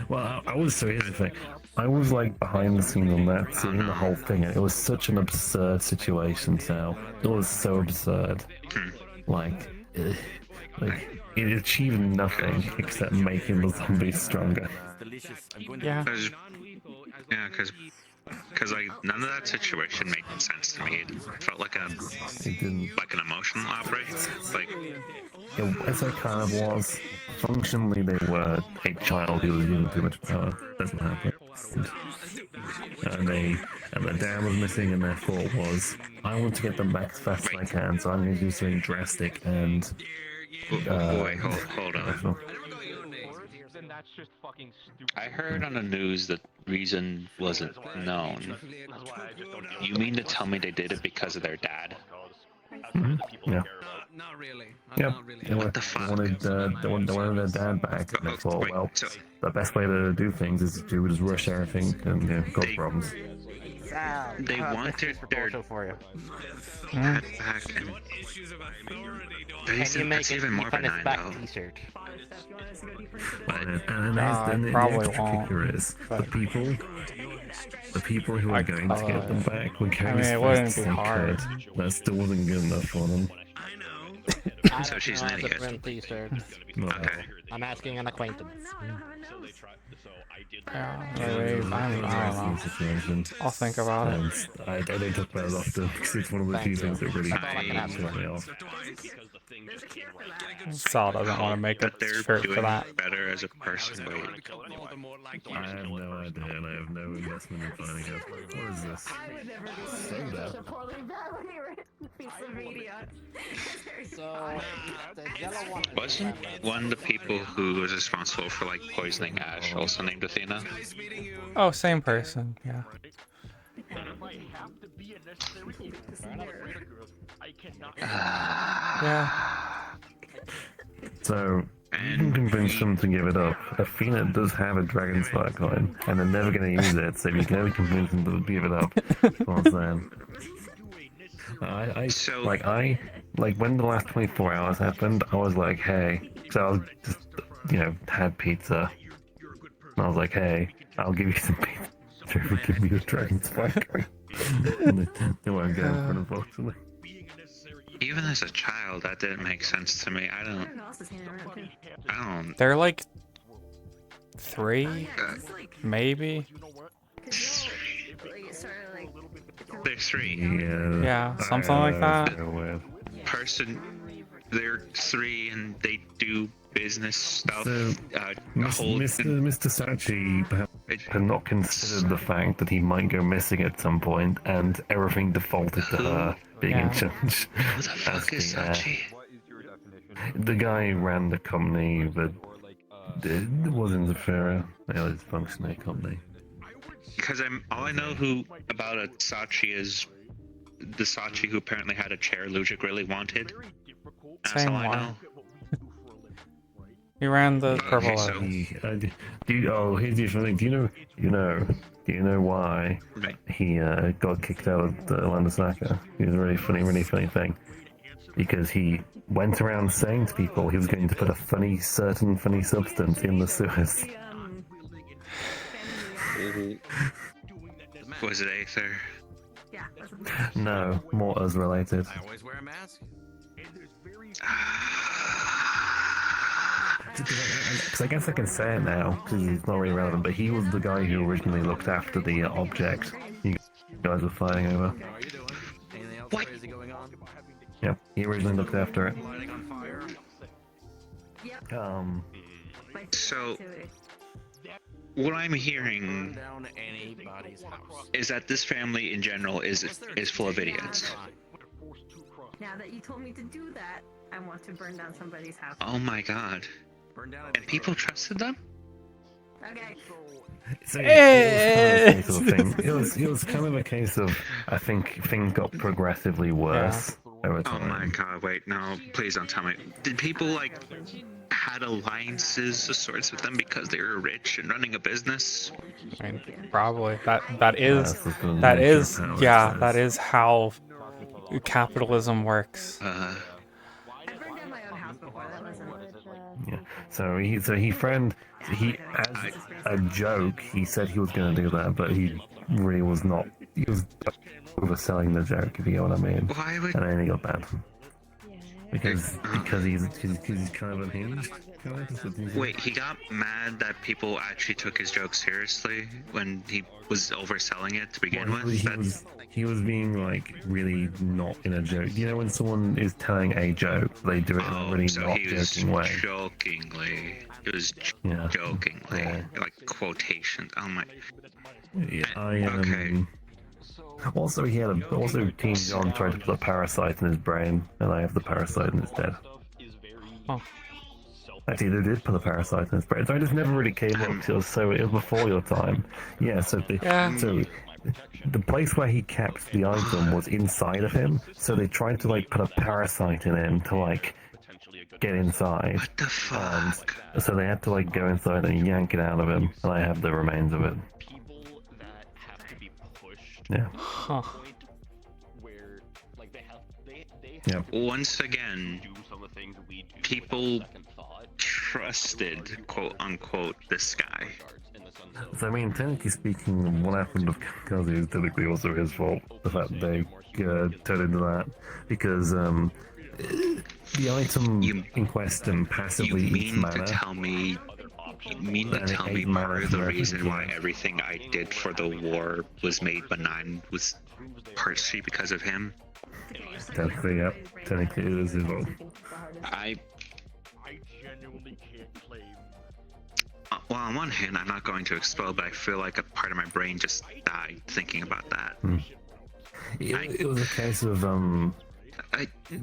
Well, I was, so here's the thing. I was like behind the scenes on that, seeing the whole thing, and it was such an absurd situation, Sal. It was so absurd. Like, it achieved nothing except making the zombies stronger.
Yeah.
Because like none of that situation made sense to me. It felt like an emotional outbreak. Like
As it kind of was, functionally they were a child who was given too much power. That's what happened. And the dam was missing, and their thought was, I want to get them back as fast as I can, so I'm going to do something drastic and...
wait, hold on. I heard on the news that reason wasn't known. You mean to tell me they did it because of their dad?
Yeah.
Not really.
Yep.
What the fuck?
They wanted their dad back, and they thought, well, the best way to do things is to just rush everything and cause problems.
They wanted their dad back, and that's even more benign, though.
And the extra kicker is the people who are going to get them back were going as fast as they could. That still wasn't good enough for them.
So she's an idiot.
Okay.
I'm asking an acquaintance.
Yeah, I don't know. I'll think about it.
I don't talk about it often because it's one of the few things that really pisses me off.
Sal doesn't want to make a shirt for that.
Better as a person. Wait.
I have no idea, and I have no investment in finding out. What is this? Soda.
Wasn't one of the people who was responsible for like poisoning Ash also named Athena?
Oh, same person. Yeah. Yeah.
So, you can convince them to give it up. Athena does have a Dragon's Fire coin, and they're never going to use it, so you can never convince them to give it up. That's what I'm saying. Like, when the last 24 hours happened, I was like, hey, so I was just, had pizza. And I was like, hey, I'll give you some pizza if you give me the Dragon's Fire coin. They weren't going for it, unfortunately.
Even as a child, that didn't make sense to me. I don't.
They're like 3, maybe.
They're 3.
Yeah, something like that.
They're 3 and they do business stuff.
So, Mr. Sachi had not considered the fact that he might go missing at some point, and everything defaulted to her being in charge.
Who the fuck is Sachi?
The guy who ran the company that wasn't Zafira. It was a functioning company.
Because all I know about a Sachi is the Sachi who apparently had a chair Lugic really wanted. That's all I know.
He ran the purple.
Here's the thing. Do you know why he got kicked out of the Landasaka? It was a really funny thing. Because he went around saying to people he was going to put a certain funny substance in the sewers.
Was it Aether?
No, more us related.
I always wear a mask.
Because I guess I can say it now, because it's not really relevant, but he was the guy who originally looked after the object you guys were fighting over.
What? Crazy going on?
Yeah, he originally looked after it.
So, what I'm hearing is that this family in general is full of idiots.
Now that you told me to do that, I want to burn down somebody's house.
Oh my god. And people trusted them?
Okay.
So it was kind of a case of thing. It was kind of a case of, I think things got progressively worse over
Oh
time.
my god, wait, no, please don't tell me. Did people, like, had alliances of sorts with them because they were rich and running a business?
I mean, probably. That is
yeah,
that is how capitalism works.
Yeah. So he as a joke he said he was going to do that, but he really was not. He was overselling the joke, if you know what I mean.
Why would...
And then he got banned. Because he's kind of unhinged.
Wait, he got mad that people actually took his joke seriously when he was overselling it to begin with?
He was being like really not in a joke. You know when someone is telling a joke, they do it in a really
so
not
he was
joking way.
jokingly. It was jokingly. Like quotations. Oh my...
Yeah, okay. Also, Teen John tried to put a parasite in his brain, and I have the parasite and it's dead.
Oh.
Actually, they did put a parasite in his brain. So it just never really came up. It was before your time. Yeah. So the place where he kept the item was inside of him. So they tried to like put a parasite in him to like get inside.
What the fuck?
And so they had to like go inside and yank it out of him, and I have the remains of it. Yeah.
Huh.
Yeah.
Once again, people trusted, quote unquote, this guy.
So I mean, technically speaking, what happened with Kazi is technically also his fault. The fact that they turned into that, because the item in question passively eats mana.
You mean to tell me part of the reason why everything I did for the war was made benign was partially because of him?
Technically, yep. Technically, it is his fault.
I genuinely can't claim. Well, on one hand, I'm not going to explode, but I feel like a part of my brain just died thinking about that.
It was a case of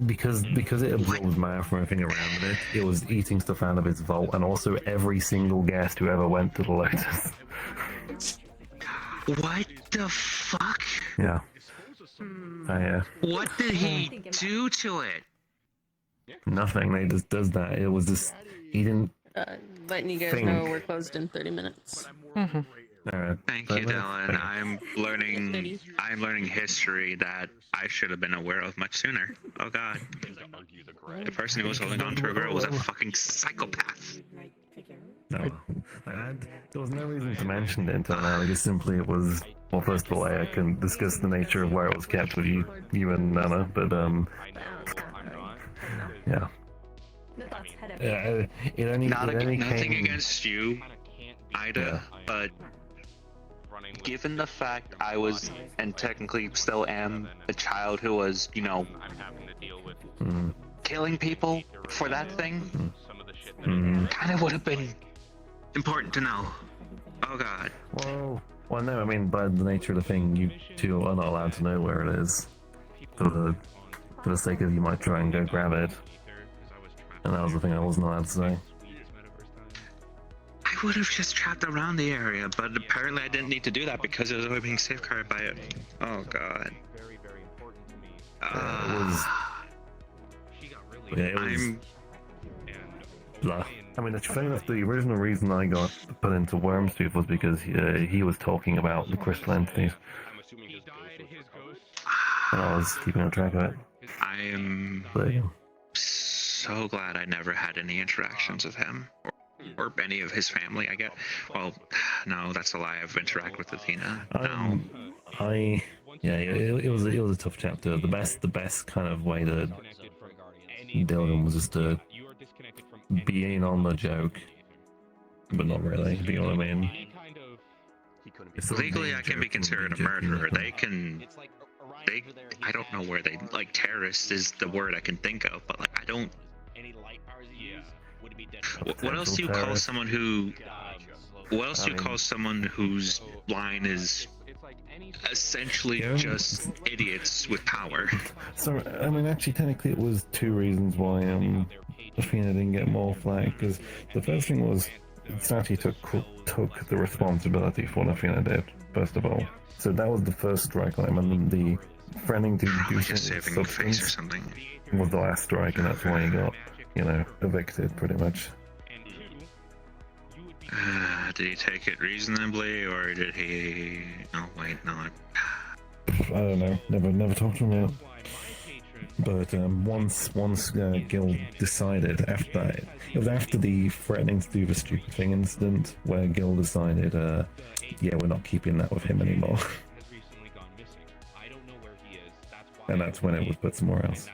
because it absorbed mana from everything around it. It was eating stuff out of its vault, and also every single guest who ever went to the Lotus.
What the fuck?
Yeah.
What did he do to it?
Nothing. They just does that. It was just he didn't.
Letting you guys know we're closed in 30 minutes.
Mm-hmm.
All right.
Thank you, Dylan. I'm learning history that I should have been aware of much sooner. Oh god. The person who was holding on to a girl was a fucking psychopath.
No, there was no reason to mention it until now. Just simply it was. Well, first of all, I can discuss the nature of where it was kept with you and Nana, but yeah.
Nothing against you, Ida, but given the fact I was, and technically still am, a child who was, killing people for that thing, kind of would have been important to know. Oh god.
Well, no, I mean, by the nature of the thing, you two are not allowed to know where it is. For the sake of you might try and go grab it. And that was the thing I wasn't allowed to say.
I would have just trapped around the area, but apparently I didn't need to do that because it was already being safeguarded by it. Oh god.
Blah. I mean, fair enough, the original reason I got put into Worm's Tooth was because he was talking about the crystal entities. And I was keeping on track of it.
I am so glad I never had any interactions with him. Or any of his family, I guess. Well, no, that's a lie. I've interacted with Athena. No.
It was a tough chapter. The best kind of way to deal with him was just to be in on the joke, but not really. Do you know what I mean?
Legally, I can be considered a murderer. I don't know where they, like, terrorist is the word I can think of, but, like, I don't. What else do you call someone who? What else do you call someone whose line is essentially just idiots with power?
So, I mean, actually, technically, it was two reasons why Athena didn't get more flack. Because the first thing was Sachi took the responsibility for the thing I did, first of all. So that was the first strike on him, and then the threatening to do
saving face or something.
was the last strike, and that's why he got, evicted pretty much.
Did he take it reasonably, or did he? Oh wait, no.
I don't know. Never talked to him yet. But once Gil decided after that, it was after the threatening to do the stupid thing incident where Gil decided, yeah, we're not keeping that with him anymore. And that's when it was put somewhere else.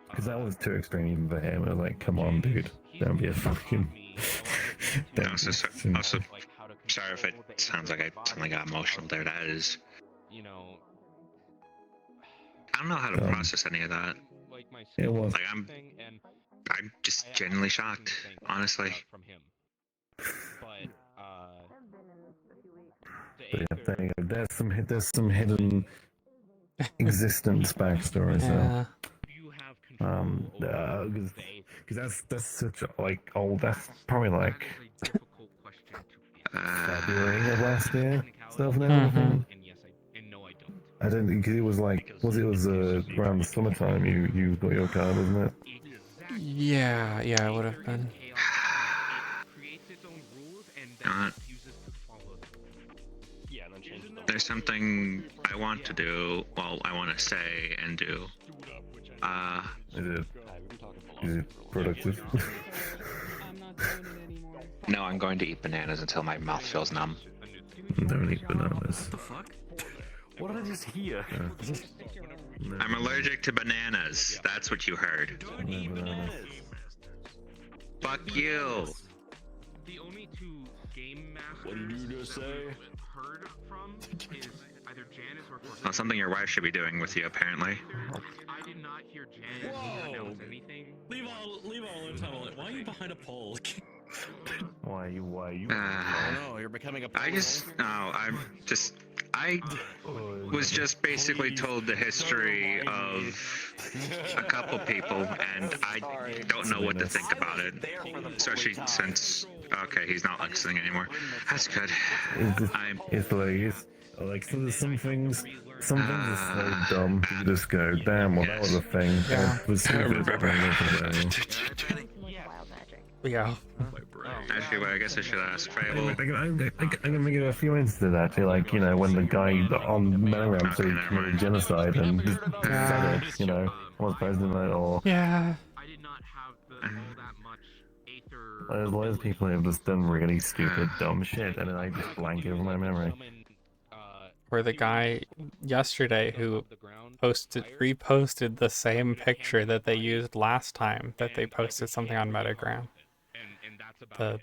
Because that was too extreme even for him. It was like, come on, dude, don't be a fucking.
Also, sorry if it sounds like I suddenly got emotional there. That is. I don't know how to process any of that.
It was.
Like I'm just genuinely shocked, honestly.
But yeah, there you go. There's some hidden existence backstories there. Because that's such like old. That's probably like February of last year stuff and everything. I didn't think it was like it was around the summertime you got your card, wasn't it?
Yeah, it would have been.
There's something I want to do. Well, I want to say and do.
Is it productive?
No, I'm going to eat bananas until my mouth feels numb.
Don't eat bananas.
The fuck? What did I just hear?
I'm allergic to bananas. That's what you heard. Fuck you.
The only two game masters
What did you just say?
heard from is either Janice or
Well, something your wife should be doing with you, apparently.
I did not hear Janice announce anything.
Leave all in. Why are you behind a pole?
Why you?
Oh no, you're becoming a.
I was just basically told the history of a couple people, and I don't know what to think about it. Especially since, okay, he's not listening anymore. That's good.
It's like so there's some things are so dumb. You just go, damn, well that was a thing.
Yeah.
It was stupid.
Yeah.
Actually, well, I guess I should ask Fable.
I can think of a few instances actually, like when the guy on Melram said he committed genocide and just said it, was president or
Yeah.
there's loads of people who have just done really stupid, dumb shit, and then I just blank it over my memory.
Or the guy yesterday who reposted the same picture that they used last time that they posted something on Metagram. The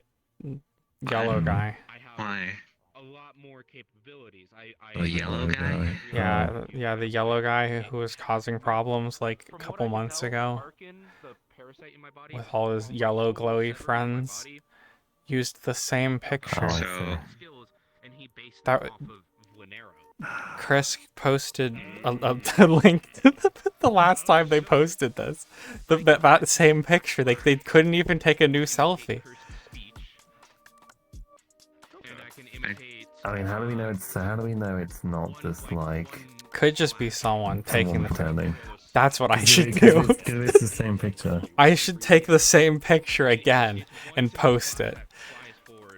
yellow guy.
Why?
A lot more capabilities.
The yellow guy?
Yeah, the yellow guy who was causing problems like a couple months ago with all his yellow glowy friends used the same picture. That Chris posted a link to the last time they posted this. That same picture. They couldn't even take a new selfie.
I mean, how do we know it's not just like?
Could just be someone taking the
pretending.
That's what I should do.
It's the same picture.
I should take the same picture again and post it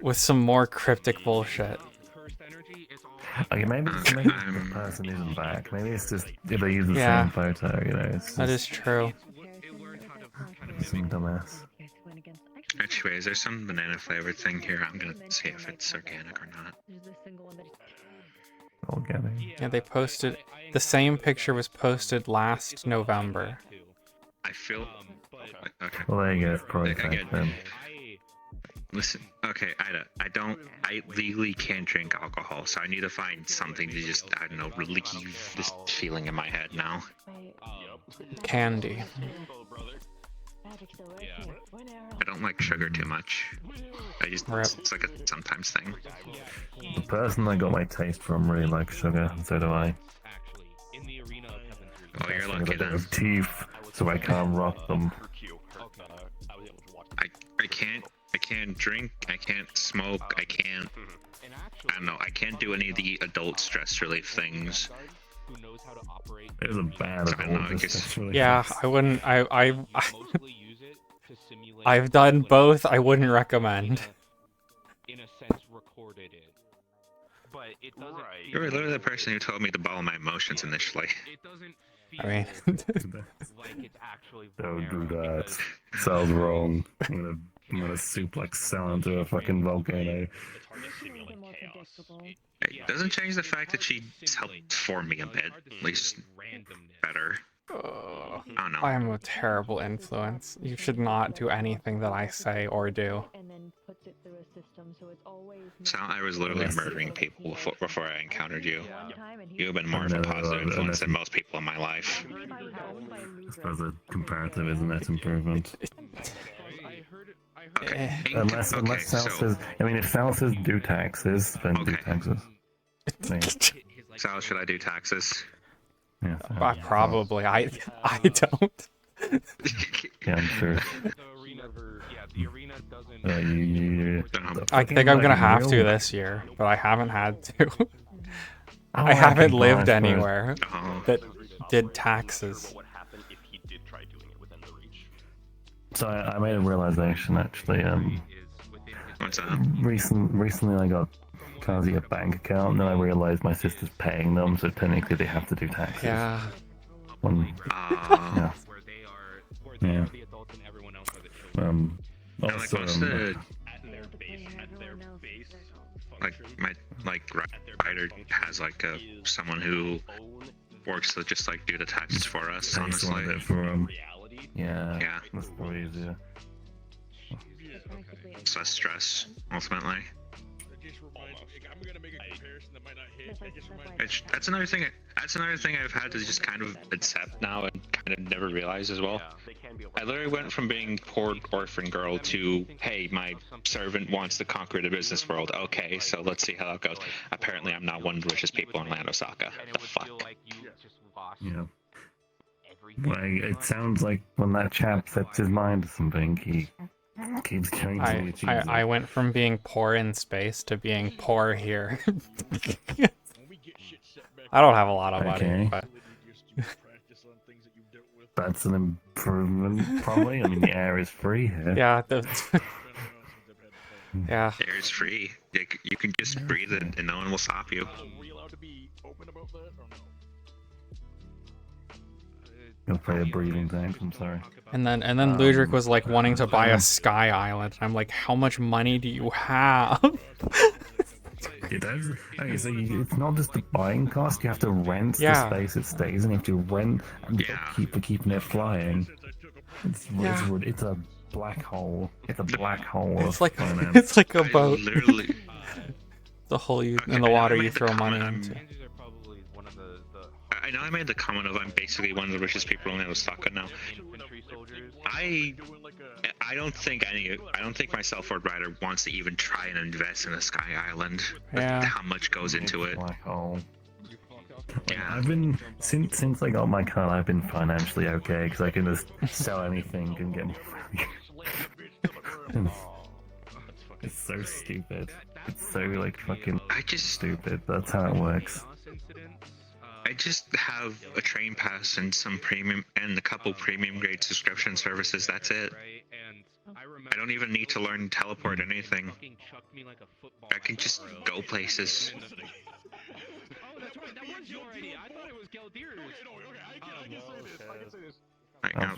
with some more cryptic bullshit.
Okay, maybe the person isn't back. Maybe it's just if they use the same photo, it's just,
that is true.
Some dumbass.
Actually, is there some banana flavored thing here? I'm gonna see if it's organic or not.
Organic.
Yeah, they posted the same picture was posted last November.
I feel. Okay.
Well, there you go. It's probably
Again,
fake then.
Listen, okay, Ida, I legally can't drink alcohol, so I need to find something to just, I don't know, relieve this feeling in my head now.
Candy.
I don't like sugar too much. It's like a sometimes thing.
The person I got my taste from really likes sugar, and so do I.
Oh, you're lucky
I don't
then.
have teeth, so I can't rock them.
I can't drink, I can't smoke, I can't, I don't know, I can't do any of the adult stress relief things.
It was a bad
So I don't know, I
adult
guess.
stress relief.
Yeah, I wouldn't. I've done both. I wouldn't recommend.
In a sense, recorded it, but it doesn't.
You were literally the person who told me to bottle my emotions initially.
It doesn't
I mean,
like it's actually.
Don't do that. Sounds wrong. I'm gonna suplex Sal into a fucking volcano.
It doesn't change the fact that she helped form me a bit, at least better. I don't know.
I am a terrible influence. You should not do anything that I say or do.
So I was literally murdering people before I encountered you. You have been more of a positive influence than most people in my life.
I suppose a comparative isn't that improvement.
Okay.
Unless Sal says, I mean, if Sal says do taxes, then do taxes.
Sal, should I do taxes?
Yeah.
Probably. I don't.
Yeah, I'm sure.
I think I'm gonna have to this year, but I haven't had to. I haven't lived anywhere that did taxes.
So I made a realization actually.
What's that?
Recently I got Kazi a bank account, and then I realized my sister's paying them, so technically they have to do taxes.
Yeah.
Yeah. Yeah. Also,
like Ryder has like someone who works to just like do the taxes for us.
takes a lot
Honestly,
of it for Yeah.
Yeah.
That's probably easier.
it's less stress ultimately. That's another thing. That's another thing I've had to just kind of accept now and kind of never realize as well. I literally went from being poor orphan girl to, hey, my servant wants to conquer the business world. Okay, so let's see how that goes. Apparently, I'm not one of the richest people in Land Osaka. The fuck?
Yeah. Well, it sounds like when that chap sets his mind to something, he keeps going to achieve it.
I went from being poor in space to being poor here. I don't have a lot of money, but
that's an improvement, probably. I mean, the air is free here.
yeah, yeah.
Air is free. You can just breathe it and no one will stop you.
You'll play a breathing tank. I'm sorry.
And then Ludric was like wanting to buy a sky island. I'm like, how much money do you have?
It does. Okay, so it's not just the buying cost. You have to rent the
Yeah.
space it stays in. You have to rent and keep for keeping it flying. It's a black hole. It's a black hole.
It's like
finance.
it's like a boat.
Literally.
The hole in the water you throw money into.
I know I made the comment of I'm basically one of the richest people in Land Osaka now. I don't think myself or Ryder wants to even try and invest in a sky island.
Yeah.
How much goes into it?
Black hole. Yeah. I've been since I got my car. I've been financially okay because I can just sell anything and get more. It's so stupid. It's so like fucking stupid. That's how it works.
I just have a train pass and some premium and a couple premium grade subscription services. That's it. I don't even need to learn teleport or anything. I can just go places. Right now,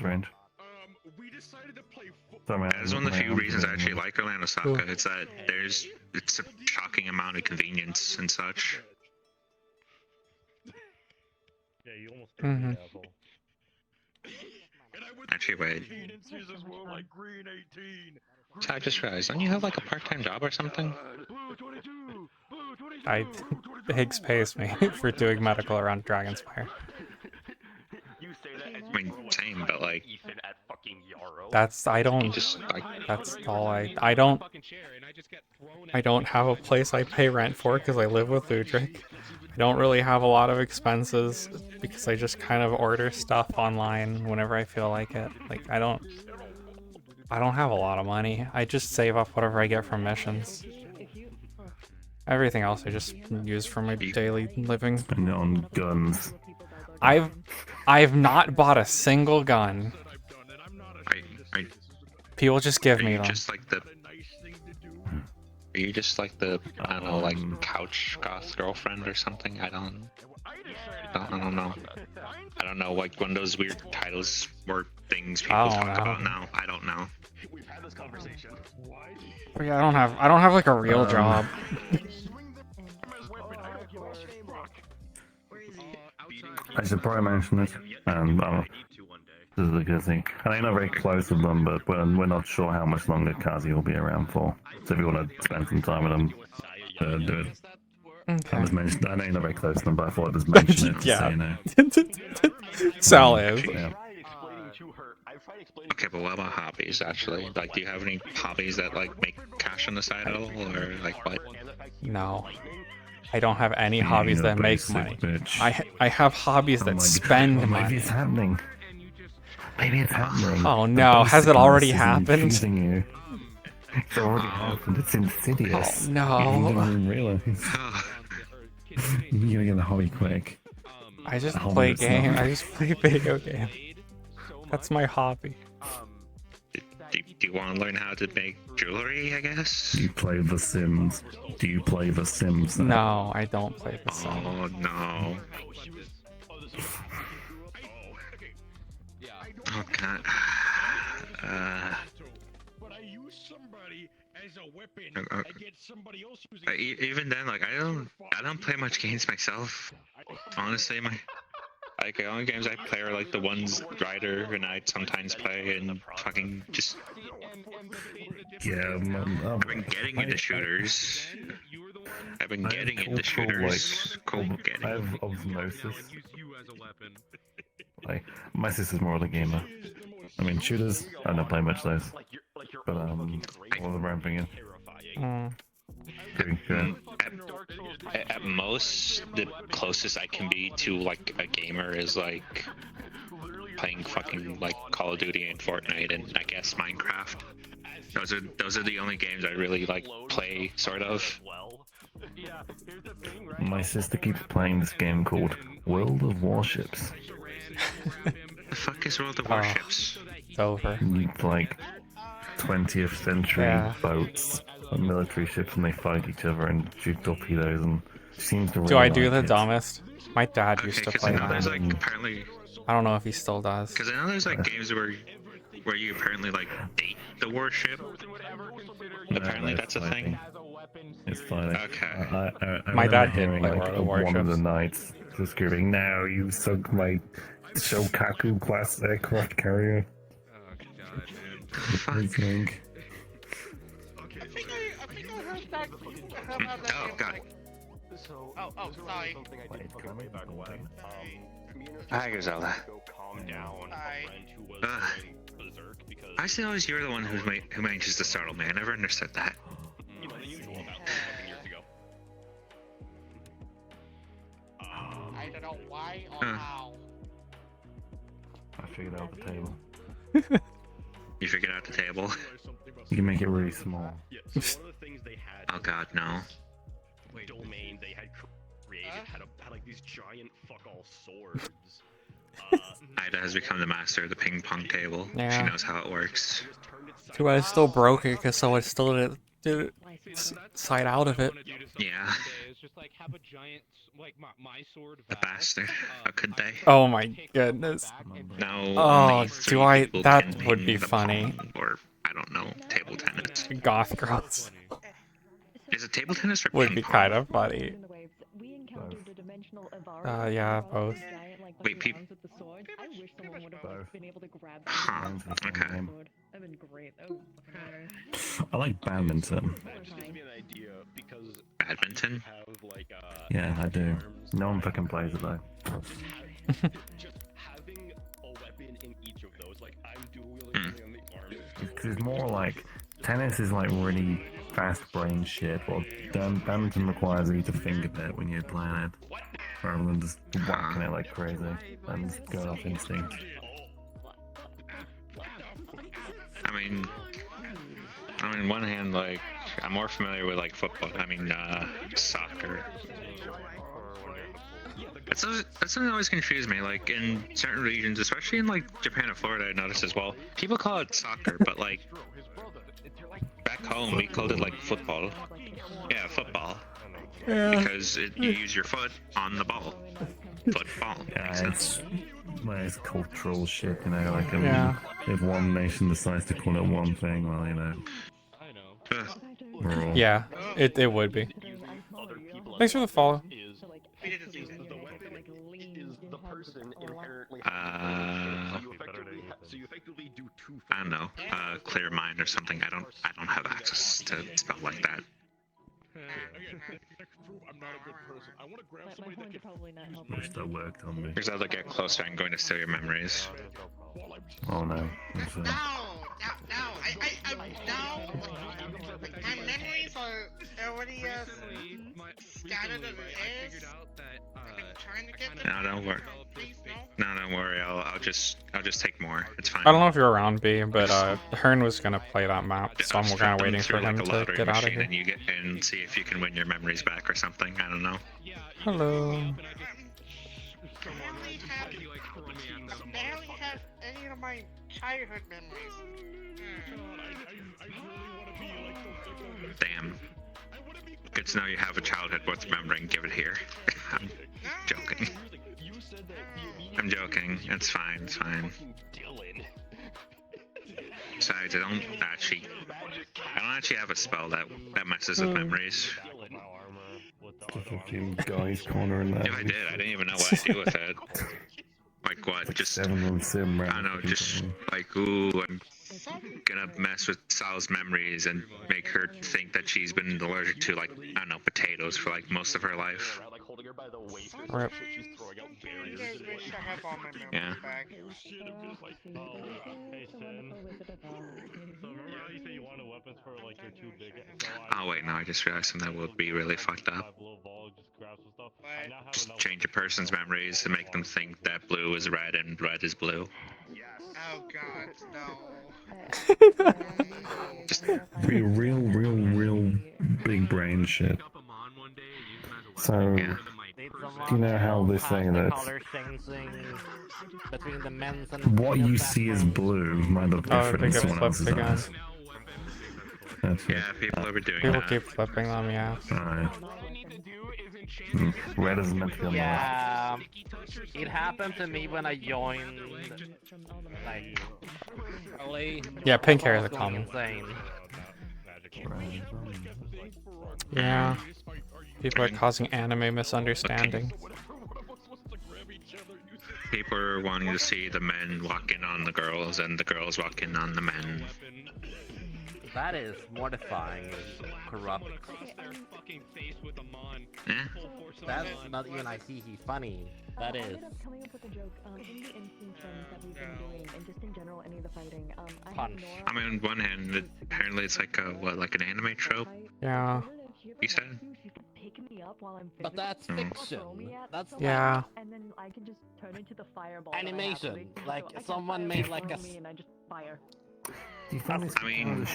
that's one of the few reasons I actually like Land Osaka. It's that it's a shocking amount of convenience and such.
Yeah, you almost
Mhm.
Actually, wait. So I just realized, don't you have like a part-time job or something?
Higgs pays me for doing medical around Dragonspire.
I mean, same, but like,
That's I don't. That's all I don't. I don't have a place I pay rent for because I live with Ludric. I don't really have a lot of expenses because I just kind of order stuff online whenever I feel like it. Like I don't I don't have a lot of money. I just save up whatever I get from missions. Everything else I just use for my daily living.
Spend it on guns.
I've not bought a single gun. People just give me them.
Just like the. Are you just like the, I don't know, like couch goth girlfriend or something? I don't know. I don't know, like one of those weird titles or things people talk about now. I don't know.
We've had this conversation.
But yeah, I don't have like a real job.
I should probably mention it, and this is a good thing. And I'm not very close with them, but we're not sure how much longer Kazi will be around for. So if you want to spend some time with them, do it.
Okay.
I know you're not very close to them, but I thought I'd just mention it,
yeah.
so you know.
Sal is.
Yeah.
Okay, but what about hobbies, actually? Like, do you have any hobbies that, like, make cash on the side at all, or, like, what?
No. I don't have any hobbies that make money.
Bitch.
I have hobbies that spend
maybe
money.
it's happening. Maybe it's happening.
Oh no, has it already happened?
You. It's already happened. It's insidious.
Oh, no.
You didn't even realize. You gotta get a hobby quick.
I just play games. I just play video games. That's my hobby.
Do you want to learn how to make jewelry, I guess?
Do you play The Sims? Do you play The Sims? Then?
No, I don't play The Sims.
Oh, no. Oh, God.
But I use somebody as a weapon against somebody else using
Even then, like, I don't play much games myself. Honestly, like, the only games I play are, like, the ones Ryder and I sometimes play, and fucking just...
Yeah,
I've been getting into shooters. I've been getting into shooters.
I have osmosis. Like, my sister's more of a gamer. I mean, shooters, I don't play much those. But, all the ramping in. Pretty good.
At most, the closest I can be to, like, a gamer is, like, playing fucking, like, Call of Duty and Fortnite and, I guess, Minecraft. Those are the only games I really, like, play, sort of.
My sister keeps playing this game called World of Warships.
The fuck is World of Warships?
It's over.
Like 20th century boats and military ships, and they fight each other and shoot torpedoes, and seems to really
Do I do
like
the
it.
dumbest? My dad used to play
There's,
that.
like, apparently...
I don't know if he still does.
Because I know there's, like, games where you apparently, like, date the warship. Apparently that's a thing.
It's fine.
Okay.
I
My dad did
hearing
play
like
World of
one of the
Warships.
knights just screaming, "Now you sunk my Shokaku class aircraft carrier." I think.
Oh, God.
Sorry.
Hi, Griselda. Actually, always you're the one who manages to startle me. I never understood that.
I don't know why or how.
I figured out the table.
You figured out the table?
You can make it really small.
Oh God, no.
Domain they had created had like these giant fuck all swords.
Ida has become the master of the ping pong table.
Yeah.
She knows how it works.
Too bad I still broke it because someone still did it side out of it.
Yeah. The bastard. How could they?
Oh my goodness.
No.
Oh,
only three
do I?
people
That
can
would
ping
be
the
funny.
pong, or I don't know, table tennis.
Goth girls.
Is it table tennis or
Would
ping
be
pong?
kind of funny. Yeah, both.
Wait, people. Huh. Okay.
I like badminton.
Badminton?
Yeah, I do. No one fucking plays it though. It's more like tennis is like really fast brain shit, while badminton requires you to think a bit when you're playing it, rather than just whacking it like crazy and just going off instinct.
I mean, on one hand, like, I'm more familiar with like football. I mean, soccer. That's something that always confused me. Like in certain regions, especially in like Japan and Florida, I noticed as well. People call it soccer, but like back home, we called it like football. Yeah, football.
Yeah.
Because you use your foot on the ball. Football.
Yeah, it's cultural shit, you know. Like,
Yeah.
if one nation decides to call it one thing, well, you know. We're all...
Yeah, it would be. Thanks for the follow.
I don't know. Clear mind or something. I don't have access to spell like that.
I'm not a good person. I want to grab somebody that can
probably not help.
Wish that worked on me.
Because as I get closer, I'm going to steal your memories.
Oh no.
My memories are already scattered as it is. I've been trying to get them.
No, don't worry. No, don't worry. I'll just take more. It's fine.
I don't know if you're around, B, but Hearn was gonna play that map, so I'm kind of waiting for him
like a
to
lottery
get out of
machine
here.
and you get and see if you can win your memories back or something. I don't know.
Hello.
I barely have any of my childhood memories.
Damn. Good to know you have a childhood worth remembering. Give it here. I'm joking. I'm joking. It's fine. It's fine. Besides, I don't actually have a spell that messes with memories.
The fucking guy's corner in that.
If I did, I didn't even know what to do with it. Like what? Just
7 on sim,
I don't know. Just like, ooh, I'm gonna mess with Sal's memories and make her think that she's been allergic to, like, I don't know, potatoes for like most of her life.
Rip.
Yeah. Oh wait, no, I just realized something that would be really fucked up. Just change a person's memories to make them think that blue is red and red is blue.
Oh god, no.
Just
real big brain shit. So, do you know how they say that what you see as blue might look different in someone else's eyes?
Yeah, people are doing
People
that.
keep flipping them, yeah.
Right. Red is meant to be on the left.
Yeah, it happened to me when I joined, like,
Yeah, pink hair is a common.
insane.
Yeah. People are causing anime misunderstanding.
People are wanting to see the men walk in on the girls and the girls walk in on the men.
That is mortifying and corrupt. That's not even I see he's funny. That is.
Coming up with a joke, in the instance that we've been doing, and just in general, any of the fighting,
Punch. I mean, on one hand, apparently it's like a, what, like an anime trope?
Yeah.
You said?
But that's fiction. That's
Yeah.
and then I can just turn into the fireball.
animation. Like someone made like a.
And I just fire.
I mean,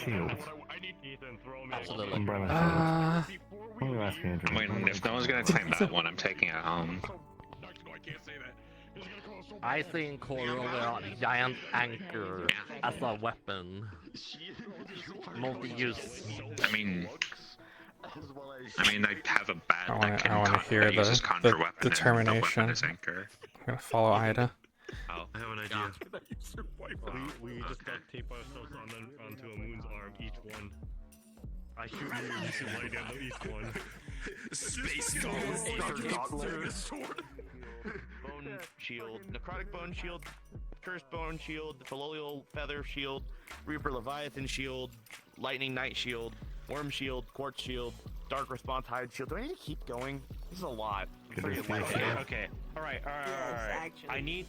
Absolutely.
Umbrella shield. What are you asking, Andrew?
I mean, if no one's gonna claim that one, I'm taking it home.
I think Coral will a giant anchor as a weapon. Multi-use.
I mean, I have a bat that can
I wanna hear
that uses
the
conjure weapon and the
determination.
weapon is anchor.
I'm gonna follow Ida.
Oh,
I have an idea. We just duct tape ourselves onto a moon's arm, each one. I shoot you, you should lay down to each one.
Space
Bone shield, necrotic bone shield, cursed bone shield, Philolial feather shield, Reaper Leviathan shield, lightning knight shield, worm shield, quartz shield, dark response hide shield. Do I need to keep going? This is a lot.
Okay. Alright. I need...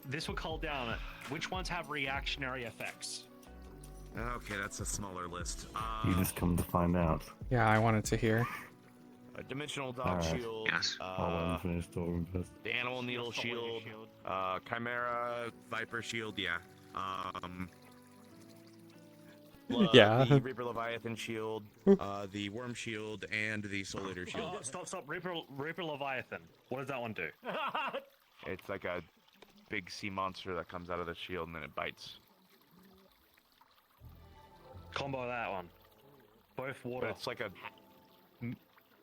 This will call down which ones have reactionary effects.
Okay, that's a smaller list.
You just come to find out.
Yeah, I wanted to hear.
A dimensional dog
Alright.
shield.
Yes.
I'll let him finish talking first.
The animal needle shield. Chimera viper shield. Yeah.
Yeah.
The Reaper Leviathan shield, the Worm shield, and the Solator shield.
Oh, stop. Reaper Leviathan. What does that one do?
It's like a big sea monster that comes out of the shield and then it bites.
Combo that one. Both water.
But it's like a...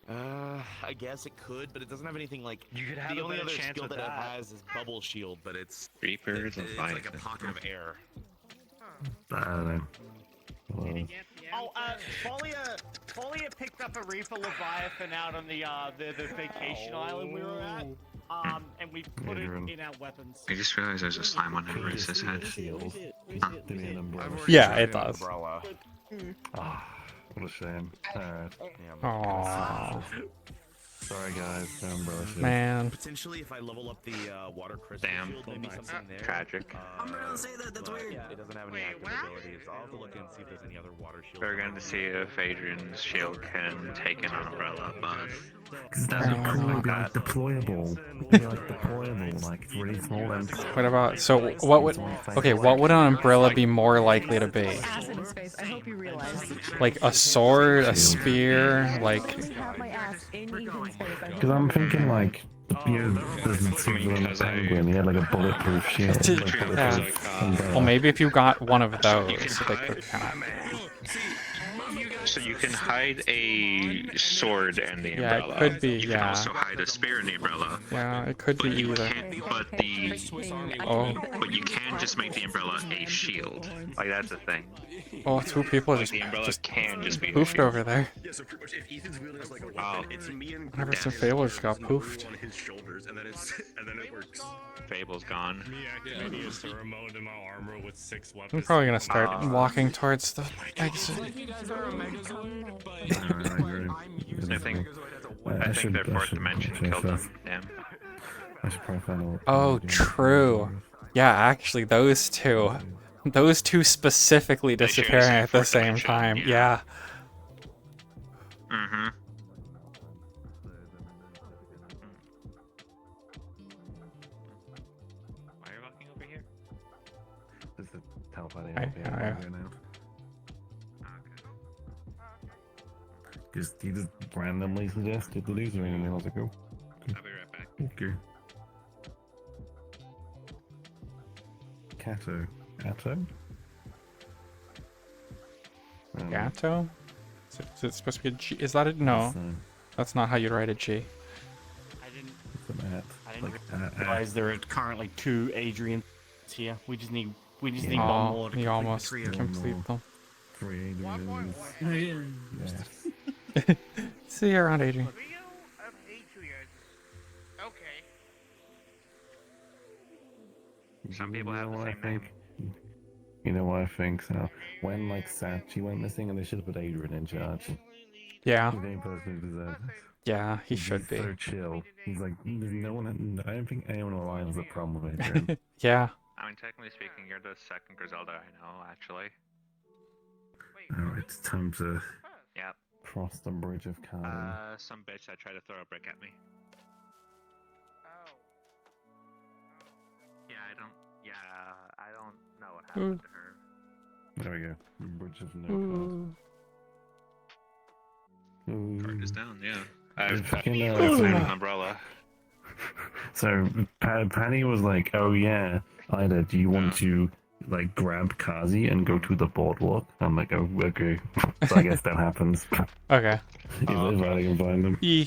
I guess it could, but it doesn't have anything like...
You could have
the
a
only
better
other
chance
skill
with
that it
that.
has is Bubble Shield, but it's...
Reaper
It's like a
Leviathan.
pocket of air.
I don't know. Well,
Oh, Folia picked up a Reaper Leviathan out on the vacation island we were at. And we put it in our weapons.
I just realized there's a slime on Everest's head.
Yeah, it does.
Ah, what a shame. Alright.
Aww.
Sorry guys, no umbrella shield.
Man.
Potentially, if I level up the water crystal
Damn.
shield, maybe something there.
Tragic.
I'm gonna say that. That's weird.
It doesn't have any active abilities. I'll have to look and see if there's any other water shields.
We're going to see if Adrian's shield can take an umbrella buff.
Because that would probably be like deployable. It'd be like deployable, like it's really small and...
What about, so what would, okay, what would an umbrella be more likely to be?
Acid in space. I hope you realize.
Like a sword, a spear, like...
Have my ass in Ethan's face.
Because I'm thinking like, you know, doesn't seem like a penguin, he had like a bulletproof shield. Like bulletproof umbrella.
Well, maybe if you got one of those, they could count.
So you can hide a sword in the
Yeah,
umbrella.
it could be,
You can
yeah.
also hide a spear in the umbrella.
Yeah, it could be either.
But you can just make the umbrella a shield. Like that's the thing.
Oh, two people
Like
just,
the umbrella can just be a
poofed
shield.
over there.
Yeah, so pretty much if Ethan's wielding as like a
Oh.
weapon, it's me and
Everson Fable just got poofed.
on his shoulders, and then it works.
Fable's gone.
Me activating a servo mode in my armor with 6 weapons.
I'm probably gonna start walking towards the exit.
I think their fourth dimension killed them. Damn.
I should probably find out.
Oh, true. Yeah, actually, those two specifically disappearing at the same time. Yeah.
Mm-hmm. Why are you walking over here?
This is teleporting
I-
up here
I-
right now. He just randomly suggested the loser and I was like, oh.
I'll be right back.
Okay. Cato.
Gato? Is it supposed to be a G? Is that a no? That's not how you write a G.
I didn't
Realize
there are currently 2 Adrians here. We just need one
Oh,
more to
you
complete
almost
the trio.
complete them.
3 Adrians. Yes.
See you around, Adrian.
Okay.
Some people have the same name.
You know what I think? So when like Sachi went missing, and they should have put Adrian in charge.
Yeah.
He's the only person who deserves it.
Yeah, he
He's
should be.
so chill. He's like, there's no one. I don't think anyone alive has a problem with Adrian.
Yeah.
I mean, technically speaking, you're the second Griselda I know, actually.
Alright, it's time to
Yep.
cross the bridge of carbon.
Some bitch that tried to throw a brick at me. Yeah, I don't know what happened to her.
There we go. Bridge of no cars.
Card is down, yeah.
It's
I've
fucking,
an umbrella.
So Patty was like, "Oh yeah, Ida, do you want to like grab Kazi and go to the boardwalk?" I'm like, "Oh, okay." So I guess that happens.
Okay.
If I can find them.
Yeah.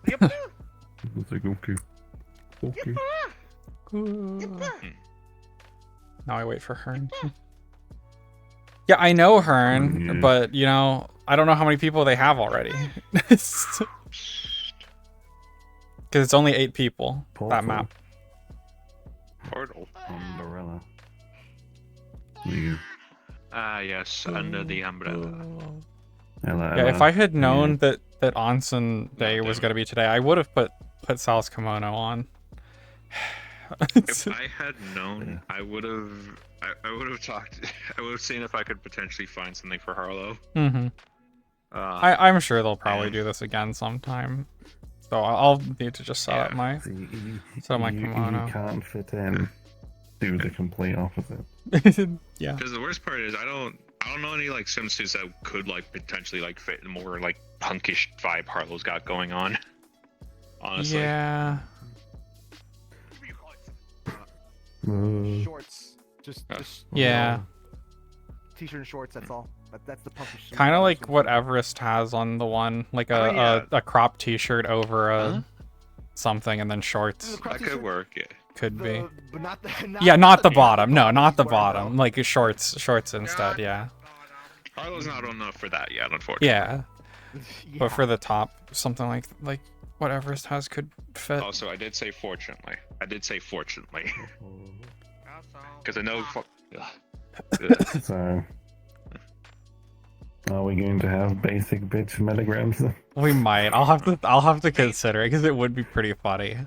It's like okay. Okay.
Now I wait for Hearn. Yeah, I know Hearn,
Yeah.
but you know, I don't know how many people they have already. Because it's only 8 people. That map.
Portal.
Umbrella.
Yes, under the umbrella.
Yeah, if I had known that Onsen Day was gonna be today, I would have put Sal's kimono on.
If I had known, I would have talked. I would have seen if I could potentially find something for Harlow.
Mm-hmm. I'm sure they'll probably do this again sometime. So I'll need to just set up my
you
kimono.
can't fit in. do the complete opposite.
Yeah.
Because the worst part is I don't know any like swimsuits that could like potentially like fit the more like punkish vibe Harlow's got going on. Honestly.
Yeah.
Shorts. Just
Yeah.
t-shirt and shorts, that's all. That's the punkish.
Kind of like what Everest has on the one, like a crop t-shirt over a something and then shorts.
That could work, yeah.
Could be.
But not the,
Yeah, not the bottom. No, not the bottom. Like shorts instead, yeah.
Harlow's not enough for that yet, unfortunately.
Yeah. But for the top, something like what Everest has could fit.
Also, I did say fortunately. Because I know.
So, are we going to have basic bitch metagrams?
We might. I'll have to consider it because it would be pretty funny.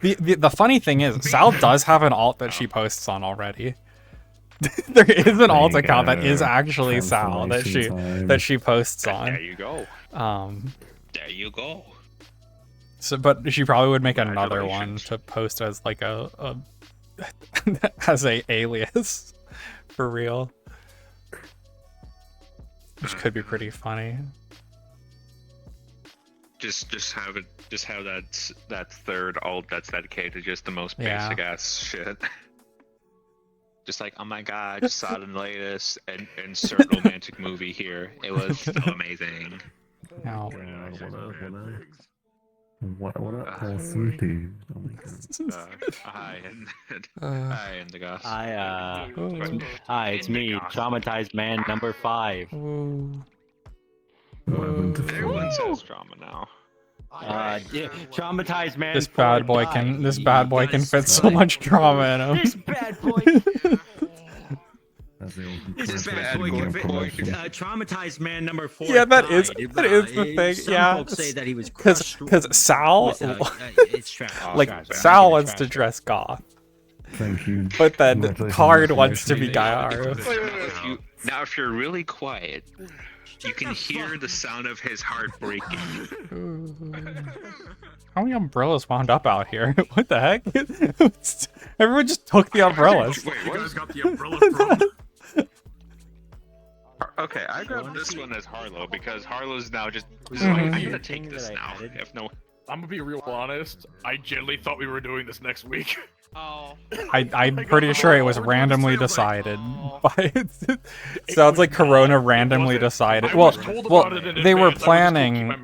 The funny thing is, Sal does have an alt that she posts on already. There is an alt account that is actually Sal that she posts on.
There you go. There you go.
So, but she probably would make another one to post as like a as a alias for real, which could be pretty funny.
Just have that third alt that's dedicated to just the most
Yeah.
basic ass shit. Just like, oh my god, I just saw the latest and insert romantic movie here. It was so amazing.
Now,
what a person do? Oh my god.
Hi, Indigo.
Hi, it's me, traumatized man number 5.
Everyone says drama now.
Yeah, traumatized man.
This bad boy can fit so much drama in him.
This bad boy.
This bad boy can fit. Traumatized man number 4.
Yeah, that is the thing.
Some
Yeah,
folks say that he was crushed
because Sal,
it's trash.
like Sal wants to dress goth.
Thank you.
But then Card wants to be Gaiaru.
Now, if you're really quiet, you can hear the sound of his heart breaking.
How many umbrellas wound up out here? What the heck? Everyone just took the umbrellas.
Wait,
You
what?
guys got the umbrella from?
Okay, I grabbed this one as Harlow because Harlow's now just.
Mhm.
I'm gonna take this now. If no.
I'm gonna be real honest. I genuinely thought we were doing this next week.
Oh.
I'm pretty sure it was randomly decided. Sounds like Corona randomly decided. Well, they were planning.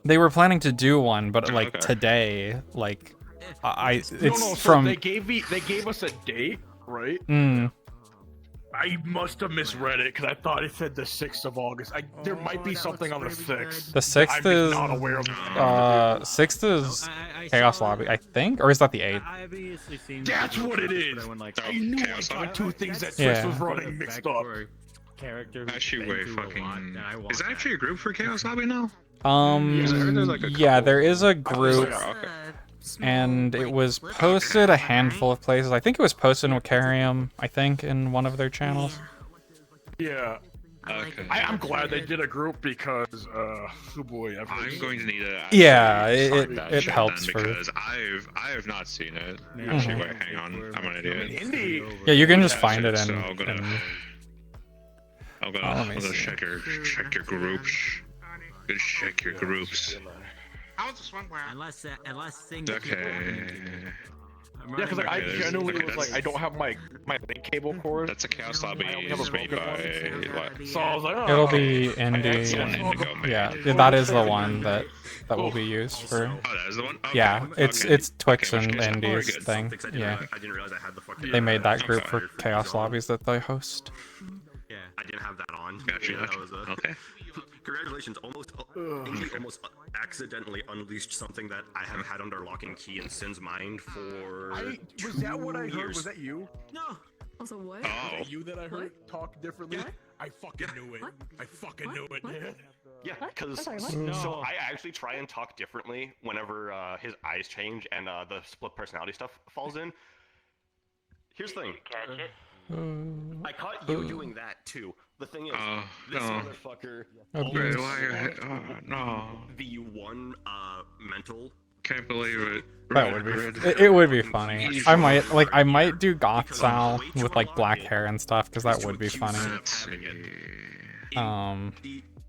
They were planning to do one, but like today, like it's from.
They gave us a date, right? I must have misread it because I thought it said the 6th of August. There might be something on the 6th.
The 6th
I'm
is
not aware of.
6th is Chaos Lobby, I think, or is that the 8th?
That's what it is. I knew I got two things that Twix was running mixed up.
Actually, wait, fucking. Is that actually a group for Chaos Lobby now?
Yeah, there is a group, and it was posted a handful of places. I think it was posted in Wiccarium, I think, in one of their channels.
Yeah.
Okay.
I'm glad they did a group because, oh boy,
I'm going to need a.
Yeah, it helps for.
Because I have not seen it. Actually, wait, hang on, I'm an idiot.
Yeah, you can just find it
so
and.
I'm gonna check your groups. Good, check your groups.
How was the swimwear?
Unless things.
Okay.
Yeah, because I genuinely was like, I don't have my link cable cord.
That's a Chaos Lobby made by.
So I was like, oh,
It'll be indie. Yeah, that is the one that will be used for.
Oh, that is the one. Okay.
Yeah, it's Twix and
very
Indies
good.
thing. Yeah,
I didn't realize I had the fucking.
they made that group for Chaos Lobbies that they host.
Yeah, I didn't have that on.
Gotcha.
That was
Okay.
Congratulations, almost accidentally unleashed something that I have had under lock and key in Sin's mind for.
Was that what I heard? Was that you?
No. Also, what?
Oh.
Was it you that I heard talk differently? I fucking knew it. I fucking knew it, man.
Yeah, because
Sorry,
so I actually try and talk differently whenever his eyes change and the split personality stuff falls in. Here's the thing. I caught you doing that too. The thing is, this motherfucker
No.
the one mental
can't believe it.
That would be. It would be funny. I might do Goth Sal with like black hair and stuff because that would be funny.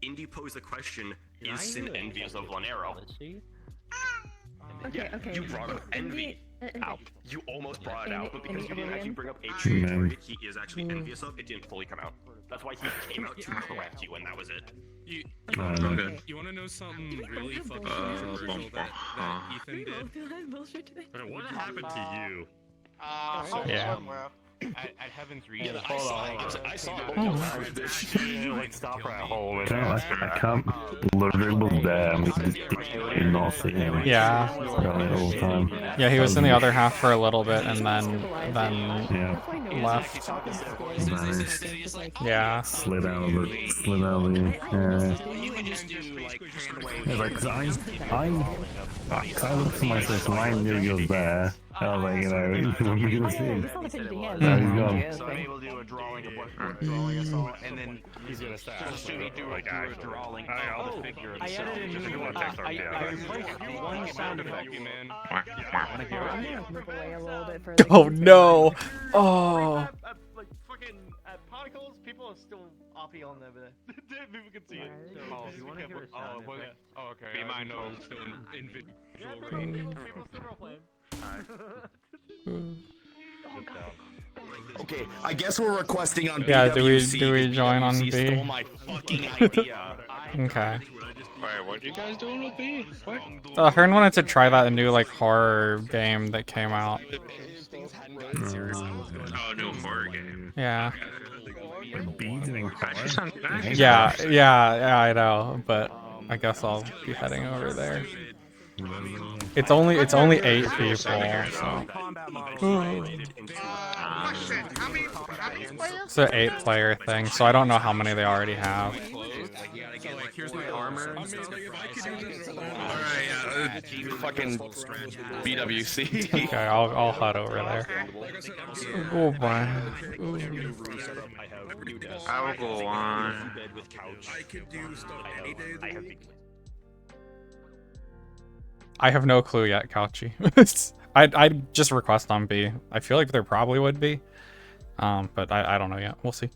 Indy posed the question: is Sin envious of Lanero?
Okay, okay.
You brought up envy. Ow. You almost brought it out, but because you didn't actually bring up a
Man.
trait he is actually envious of, it didn't fully come out. That's why he came out to correct you, and that was it.
You
Oh,
want to know something really fucking controversial that Ethan did?
What happened to you?
Yeah.
At Heaven's Reach.
Yeah, I saw it. Like stop for a hole.
I can't. Ludwig was there and we just did not see him.
Yeah.
Really, all the time.
Yeah, he was in the other half for a little bit and then left.
Vanished.
Yeah.
Slid out of the. Yeah, like, 'cause I looked at my sister and I knew he was there. I was like, you know, when are we gonna see him? No, he's gone.
So I'm able to do a drawing of what drawing I saw, and then
he's gonna start.
Shooty do a drawing of the figure
I
himself.
edited
Just
you
one
text
I replaced one sound effect.
man.
Move away a little bit further.
Oh no! Oh.
Like fucking particles, people are still RP on over there. People can see it.
Oh, if you want to hear a sound effect.
Oh, okay.
Be mine, no.
Still in visual
People
range.
still role playing.
Okay, I guess we're requesting on
Yeah,
BWC.
do we join on
BWC
B?
stole my fucking idea.
Okay.
Wait, what are you guys doing with me? What?
Hearn wanted to try that new like horror game that came out.
Oh, new horror game.
Yeah.
That just sounds nice.
Yeah, I know, but I guess I'll be heading over there. It's only 8 people, so. It's an 8-player thing, so I don't know how many they already have.
Here's my armor.
Alright, fucking BWC.
Okay, I'll head over there. Oh boy.
I will go on.
I have no clue yet, Couchy. I'd just request on B. I feel like there probably would be. But I don't know yet. We'll see.